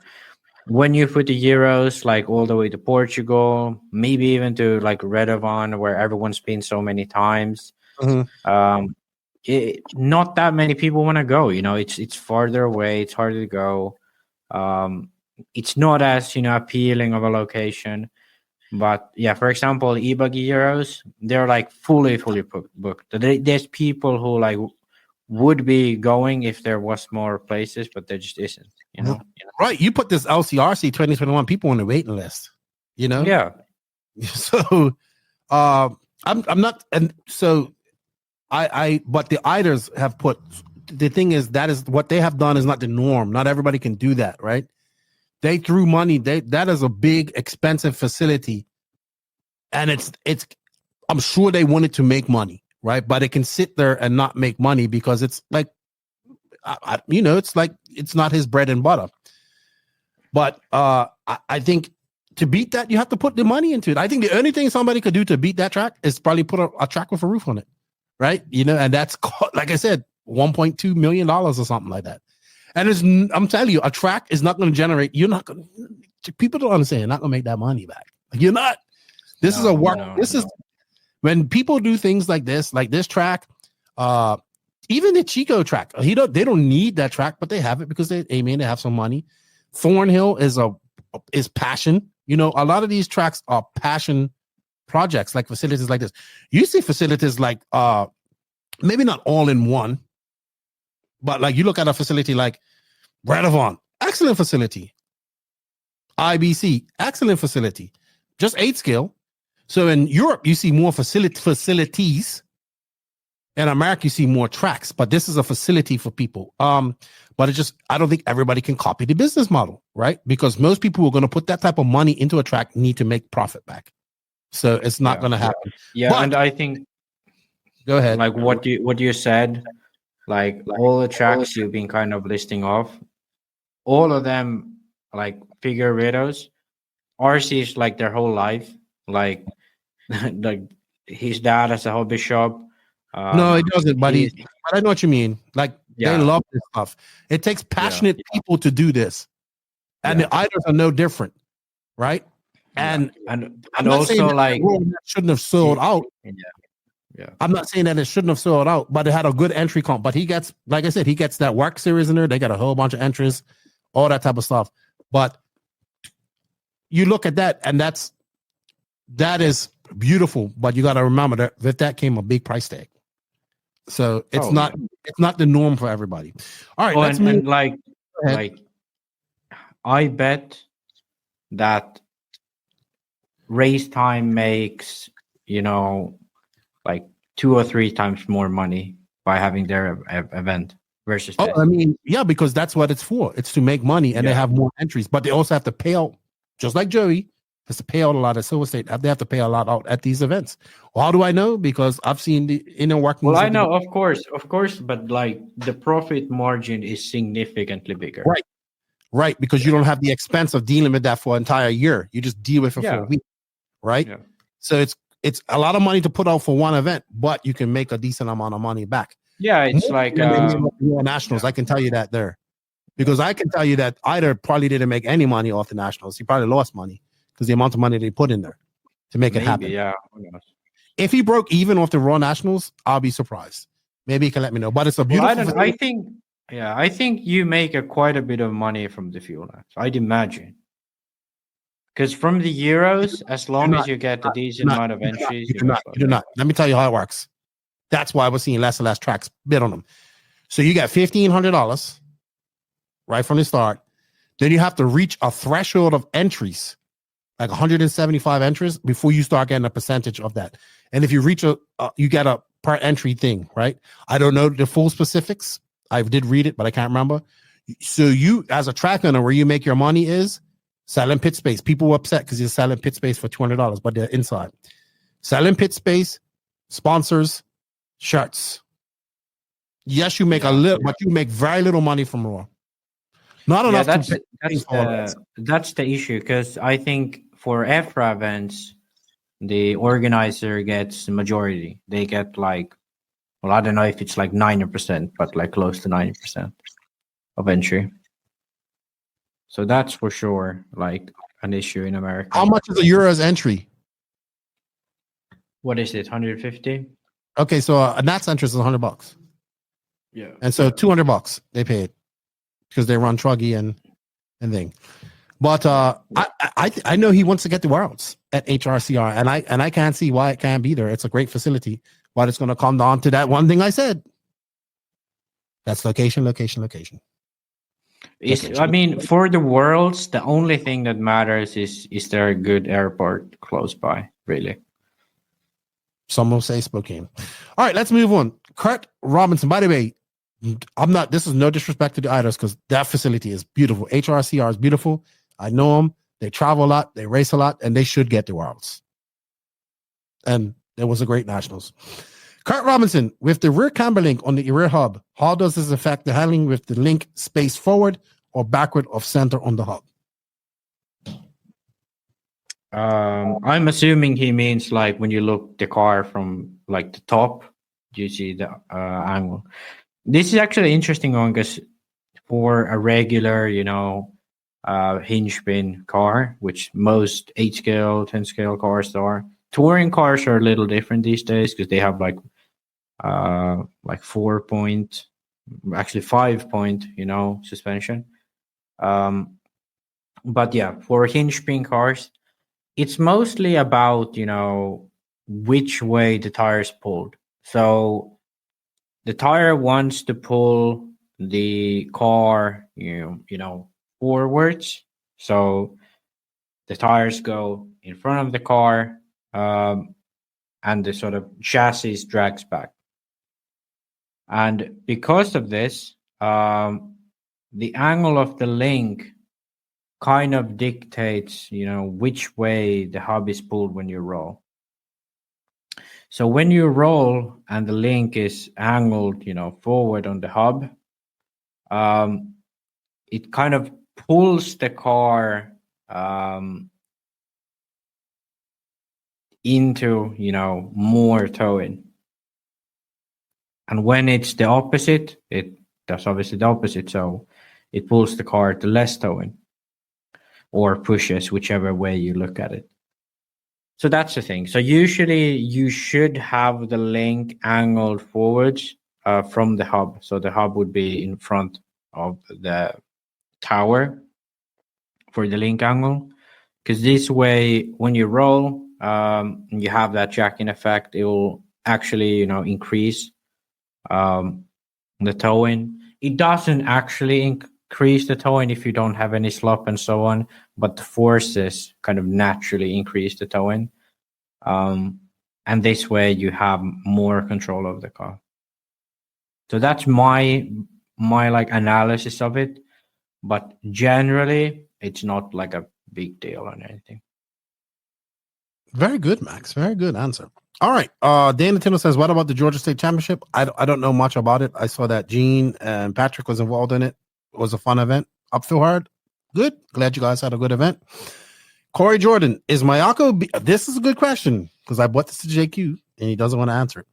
S2: When you put the Euros like all the way to Portugal, maybe even to like Redovan, where everyone's been so many times, not that many people want to go. It's farther away. It's harder to go. It's not as appealing of a location. But yeah, for example, e-buggy Euros, they're like fully booked. There's people who like would be going if there was more places, but there just isn't. Right.
S1: You put this LCRC 2021 people on the waiting list. You know?
S2: Yeah.
S1: So I'm not, and so but the IDers have put, the thing is, that is what they have done is not the norm. Not everybody can do that, right? They threw money. That is a big, expensive facility, and it's. I'm sure they wanted to make money, right? But it can sit there and not make money because it's like, it's like it's not his bread and butter. But I think to beat that, you have to put the money into it. I think the only thing somebody could do to beat that track is probably put a track with a roof on it, right? And that's, like I said, $1.2 million or something like that. And I'm telling you, a track is not going to generate. You're not going to. People don't understand. You're not going to make that money back. You're not. This is a work. Is when people do things like this track. Even the Chico track, they don't need that track, but they have it because they have some money. Thornhill is passion. A lot of these tracks are passion projects, like facilities like this. You see facilities like maybe not all in one, but like you look at a facility like Redavon, excellent facility. IBC, excellent facility. Just 8 scale. So in Europe, you see more facilities. In America, you see more tracks, but this is a facility for people. But I don't think everybody can copy the business model, right? Because most people who are going to put that type of money into a track need to make profit back. So it's not going to happen.
S2: Yeah, but, and I think,
S1: go ahead.
S2: Like what you said, like all the tracks you've been kind of listing off, all of them like figure widows. RC is like their whole life. Like his dad has a hobby shop.
S1: No, it doesn't, but I know what you mean. Like they love this stuff. It takes passionate people to do this, and the idols are no different, right? And
S2: also like
S1: shouldn't have sold out. Yeah. I'm not saying that it shouldn't have sold out, but it had a good entry comp. But he gets, like I said, he gets that work series in there. They got a whole bunch of entries, all that type of stuff. But you look at that, and that is beautiful. But you got to remember that with that came a big price tag. So it's not the norm for everybody. All right, let's move.
S2: And like I bet that race time makes like 2 or 3 times more money by having their event versus this.
S1: I mean, yeah, because that's what it's for. It's to make money, and they have more entries, but they also have to pay out, just like Joey has to pay out a lot at Silver State. They have to pay a lot out at these events. Well, how do I know? Because I've seen the inner workings.
S2: Well, I know, of course, but like the profit margin is significantly bigger.
S1: Right, because you don't have the expense of dealing with that for an entire year. You just deal with it for a week, right? Yeah. So it's a lot of money to put out for one event, but you can make a decent amount of money back.
S2: Yeah, it's like
S1: nationals. I can tell you that there, because I can tell you that Ida probably didn't make any money off the nationals. He probably lost money because the amount of money they put in there to make it happen.
S2: Yeah.
S1: If he broke even off the Raw Nationals, I'll be surprised. Maybe he can let me know. But it's a beautiful.
S2: I think you make quite a bit of money from the fuel laps. I'd imagine. Because from the Euros, as long as you get a decent amount of entries,
S1: you do not. Let me tell you how it works. That's why we're seeing less and less tracks bid on them. So you got $1,500 right from the start. Then you have to reach a threshold of entries, like 175 entries, before you start getting a percentage of that. And if you reach you get a per entry thing, right? I don't know the full specifics. I did read it, but I can't remember. So you, as a track owner, where you make your money is selling pit space. People were upset because you're selling pit space for $200, but they're inside. Selling pit space, sponsors, shirts. Yes, you make a little, but you make very little money from Raw. Not enough.
S2: That's the issue, because I think for EFRA events, the organizer gets the majority. They get like, well, I don't know if it's like 90%, but like close to 90% of entry. So that's for sure like an issue in America.
S1: How much is a Euros entry?
S2: What is it? 150?
S1: Okay, so a Nats entry is $100.
S2: Yeah.
S1: And so $200 they paid because they run Truggy and thing. But I know he wants to get the Worlds at HRCR, and I can't see why it can't be there. It's a great facility, but it's going to come down to that one thing I said. That's location.
S2: I mean, for the Worlds, the only thing that matters is there a good airport close by, really.
S1: Some will say Spokane. All right, let's move on. Kurt Robinson, by the way, this is no disrespect to the idols because that facility is beautiful. HRCR is beautiful. I know them. They travel a lot, they race a lot, and they should get the Worlds. And it was a great nationals. Kurt Robinson, with the rear camber link on the rear hub, how does this affect the handling with the link space forward or backward of center on the hub?
S2: I'm assuming he means like when you look the car from like the top, you see the angle. This is actually interesting one because for a regular, hinge pin car, which most 8 scale, 10 scale cars are, touring cars are a little different these days because they have like 4-point, actually 5-point, suspension. But yeah, for hinge pin cars, it's mostly about, which way the tires pulled. So the tire wants to pull the car, forwards. So the tires go in front of the car, and the sort of chassis drags back. And because of this, the angle of the link kind of dictates, which way the hub is pulled when you roll. So when you roll and the link is angled, forward on the hub, it kind of pulls the car into, more towing. And when it's the opposite, that's obviously the opposite. So it pulls the car to less towing or pushes, whichever way you look at it. So that's the thing. So usually you should have the link angled forwards from the hub. So the hub would be in front of the tower for the link angle. Because this way, when you roll, you have that jacking effect, it will actually, increase the towing. It doesn't actually increase the towing if you don't have any slop and so on, but the forces kind of naturally increase the towing. And this way you have more control of the car. So that's my like analysis of it. But generally, it's not like a big deal or anything.
S1: Very good, Max. Very good answer. All right. Dan Nintendo says, what about the Georgia State Championship? I don't know much about it. I saw that Gene and Patrick was involved in it. It was a fun event. Upfield hard. Good. Glad you guys had a good event. Corey Jordan, is Mayako... This is a good question because I brought this to JQ and he doesn't want to answer it.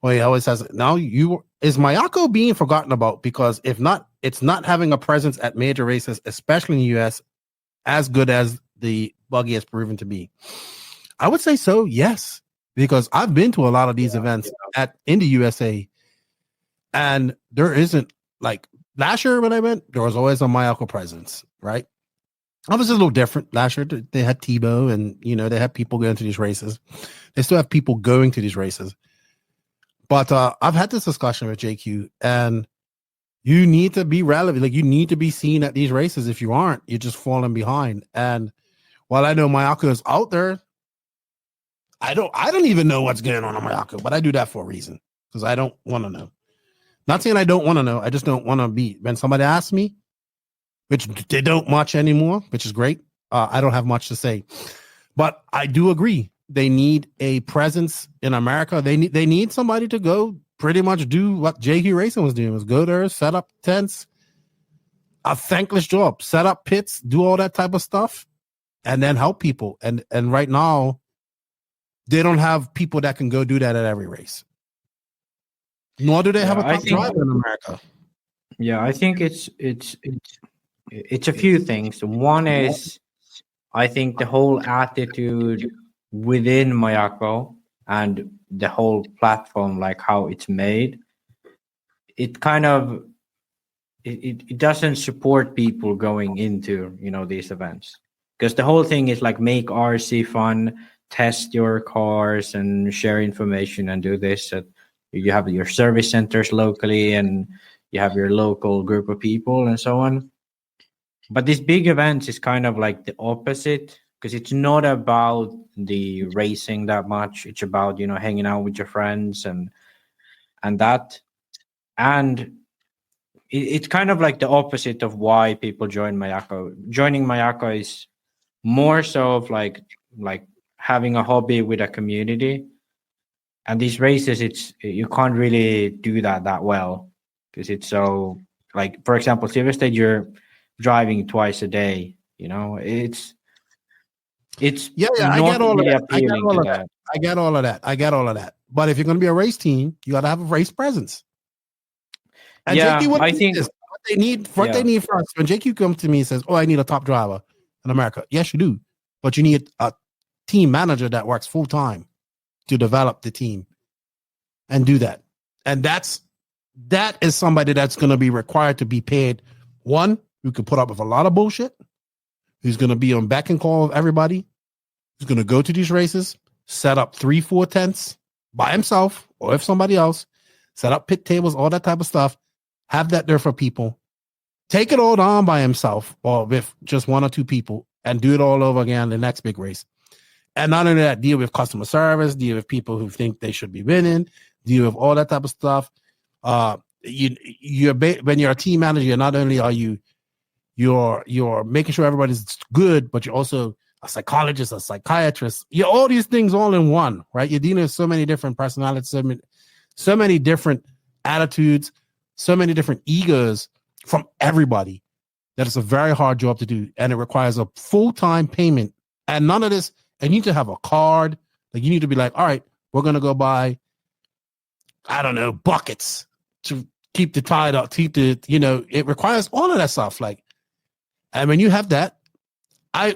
S1: Well, he always says, now is Mayako being forgotten about? Because if not, it's not having a presence at major races, especially in the U.S., as good as the buggy has proven to be. I would say so, yes, because I've been to a lot of these events in the USA, and there isn't, like, last year when I went, there was always a Mayako presence, right? Obviously a little different. Last year they had Tebow, and they had people going to these races. They still have people going to these races. But I've had this discussion with JQ, and you need to be relevant. Like, you need to be seen at these races. If you aren't, you're just falling behind. And while I know Mayako is out there, I don't even know what's going on Mayako, but I do that for a reason, because I don't want to know. Not saying I don't want to know. I just don't want to be. When somebody asks me, which they don't much anymore, which is great, I don't have much to say. But I do agree. They need a presence in America. They need somebody to go pretty much do what JQ Racing was doing, was go there, set up tents, a thankless job, set up pits, do all that type of stuff, and then help people. And right now, they don't have people that can go do that at every race. Nor do they have a top driver in America.
S2: Yeah, I think it's a few things. One is, I think the whole attitude within Mayako and the whole platform, like how it's made, it kind of it doesn't support people going into these events, because the whole thing is like make RC fun, test your cars and share information and do this. You have your service centers locally, and you have your local group of people and so on. But these big events is kind of like the opposite, because it's not about the racing that much. It's about, hanging out with your friends and that. And it's kind of like the opposite of why people join Mayako. Joining Mayako is more so of like having a hobby with a community. And these races, you can't really do that well, because it's so, like, for example, Silver State, you're driving twice a day. It's
S1: Yeah, I
S2: not
S1: get all
S2: really
S1: of that.
S2: appealing to that.
S1: I get all of that. But if you're going to be a race team, you got to have a race presence. And
S2: Yeah,
S1: JQ,
S2: I think
S1: what they need first. When JQ comes to me and says, "Oh, I need a top driver in America," yes, you do, but you need a team manager that works full time to develop the team and do that. And that is somebody that's going to be required to be paid. One, who can put up with a lot of bullshit, who's going to be on back and call of everybody, who's going to go to these races, set up 3-4 tents by himself or if somebody else, set up pit tables, all that type of stuff, have that there for people, take it all down by himself or with just 1 or 2 people, and do it all over again the next big race. And not only that, deal with customer service, deal with people who think they should be winning, deal with all that type of stuff. When you're a team manager, not only are you're making sure everybody's good, but you're also a psychologist, a psychiatrist. You're all these things all in one, right? You're dealing with so many different personalities, so many different attitudes, so many different egos from everybody, that it's a very hard job to do. And it requires a full-time payment. And none of this, and you need to have a card. Like, you need to be like, all right, we're going to go buy, I don't know, buckets to keep the tide up, it requires all of that stuff. Like, and when you have that, I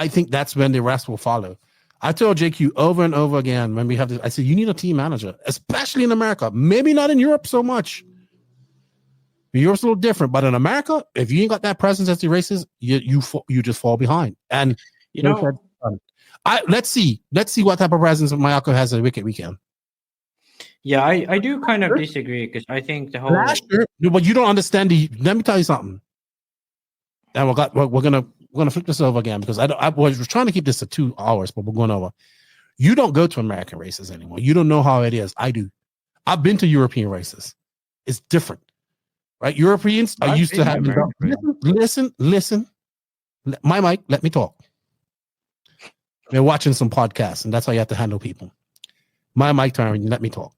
S1: think that's when the rest will follow. I told JQ over and over again when we have this, I said, you need a team manager, especially in America. Maybe not in Europe so much. Europe's a little different, but in America, if you ain't got that presence at the races, you just fall behind. And let's see what type of presence Mayako has at Wicked Weekend.
S2: Yeah, I do kind of disagree, because I think the whole
S1: last year, but you don't understand let me tell you something. And we're gonna flip this over again, because I was trying to keep this to 2 hours, but we're going over. You don't go to American races anymore. You don't know how it is. I do. I've been to European races. It's different, right? Europeans are used to having. Listen. My mic, let me talk. They're watching some podcasts, and that's how you have to handle people. My mic turn, let me talk.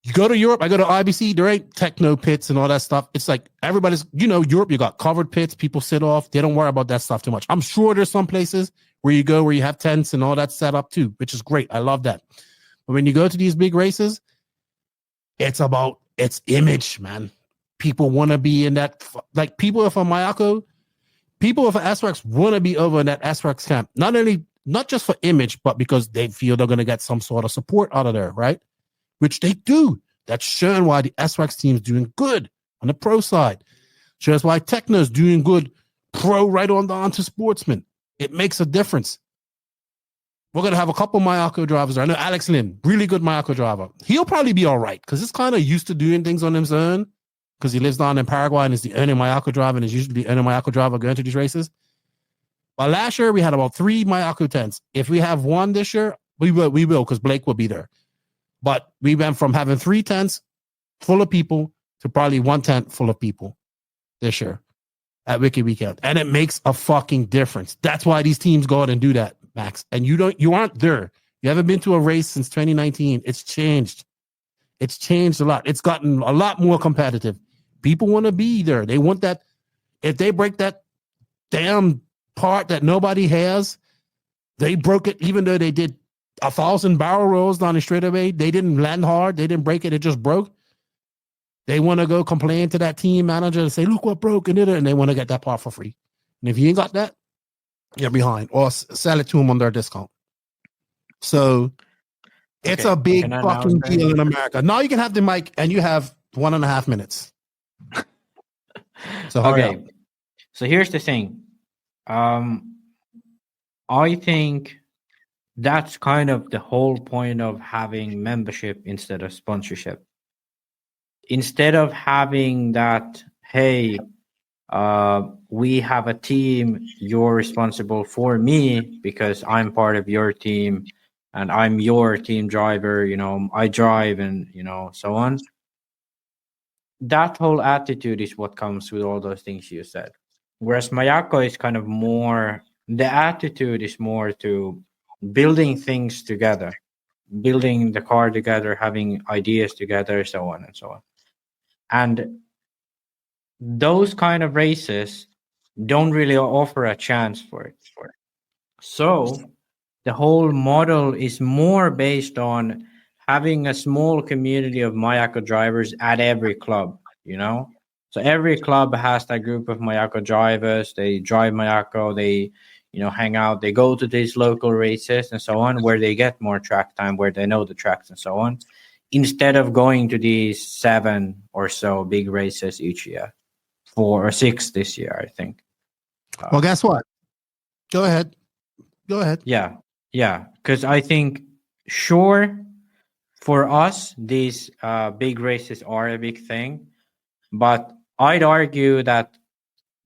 S1: You go to Europe, I go to IBC, there ain't techno pits and all that stuff. It's like everybody's, Europe, you got covered pits, people sit off. They don't worry about that stuff too much. I'm sure there's some places where you go where you have tents and all that set up too, which is great. I love that. But when you go to these big races, it's image, man. People want to be in that, like, people from Mayako, people from SRX want to be over in that SRX camp. Not just for image, but because they feel they're going to get some sort of support out of there, right? Which they do. That's showing why the SRX team is doing good on the pro side. Shows why Techno is doing good pro right on down to sportsman. It makes a difference. We're going to have a couple Mayako drivers. I know Alex Lin, really good Mayako driver. He'll probably be all right, because he's kind of used to doing things on his own, because he lives down in Paraguay and is the only Mayako driver, and is usually the only Mayako driver going to these races. But last year, we had about 3 Mayako tents. If we have one this year, we will, because Blake will be there. But we went from having 3 tents full of people to probably 1 tent full of people this year at Wiki Weekend. And it makes a fucking difference. That's why these teams go out and do that, Max. And you aren't there. You haven't been to a race since 2019. It's changed. It's changed a lot. It's gotten a lot more competitive. People want to be there. They want that. If they break that damn part that nobody has, they broke it, even though they did 1,000 barrel rolls down the straightaway. They didn't land hard. They didn't break it. It just broke. They want to go complain to that team manager and say, look what broke, and they want to get that part for free. And if you ain't got that, you're behind, or sell it to them on their discount. So it's a big fucking deal in America. Now you can have the mic, and you have 1.5 minutes. So
S2: okay. So here's the thing. I think that's kind of the whole point of having membership instead of sponsorship. instead of having that, hey, we have a team, you're responsible for me because I'm part of your team and I'm your team driver, I drive and, so on. That whole attitude is what comes with all those things you said. Whereas Mayako is kind of more, the attitude is more to building things together, building the car together, having ideas together, so on and so on. And those kind of races don't really offer a chance for it. So the whole model is more based on having a small community of Mayako drivers at every club, So every club has that group of Mayako drivers. They drive Mayako, they, hang out, they go to these local races and so on, where they get more track time, where they know the tracks and so on, instead of going to these 7 or so big races each year. 4 or 6 this year, I think.
S1: Well, guess what? Go ahead.
S2: Yeah. Because I think, sure, for us, these big races are a big thing. But I'd argue that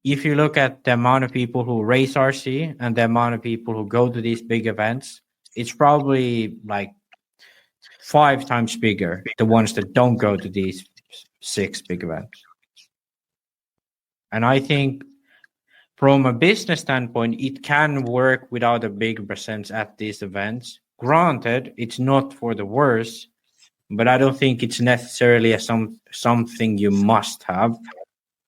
S2: if you look at the amount of people who race RC and the amount of people who go to these big events, it's probably like 5 times bigger, the ones that don't go to these 6 big events. And I think from a business standpoint, it can work without a big presence at these events. Granted, it's not for the worse, but I don't think it's necessarily something you must have.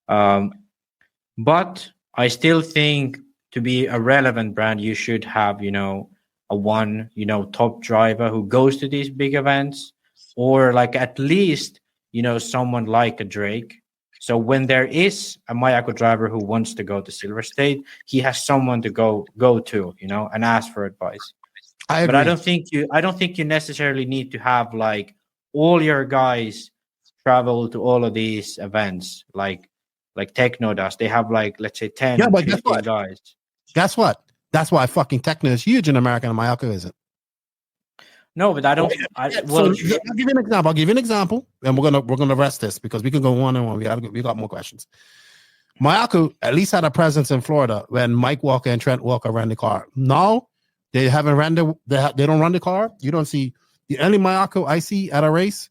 S2: But I still think to be a relevant brand, you should have, a one, top driver who goes to these big events, or like at least, someone like a Drake. So when there is a Mayako driver who wants to go to Silver State, he has someone to go to, and ask for advice. But I don't think you necessarily need to have like all your guys travel to all of these events like Techno does. They have like, let's say 10, 15 guys.
S1: Guess what? That's why fucking Techno is huge in America and Mayako isn't.
S2: No, but I don't.
S1: I'll give you an example, and we're gonna rest this because we can go on and on. We got more questions. Mayako at least had a presence in Florida when Mike Walker and Trent Walker ran the car. Now they haven't ran they don't run the car. You don't see the only Mayako I see at a race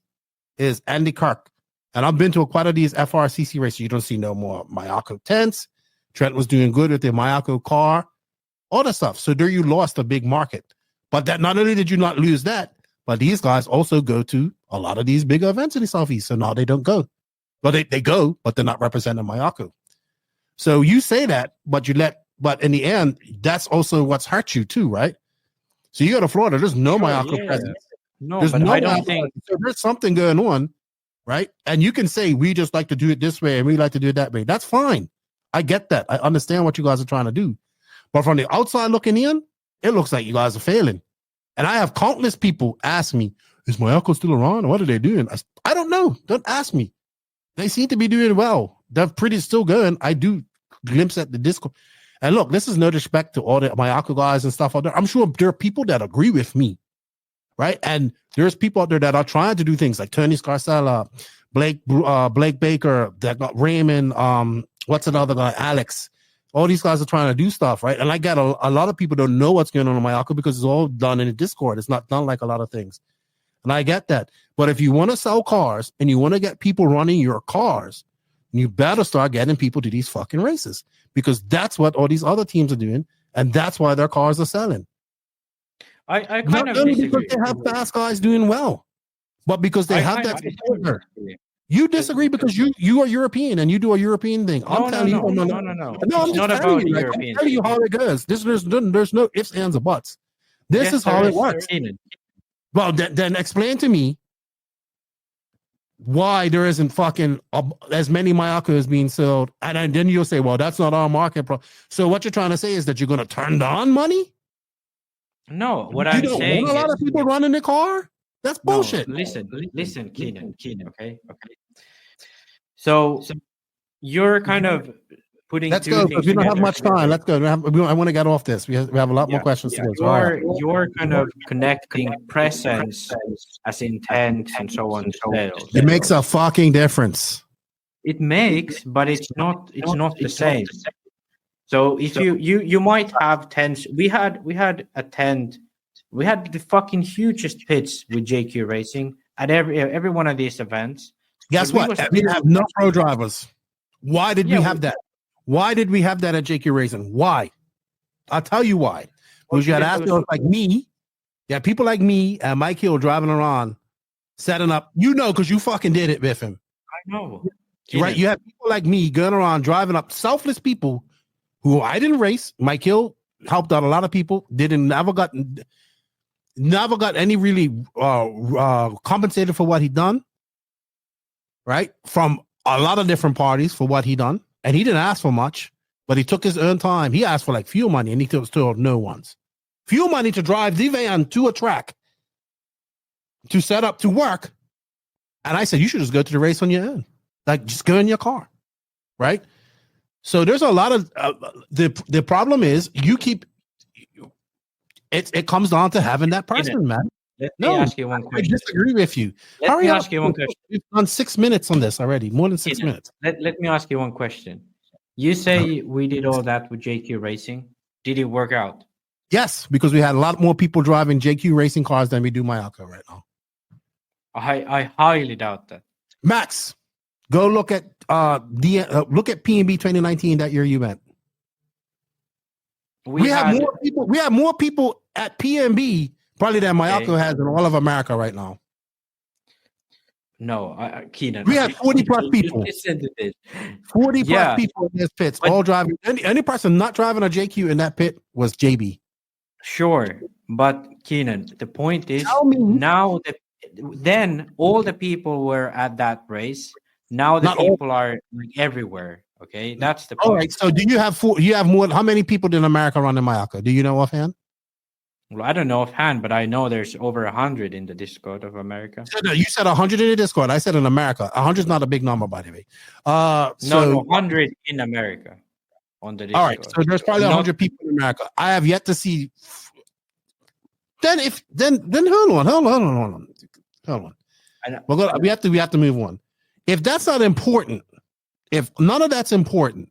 S1: is Andy Kirk, and I've been to quite a these FRCC races. You don't see no more Mayako tents. Trent was doing good with the Mayako car, all that stuff. So there you lost a big market. But that not only did you not lose that, but these guys also go to a lot of these bigger events in the Southeast. So now they don't go. Well, they go, but they're not representing Mayako. So you say that, but in the end, that's also what's hurt you too, right? So you go to Florida, there's no Mayako presence.
S2: No,
S1: there's
S2: but
S1: no
S2: I don't think
S1: so there's something going on, right? And you can say we just like to do it this way and we like to do it that way. That's fine. I get that. I understand what you guys are trying to do. But from the outside looking in, it looks like you guys are failing. And I have countless people ask me, is Mayako still around? What are they doing? I don't know. Don't ask me. They seem to be doing well. They're pretty still good. I do glimpse at the Discord. And look, this is no disrespect to all the Mayako guys and stuff out there. I'm sure there are people that agree with me, right? And there's people out there that are trying to do things like Tony Scarcella, Blake Baker, that got Raymond, what's another guy, Alex. All these guys are trying to do stuff, right? And I get a lot of people don't know what's going on in Mayako because it's all done in the Discord. It's not done like a lot of things. And I get that. But if you want to sell cars and you want to get people running your cars, you better start getting people to these fucking races because that's what all these other teams are doing. And that's why their cars are selling.
S2: I kind
S1: not
S2: of
S1: only
S2: disagree.
S1: because they have fast guys doing well, but because they have that support. You disagree because you are European and you do a European thing. I'm telling you, no.
S2: It's not about the European.
S1: I'm telling you how it goes. There's no ifs, ands, or buts. This is how it works. Well, then explain to me why there isn't fucking as many Mayakos being sold, and then you'll say, well, that's not our market. So what you're trying to say is that you're going to turn down money?
S2: No, what
S1: I'm saying is a lot of people running the car. That's bullshit.
S2: No, listen, Keenan. Okay. So you're kind of putting
S1: Let's
S2: two
S1: go,
S2: things
S1: because we don't have
S2: together.
S1: much time. Let's go. I want to get off this. We have a lot more questions to go. So, all right.
S2: You're kind of connecting presence as intent and so on to sales.
S1: It makes a fucking difference.
S2: It makes, but it's not the same. So if you might have tens. We had the fucking hugest pits with JQ Racing at every one of these events.
S1: Guess what? We have no pro drivers. Why did we have that? Why did we have that at JQ Racing? Why? I'll tell you why. Because you had assholes like me. You had people like me and Mike Hill driving around, setting up. You know, because you fucking did it with him.
S2: I know.
S1: Right? You have people like me going around driving up, selfless people who I didn't race. Mike Hill helped out a lot of people. Never got any really compensated for what he done. Right? From a lot of different parties for what he done. And he didn't ask for much, but he took his own time. He asked for like fuel money, and he told no ones. Fuel money to drive the van to a track, to set up, to work. And I said, you should just go to the race on your own. Like, just go in your car. Right? So there's a lot of, the problem is you keep, it comes down to having that person, man.
S2: Let me ask you one question.
S1: I disagree with you.
S2: Let me ask you one question.
S1: We've done 6 minutes on this already, more than 6 minutes.
S2: Let me ask you one question. You say we did all that with JQ Racing. Did it work out?
S1: Yes, because we had a lot more people driving JQ Racing cars than we do Mayaka right now.
S2: I highly doubt that.
S1: Max, go look at PNB 2019 that year you went. We have more people at PNB probably than Mayako has in all of America right now.
S2: No, Keenan.
S1: We have 40 plus people. 40 plus people in this pit, all driving. Any person not driving a JQ in that pit was JB.
S2: Sure, but Keenan, the point is now that then all the people were at that race. Now the people are like everywhere. Okay, that's the point.
S1: All right. So do you have more? How many people in America run in Mayaka? Do you know offhand?
S2: Well, I don't know offhand, but I know there's over 100 in the Discord of America.
S1: No, you said 100 in the Discord. I said in America. 100 is not a big number, by the way.
S2: No, 100 in America on the Discord.
S1: All right, so there's probably 100 people in America. I have yet to see. Then hold on. We have to move on. If that's not important, if none of that's important,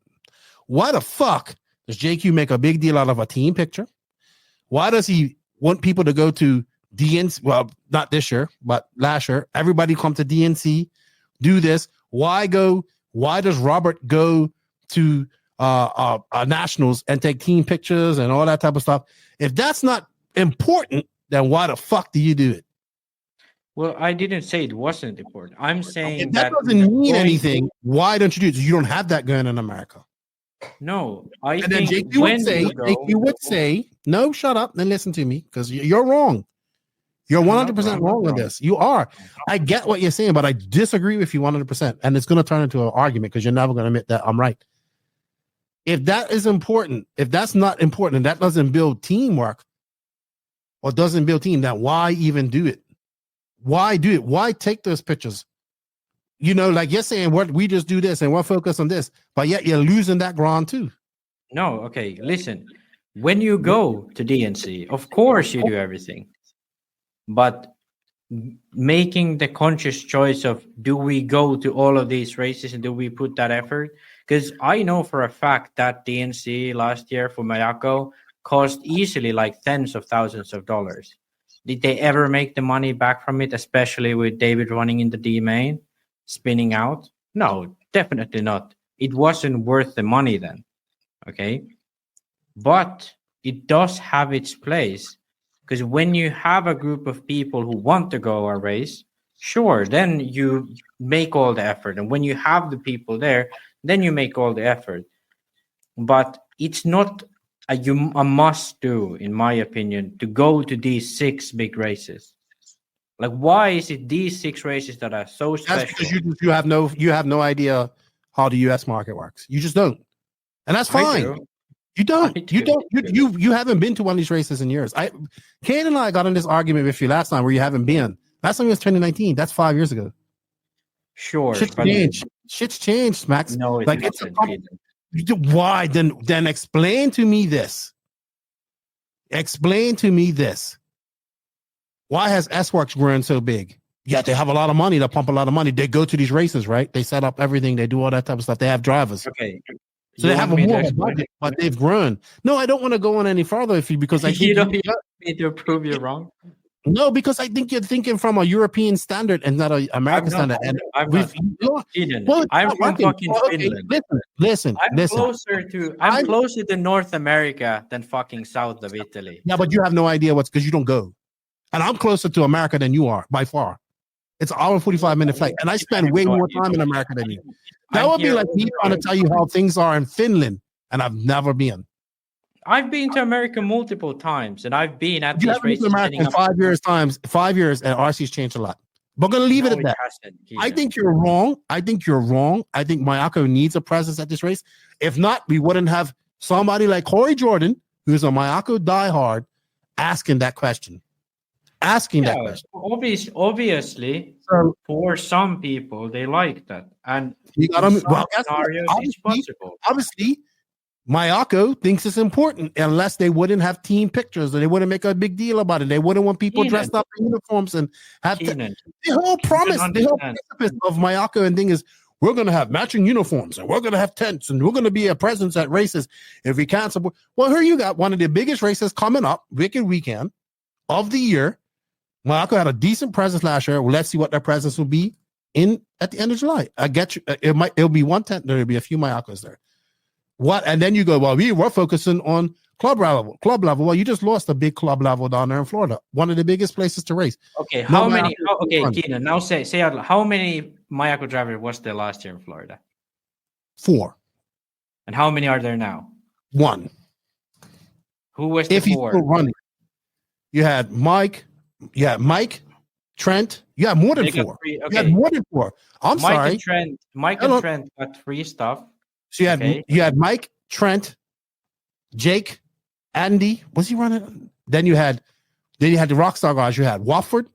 S1: why the fuck does JQ make a big deal out of a team picture? Why does he want people to go to DNC? Well, not this year, but last year. Everybody come to DNC, do this. Why does Robert go to nationals and take team pictures and all that type of stuff? If that's not important, then why the fuck do you do it?
S2: Well, I didn't say it wasn't important. I'm saying
S1: that doesn't mean anything. Why don't you do it? You don't have that going in America.
S2: No,
S1: JQ would say, no, shut up and listen to me, because you're wrong. You're 100% wrong on this. You are. I get what you're saying, but I disagree with you 100%. And it's going to turn into an argument because you're never going to admit that I'm right. If that is important, if that's not important, and that doesn't build teamwork or doesn't build team, then why even do it? Why do it? Why take those pictures? You know, like you're saying, we just do this and we'll focus on this, but yet you're losing that ground too.
S2: No, okay, listen. When you go to DNC, of course you do everything. But making the conscious choice of, do we go to all of these races and do we put that effort? Because I know for a fact that DNC last year for Mayako cost easily like tens of thousands of dollars. Did they ever make the money back from it, especially with David running in the D main, spinning out? No, definitely not. It wasn't worth the money then. Okay. But it does have its place, because when you have a group of people who want to go a race, sure, then you make all the effort. And when you have the people there, then you make all the effort. But it's not a must do, in my opinion, to go to these 6 big races. Like, why is it these 6 races that are so special?
S1: That's because you have no idea how the US market works. You just don't. And that's fine. You don't. You haven't been to one of these races in years. Kane and I got in this argument with you last time where you haven't been. Last time was 2019. That's 5 years ago.
S2: Sure.
S1: Shit's changed. Shit's changed, Max.
S2: No,
S1: like Why? Then explain to me this. Explain to me this. Why has S-Works grown so big? Yeah, they have a lot of money. They pump a lot of money. They go to these races, right? They set up everything. They do all that type of stuff. They have drivers.
S2: Okay.
S1: So they have a more budget, but they've grown. No, I don't want to go on any further because I think
S2: you don't need to prove you're wrong.
S1: No, because I think you're thinking from a European standard and not an American standard. And
S2: I'm from fucking Finland.
S1: Listen.
S2: I'm closer to North America than fucking south of Italy.
S1: Yeah, but you have no idea because you don't go. And I'm closer to America than you are by far. It's an hour and 45-minute flight, and I spend way more time in America than you. That would be like me trying to tell you how things are in Finland, and I've never been.
S2: I've been to America multiple times, and I've been at these races.
S1: America in 5 years, and RC's changed a lot. But I'm going to leave it at that. I think you're wrong. I think Mayako needs a presence at this race. If not, we wouldn't have somebody like Corey Jordan, who's a Mayako diehard, asking that question.
S2: Obviously, for some people, they like that. And
S1: obviously, Mayako thinks it's important unless they wouldn't have team pictures or they wouldn't make a big deal about it. They wouldn't want people dressed up in uniforms and have the whole promise, the whole purpose of Mayako and thing is we're going to have matching uniforms and we're going to have tents and we're going to be a presence at races if we can't support. Well, here you got one of the biggest races coming up, Wicked Weekend of the year. Mayako had a decent presence last year. Well, let's see what their presence will be at the end of July. I get you. It'll be one tent. There'll be a few Mayakos there. What? And then you go, well, we're focusing on club level. Well, you just lost a big club level down there in Florida, one of the biggest places to race.
S2: Okay, Keenan, now say how many Mayako drivers was there last year in Florida?
S1: 4.
S2: And how many are there now?
S1: 1.
S2: Who was the 4?
S1: He's still running. You had Mike, Trent. You had more than 4. You had more than 4.
S2: Mike and Trent got free stuff.
S1: So you had Mike, Trent, Jake, Andy. Was he running? Then you had the Rockstar guys. You had Wofford,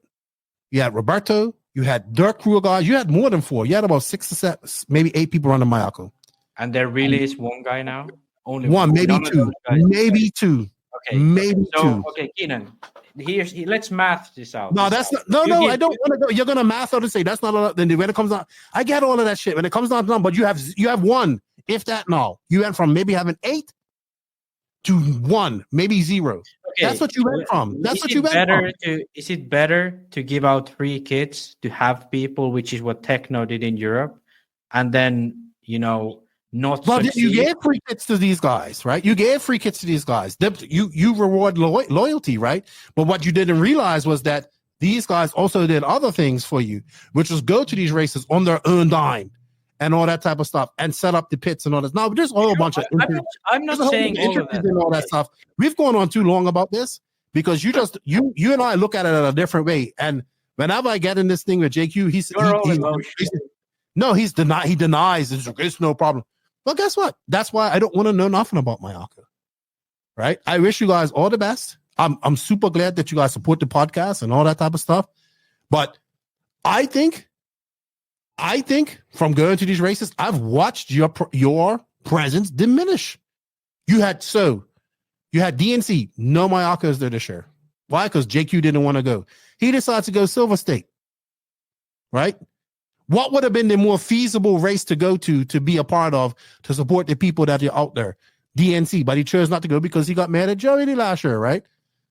S1: you had Roberto, you had Dirk Crew guys. You had more than 4. You had about 6 to 7, maybe 8 people running Mayako.
S2: And there really is one guy now. Only
S1: one, maybe 2, maybe 2.
S2: Okay,
S1: maybe 2.
S2: Okay, Keenan. Let's math this out.
S1: No, that's not. No. I don't want to go. You're gonna math out and say that's not a lot. Then when it comes down, I get all of that shit. When it comes down to but you have 1, if that. No, you went from maybe having 8 to 1, maybe 0. Okay. That's what you went from. That's what you went from.
S2: Is it better to give out free kits to have people, which is what Techno did in Europe, and then not?
S1: But you gave free kits to these guys, right? You gave free kits to these guys. You reward loyalty, right? But what you didn't realize was that these guys also did other things for you, which was go to these races on their own dime and all that type of stuff and set up the pits and all this. Now, there's a whole bunch of
S2: I'm not saying all of that.
S1: And all that stuff. We've gone on too long about this because you and I look at it in a different way. And whenever I get in this thing with JQ, he denies it's no problem. Well, guess what? That's why I don't want to know nothing about Mayako. Right? I wish you guys all the best. I'm super glad that you guys support the podcast and all that type of stuff. But I think from going to these races, I've watched your presence diminish. You had DNC, no Mayakos there this year. Why? Because JQ didn't want to go. He decided to go Silver State. Right? What would have been the more feasible race to go to be a part of, to support the people that are out there? DNC, but he chose not to go because he got mad at Joey last year, right?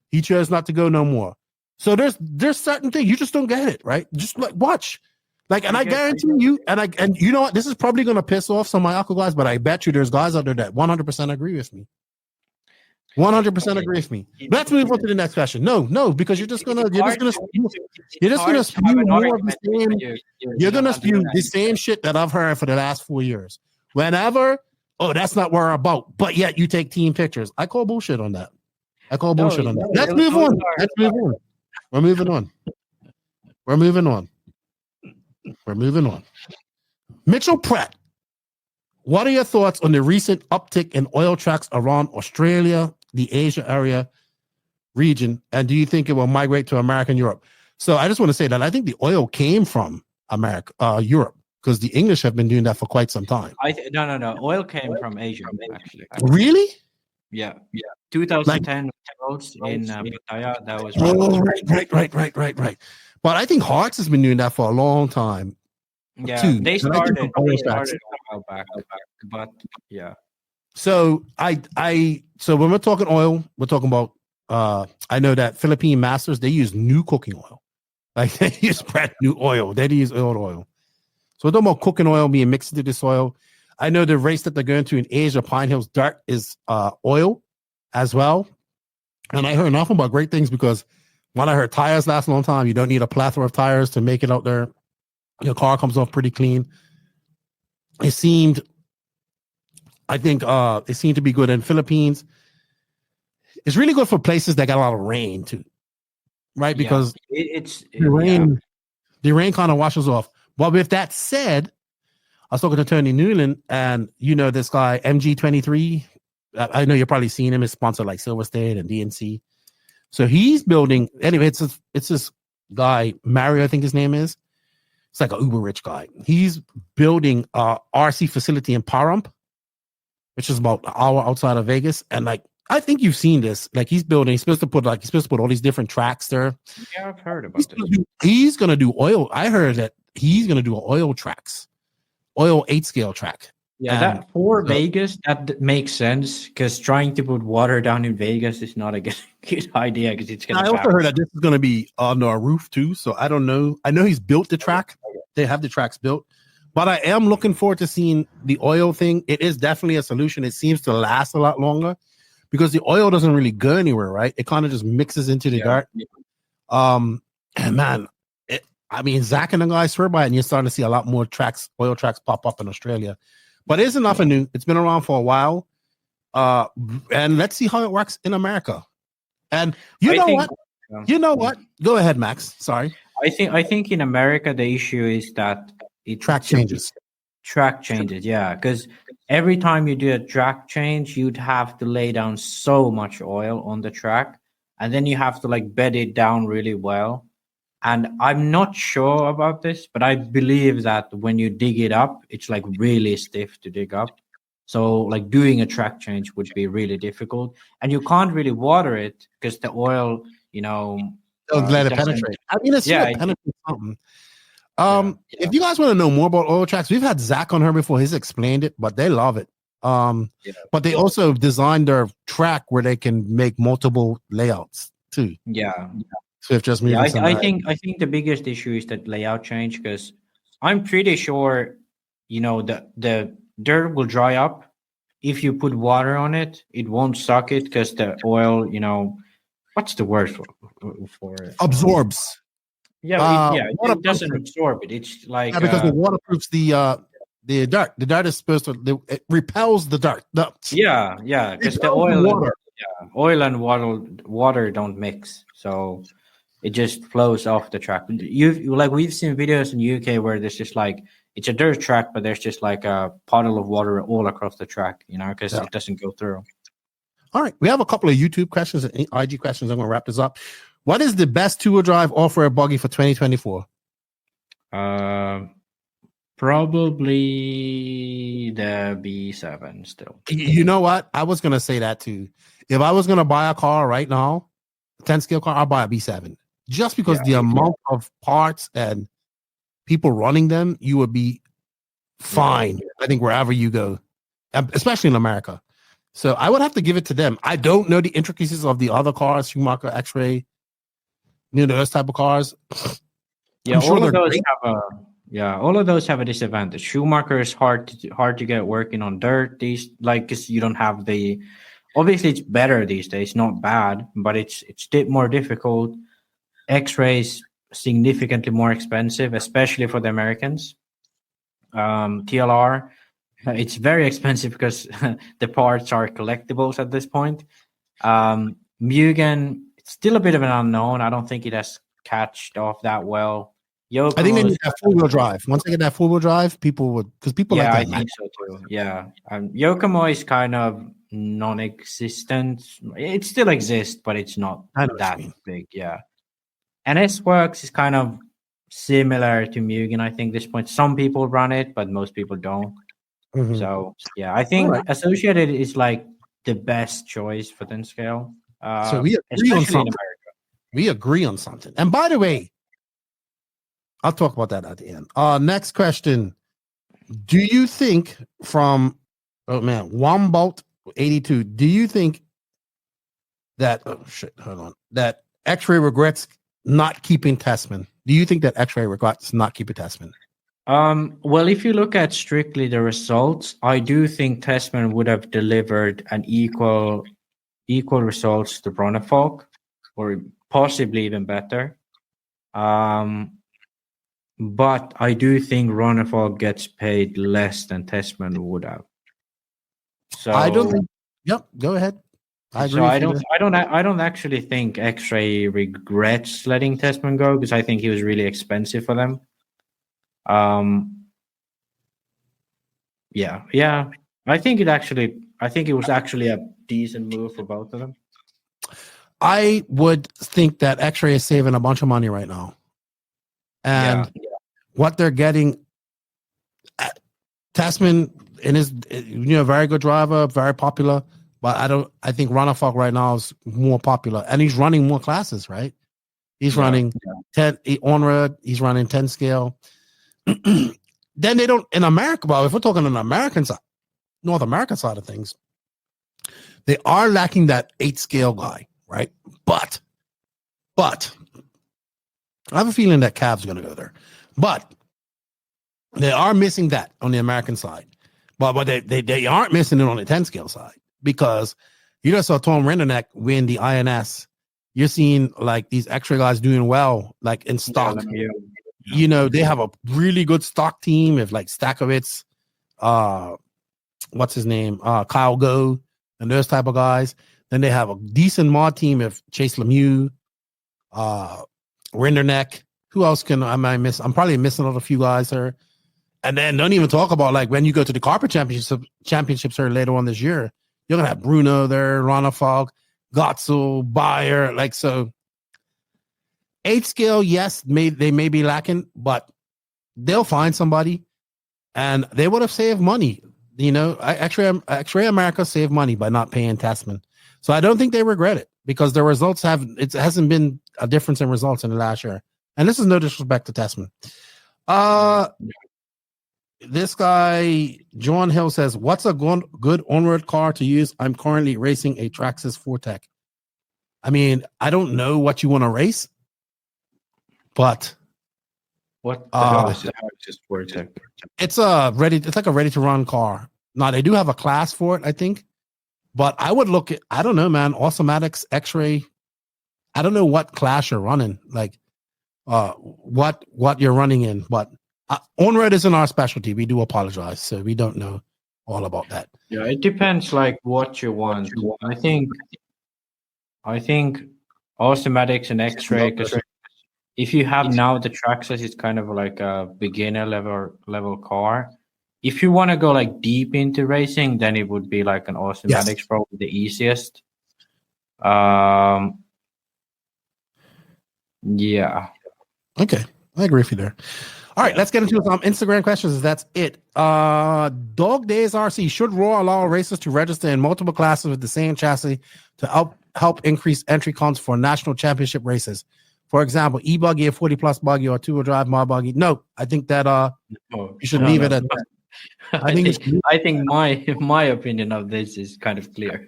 S1: He chose not to go no more. So there's certain things you just don't get it, right? Just watch. And I guarantee you, and you know what? This is probably going to piss off some Mayako guys, but I bet you there's guys out there that 100% agree with me. 100% agree with me. Let's move on to the next question. No, because you're just gonna spew more of the same. You're gonna spew the same shit that I've heard for the last 4 years. Whenever, that's not what we're about. But yet you take team pictures. I call bullshit on that. Let's move on. We're moving on. Mitchell Pratt, what are your thoughts on the recent uptick in oil tracks around Australia, the Asia area region, and do you think it will migrate to America and Europe? So I just want to say that I think the oil came from America, Europe, because the English have been doing that for quite some time.
S2: No. Oil came from Asia, actually.
S1: Really?
S2: Yeah. 2010 roads in Pattaya. That was
S1: Right. But I think Hearts has been doing that for a long time. Too.
S2: They started a while back, but yeah.
S1: So so when we're talking oil, we're talking about I know that Philippine Masters, they use new cooking oil. Like they use brand new oil. They use old oil. So we're talking about cooking oil being mixed into this oil. I know the race that they're going to in Asia, Pine Hills Dirt, is oil as well. And I heard nothing but great things because when I heard tires last a long time, you don't need a plethora of tires to make it out there. Your car comes off pretty clean. It seemed to be good in Philippines. It's really good for places that got a lot of rain too, right? Because the rain kind of washes off. But with that said, I was talking to Tony Newland, and you know this guy MG23. I know you've probably seen him. He's sponsored like Silver State and DNC. So he's building. Anyway, it's this guy Mario, I think his name is. It's like an uber rich guy. He's building a RC facility in Pahrump, which is about an hour outside of Vegas. And like, I think you've seen this. Like he's supposed to put all these different tracks there.
S2: Yeah, I've heard about this.
S1: He's going to do oil. I heard that he's going to do oil tracks, oil 8-scale track.
S2: Yeah, that for Vegas, that makes sense because trying to put water down in Vegas is not a good idea because it's going to.
S1: I also heard that this is going to be on our roof too. So I don't know. I know he's built the track. They have the tracks built, but I am looking forward to seeing the oil thing. It is definitely a solution. It seems to last a lot longer because the oil doesn't really go anywhere, right? It kind of just mixes into the dirt. And man, Zach and the guys swear by it, and you're starting to see a lot more oil tracks pop up in Australia. But it isn't nothing new. It's been around for a while. And let's see how it works in America. And you know what? Go ahead, Max. Sorry.
S2: I think in America the issue is that
S1: track changes.
S2: Yeah, because every time you do a track change, you'd have to lay down so much oil on the track, and then you have to like bed it down really well. And I'm not sure about this, but I believe that when you dig it up, it's like really stiff to dig up. So like doing a track change would be really difficult, and you can't really water it because the oil,
S1: don't let it penetrate. I mean, it's penetrate something. If you guys want to know more about oil tracks, we've had Zach on here before. He's explained it, but they love it. But they also designed their track where they can make multiple layouts too.
S2: Yeah.
S1: So if just
S2: I think the biggest issue is that layout change because I'm pretty sure, the dirt will dry up. If you put water on it, it won't suck it because the oil, what's the word for it?
S1: Absorbs.
S2: It doesn't absorb it. It's like
S1: because it waterproofs the dirt. The dirt is supposed to it repels the dirt.
S2: Because the oil and water don't mix, so it just flows off the track. We've seen videos in UK where there's just like it's a dirt track, but there's just like a puddle of water all across the track, because it doesn't go through.
S1: All right, we have a couple of YouTube questions and IG questions. I'm going to wrap this up. What is the best two-wheel drive off-road buggy for 2024?
S2: Probably the B7 still.
S1: You know what? I was going to say that too. If I was going to buy a car right now, a 10-scale car, I'll buy a B7. Just because the amount of parts and people running them, you would be fine, I think, wherever you go, especially in America. So I would have to give it to them. I don't know the intricacies of the other cars, Schumacher, X-Ray, those type of cars.
S2: Yeah, all of those have a disadvantage. Schumacher is hard to get working on dirt. Because you don't have the. Obviously, it's better these days. Not bad, but it's more difficult. X-Ray is significantly more expensive, especially for the Americans. TLR. It's very expensive because the parts are collectibles at this point. Mugen, it's still a bit of an unknown. I don't think it has catched off that well. Yokomo's,
S1: I think they need that four-wheel drive. Once they get that four-wheel drive, people like that.
S2: I think so too. Yeah. Yokomo is kind of non-existent. It still exists, but it's not that big. Yeah. NS Works is kind of similar to Mugen. I think this point, some people run it, but most people don't.
S1: Mhm.
S2: So yeah, I think
S1: Alright.
S2: Associated is like the best choice for 10 scale.
S1: So we agree on
S2: Especially in
S1: something.
S2: America.
S1: We agree on something. And by the way, I'll talk about that at the end. Next question. Do you think from Wombolt 82, do you think that that X-Ray regrets not keeping Testman? Do you think that X-Ray regrets not keeping Testman?
S2: Well, if you look at strictly the results, I do think Testman would have delivered an equal results to Bronnefolk, or possibly even better. But I do think Bronnefolk gets paid less than Testman would have. So
S1: I don't think. Yep, go ahead. I agree.
S2: So I don't actually think X-Ray regrets letting Testman go, because I think he was really expensive for them. Yeah. I think it was actually a decent move for both of them.
S1: I would think that X-Ray is saving a bunch of money right now, and what they're getting, Testman is very good driver, very popular. But I think Bronnefolk right now is more popular, and he's running more classes, right? He's running 10 ONROAD, he's running 10 scale. Then they don't in America. Well, if we're talking on the American side, North American side of things, they are lacking that 8 scale guy, right? But I have a feeling that Cav's going to go there. But they are missing that on the American side. But they aren't missing it on the 10 scale side, because you just saw Tom Renderneck win the INS. You're seeing like these X-Ray guys doing well, like in stock. They have a really good stock team of like Stakovitz, what's his name? Kyle Go, and those type of guys. Then they have a decent mod team of Chase Lemieux, Renderneck. Who else I might miss? I'm probably missing out a few guys there. And then don't even talk about like when you go to the carpet championships here later on this year, you're gonna have Bruno there, Bronnefolk, Gotzel, Bayer, like so. 8 scale, yes, they may be lacking, but they'll find somebody, and they would have saved money. X-Ray America saved money by not paying Testman. So I don't think they regret it, because the results hasn't been a difference in results in the last year. And this is no disrespect to Testman. This guy, John Hill, says, what's a good ONROAD car to use? I'm currently racing a TRAXXAS Fortec. I mean, I don't know what you want to race, but
S2: what the hell is TRAXXAS Fortec?
S1: It's like a ready to run car. Now they do have a class for it, I think, but I would look at, I don't know, man, Automatics, X-Ray. I don't know what class you're running, like what you're running in, but ONROAD isn't our specialty. We do apologize, so we don't know all about that.
S2: Yeah, it depends like what you want. I think Automatics and X-Ray, because if you have now the TRAXXAS, it's kind of like a beginner level car. If you want to go like deep into racing, then it would be like an Automatics, probably the easiest. Yeah.
S1: Okay, I agree with you there. All right, let's get into some Instagram questions. That's it. Dog Days RC, should RAW allow racers to register in multiple classes with the same chassis to help increase entry counts for national championship races? For example, e-buggy, a 40-plus buggy, or two-wheel drive mod buggy. No, I think that you should leave it at that.
S2: I think my opinion of this is kind of clear.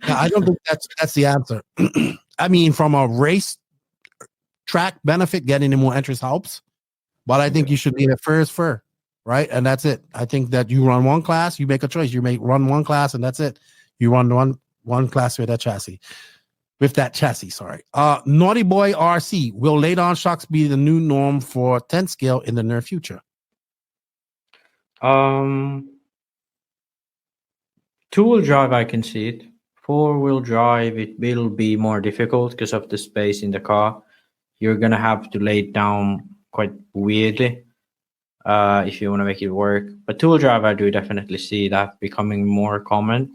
S1: I don't think that's the answer. I mean, from a race track benefit, getting in more entries helps. But I think you should leave it fair as fair, right? And that's it. I think that you run one class, you make a choice. You run one class, and that's it. You run one class with that chassis. Sorry. Naughty Boy RC, will lay-down shocks be the new norm for 10 scale in the near future?
S2: Two-wheel drive, I can see it. Four-wheel drive, it will be more difficult because of the space in the car. You're gonna have to lay it down quite weirdly if you want to make it work. But two-wheel drive, I do definitely see that becoming more common.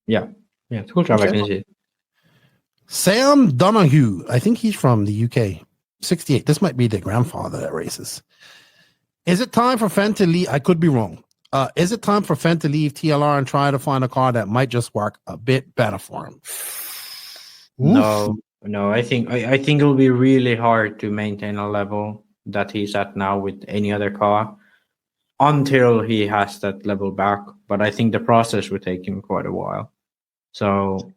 S2: Yeah, two-wheel drive, I can see it.
S1: Sam Donahue. I think he's from the UK. 68. This might be the grandfather that races. Is it time for Fenn to leave? I could be wrong. Is it time for Fenn to leave TLR and try to find a car that might just work a bit better for him?
S2: No. I think it'll be really hard to maintain a level that he's at now with any other car until he has that level back. But I think the process will take him quite a while. So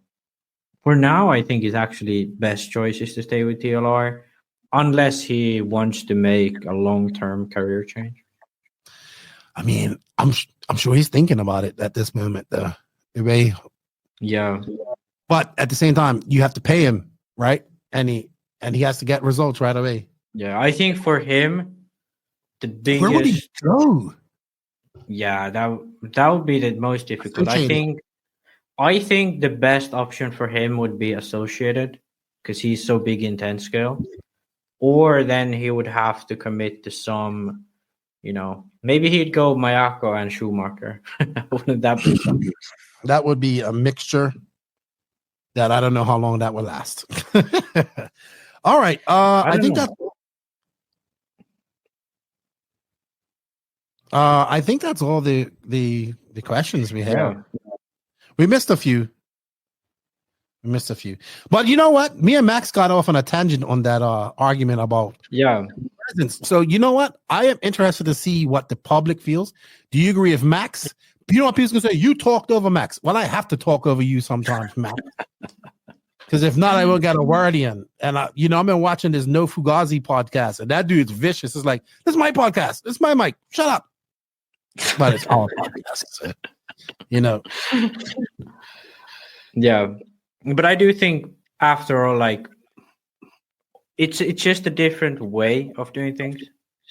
S2: for now, I think his actually best choice is to stay with TLR, unless he wants to make a long-term career change.
S1: I mean, I'm sure he's thinking about it at this moment, the way.
S2: Yeah.
S1: But at the same time, you have to pay him, right? And he has to get results right away.
S2: Yeah, I think for him, the biggest.
S1: Where would he go?
S2: Yeah, that would be the most difficult. I think the best option for him would be Associated, because he's so big in 10 scale. Or then he would have to commit to some, maybe he'd go Mayako and Schumacher. Wouldn't that be something?
S1: That would be a mixture that I don't know how long that will last. All right. I think that's all the questions we have.
S2: Yeah.
S1: We missed a few. But you know what? Me and Max got off on a tangent on that argument about presence. So you know what? I am interested to see what the public feels. Do you agree with Max? You know what people's gonna say? You talked over Max. Well, I have to talk over you sometimes, Max. Because if not, I will get a word in. And I've been watching this No Fugazi podcast, and that dude's vicious. It's like, this is my podcast. This is my mic. Shut up. But it's our podcast. So,
S2: Yeah. But I do think, after all, like, it's just a different way of doing things,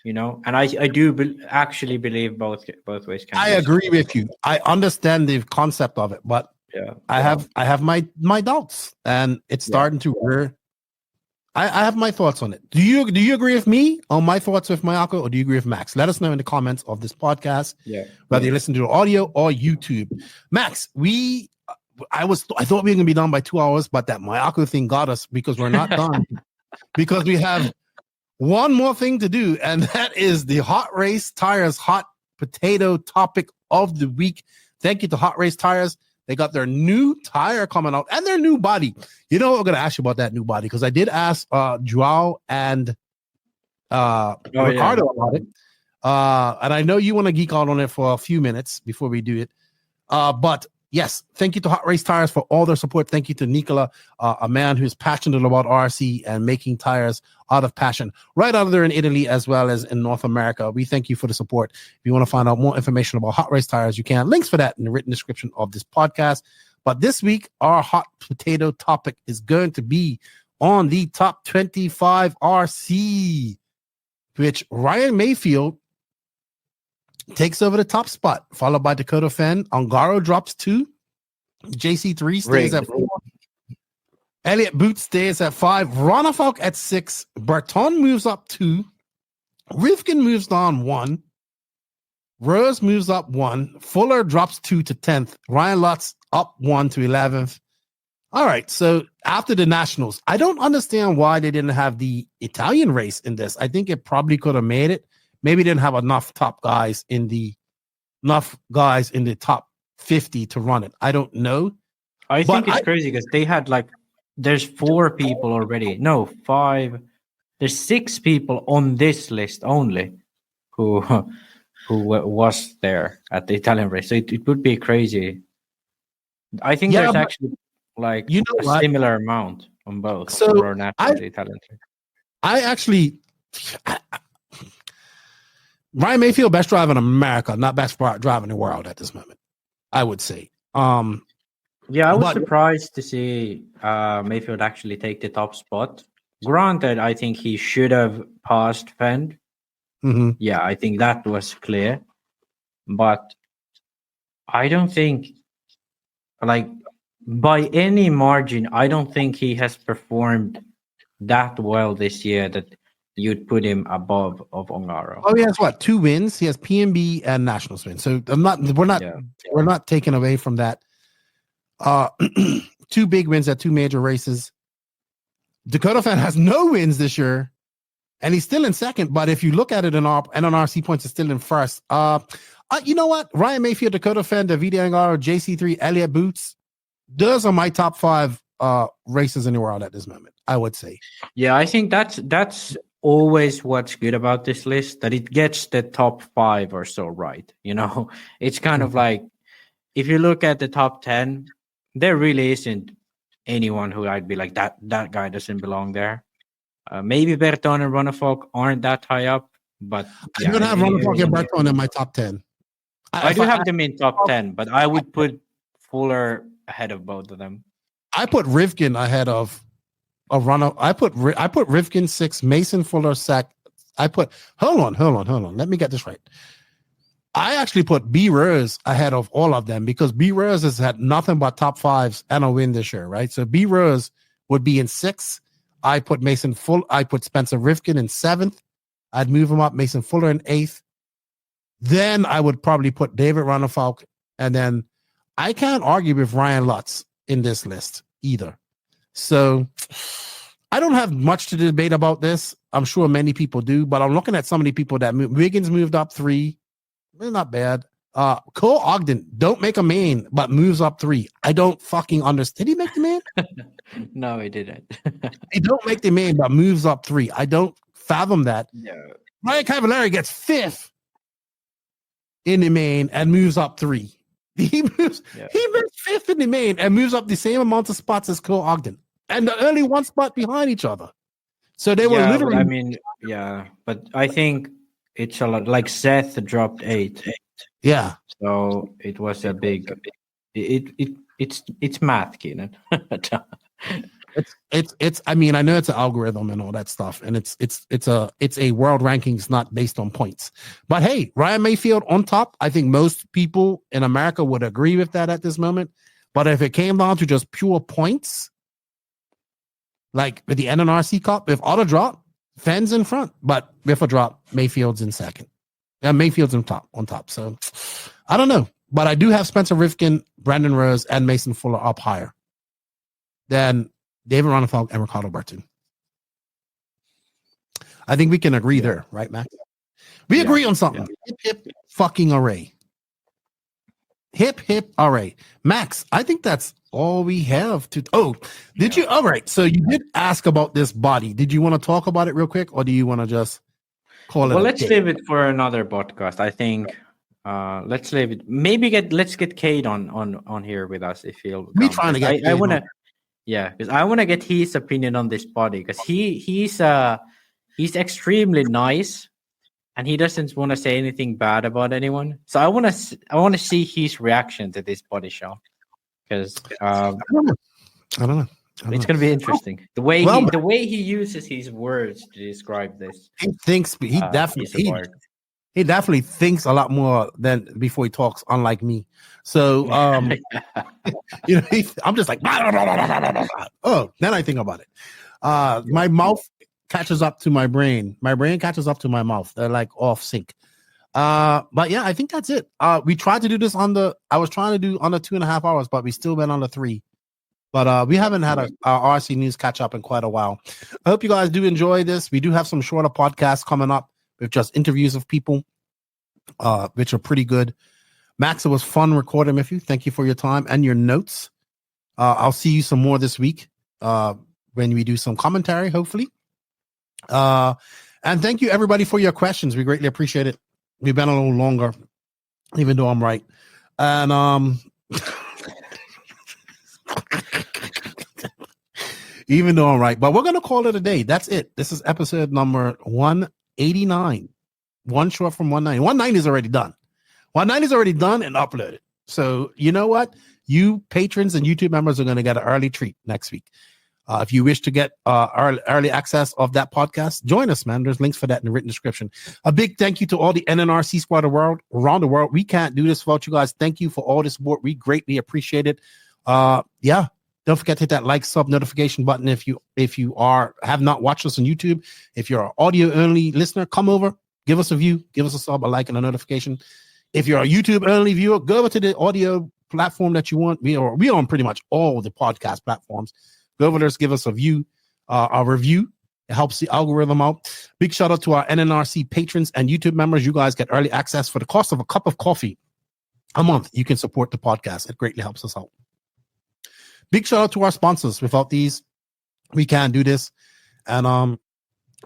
S2: and I do actually believe both ways can.
S1: I agree with you. I understand the concept of it, but I have my doubts, and it's starting to. I have my thoughts on it. Do you agree with me on my thoughts with Mayako, or do you agree with Max? Let us know in the comments of this podcast.
S2: Yeah,
S1: whether you listen to the audio or YouTube. Max, I thought we were gonna be done by 2 hours, but that Mayako thing got us, because we're not done. Because we have one more thing to do, and that is the HOTRACE Tires hot potato topic of the week. Thank you to HOTRACE Tires. They got their new tire coming out and their new body. You know what? I'm going to ask you about that new body, because I did ask Joao and Ricardo about it. And I know you want to geek out on it for a few minutes before we do it. But yes, thank you to HOTRACE Tires for all their support. Thank you to Nicola, a man who's passionate about RC and making tires out of passion, right out of there in Italy as well as in North America. We thank you for the support. If you want to find out more information about HOTRACE Tires, you can. Links for that in the written description of this podcast. But this week, our hot potato topic is going to be on the top 25 RC, which Ryan Mayfield takes over the top spot, followed by Dakota Fenn. Ongaro drops 2. JC3 stays at 4. Elliott Boots stays at 5. Ronafalk at 6. Berton moves up 2. Rivkin moves down 1. Rose moves up 1. Fuller drops 2 to 10th. Ryan Lutz up 1 to 11th. All right, so after the Nationals, I don't understand why they didn't have the Italian race in this. I think it probably could have made it. Maybe didn't have enough guys in the top 50 to run it. I don't know.
S2: I think it's crazy because they had there's 4 people already. No, 5. There's 6 people on this list only who was there at the Italian race. So it would be crazy. I think there's actually a similar amount on both.
S1: So
S2: the Italian race.
S1: Ryan Mayfield, best driver in America, not best driver in the world at this moment, I would say.
S2: I was surprised to see Mayfield actually take the top spot. Granted, I think he should have passed Fenn.
S1: Mm-hmm.
S2: Yeah, I think that was clear. But I don't think, by any margin, I don't think he has performed that well this year that you'd put him above of Ongaro.
S1: Oh, he has 2 wins? He has PNB and Nationals wins. So we're not taking away from that. 2 big wins at 2 major races. Dakota Fan has no wins this year, and he's still in second. But if you look at it in our NNRC points, it's still in first. You know what? Ryan Mayfield, Dakota Fan, David Angaro, JC3, Elliott Boots. Those are my top 5 races in the world at this moment, I would say.
S2: Yeah, I think that's always what's good about this list, that it gets the top 5 or so right. You know, it's kind of like, if you look at the top 10, there really isn't anyone who I'd be like, that guy doesn't belong there. Maybe Bourdon and Runnerfolk aren't that high up, but
S1: I don't have Runnerfolk and Bourdon in my top 10.
S2: I do have them in top 10, but I would put Fuller ahead of both of them.
S1: I put Rivkin ahead of Runner. I put Rivkin 6, Mason Fuller Sack. Hold on. Let me get this right. I actually put B Rose ahead of all of them because B Rose has had nothing but top 5s and a win this year, right? So B Rose would be in 6th. I put Spencer Rivkin in 7th. I'd move him up, Mason Fuller in 8th. Then I would probably put David Runnerfolk, and then I can't argue with Ryan Lutz in this list either. So I don't have much to debate about this. I'm sure many people do, but I'm looking at some of the people that Wiggins moved up 3. They're not bad. Cole Ogden don't make a main, but moves up 3. I don't fucking understand. Did he make the main?
S2: No, he didn't.
S1: He don't make the main, but moves up 3. I don't fathom that.
S2: No.
S1: Ryan Cavallari gets 5th in the main and moves up 3. He moves 5th in the main and moves up the same amount of spots as Cole Ogden, and they're only 1 spot behind each other. So they were literally.
S2: But I think it's a lot. Like Seth dropped 8.
S1: Yeah.
S2: So it was a big. It's math, Keenan.
S1: It's. I mean, I know it's an algorithm and all that stuff, and it's a world rankings not based on points. But hey, Ryan Mayfield on top. I think most people in America would agree with that at this moment. But if it came down to just pure points, like with the NNRC Cup, if auto drop, Fenn's in front, but with a drop, Mayfield's in second. Yeah, Mayfield's on top. So I don't know, but I do have Spencer Rivkin, Brandon Rose, and Mason Fuller up higher than David Runnerfolk and Ricardo Burton. I think we can agree there, right, Max? We agree on something. Hip, hip, fucking array. Hip, hip, array. Max, I think that's all we have to. Oh, did you? All right. So you did ask about this body. Did you want to talk about it real quick, or do you want to just call it?
S2: Well, let's leave it for another podcast. I think let's leave it. Let's get Kate on here with us if he'll.
S1: We trying to get.
S2: I want to. Yeah, because I want to get his opinion on this body because he's extremely nice, and he doesn't want to say anything bad about anyone. So I want to see his reaction to this body show because
S1: I don't know.
S2: It's going to be interesting the way he uses his words to describe this.
S1: He thinks he definitely thinks a lot more than before he talks, unlike me. So, you know, I'm just like, oh, then I think about it. My mouth catches up to my brain. My brain catches up to my mouth. They're like off sync. But yeah, I think that's it. We tried to do this I was trying to do under 2.5 hours, but we still went under 3. But we haven't had our RC news catch up in quite a while. I hope you guys do enjoy this. We do have some shorter podcasts coming up with just interviews of people, which are pretty good. Max, it was fun recording with you. Thank you for your time and your notes. I'll see you some more this week when we do some commentary, hopefully. And thank you, everybody, for your questions. We greatly appreciate it. We've been a little longer, even though I'm right. And even though I'm right. But we're going to call it a day. That's it. This is episode number 189. One short from 190. 190 is already done. 190 is already done and uploaded. So you know what? You patrons and YouTube members are going to get an early treat next week. If you wish to get early access of that podcast, join us, man. There's links for that in the written description. A big thank you to all the NNRC squad around the world. We can't do this without you guys. Thank you for all the support. We greatly appreciate it. Yeah. Don't forget to hit that like, sub, notification button if you have not watched us on YouTube. If you're an audio only listener, come over, give us a view, give us a sub, a like, and a notification. If you're a YouTube only viewer, go over to the audio platform that you want. We are on pretty much all the podcast platforms. Go over there, give us a view. a review. It helps the algorithm out. Big shout out to our NNRC patrons and YouTube members. You guys get early access for the cost of a cup of coffee a month. You can support the podcast. It greatly helps us out. Big shout out to our sponsors. Without these, we can't do this. And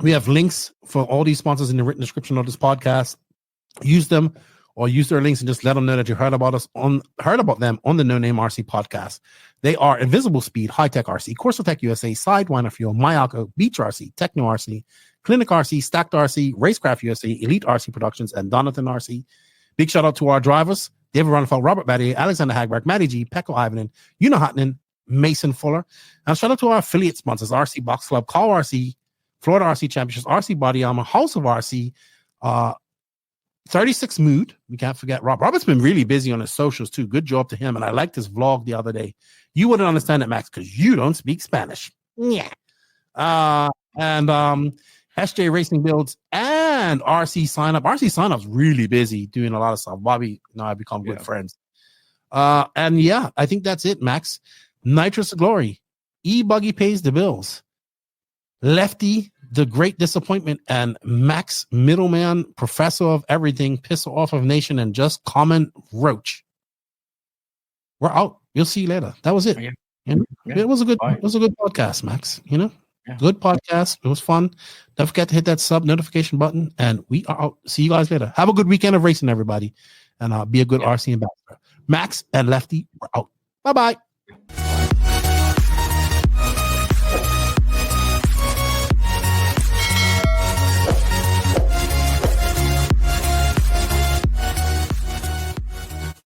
S1: we have links for all these sponsors in the written description of this podcast. Use them or use their links and just let them know that you heard about them on the No Name RC podcast. They are Invisible Speed, High Tech RC, Corsatec USA, Sidewinder Fuel, Mayako, Beach RC, Techno RC, Clinic RC, Stacked RC, Racecraft USA, Elite RC Productions, and Donathan RC. Big shout out to our drivers: David Runfeld, Robert Battier, Alexander Hagberg, Matty G, Pekko Ivanen, Una Hotnan, Mason Fuller. And shout out to our affiliate sponsors: RC Box Club, Call RC, Florida RC Championships, RC Body Armor, House of RC, 36 Mood. We can't forget Rob. Robert's been really busy on his socials too. Good job to him. And I liked his vlog the other day. You wouldn't understand it, Max, because you don't speak Spanish. Yeah. And SJ Racing Builds and RC Sign Up. RC Sign Up's really busy doing a lot of stuff. Bobby and I have become good friends. And yeah, I think that's it, Max. Nitrous to Glory. E-Buggy pays the bills. Lefty, the great disappointment, and Max, middleman, professor of everything, piss off of nation, and just common roach. We're out. We'll see you later. That was it.
S2: Yeah.
S1: It was a good podcast, Max. Good podcast. It was fun. Don't forget to hit that sub notification button, and we are out. See you guys later. Have a good weekend of racing, everybody, and be a good RC ambassador. Max and Lefty, we're out. Bye-bye.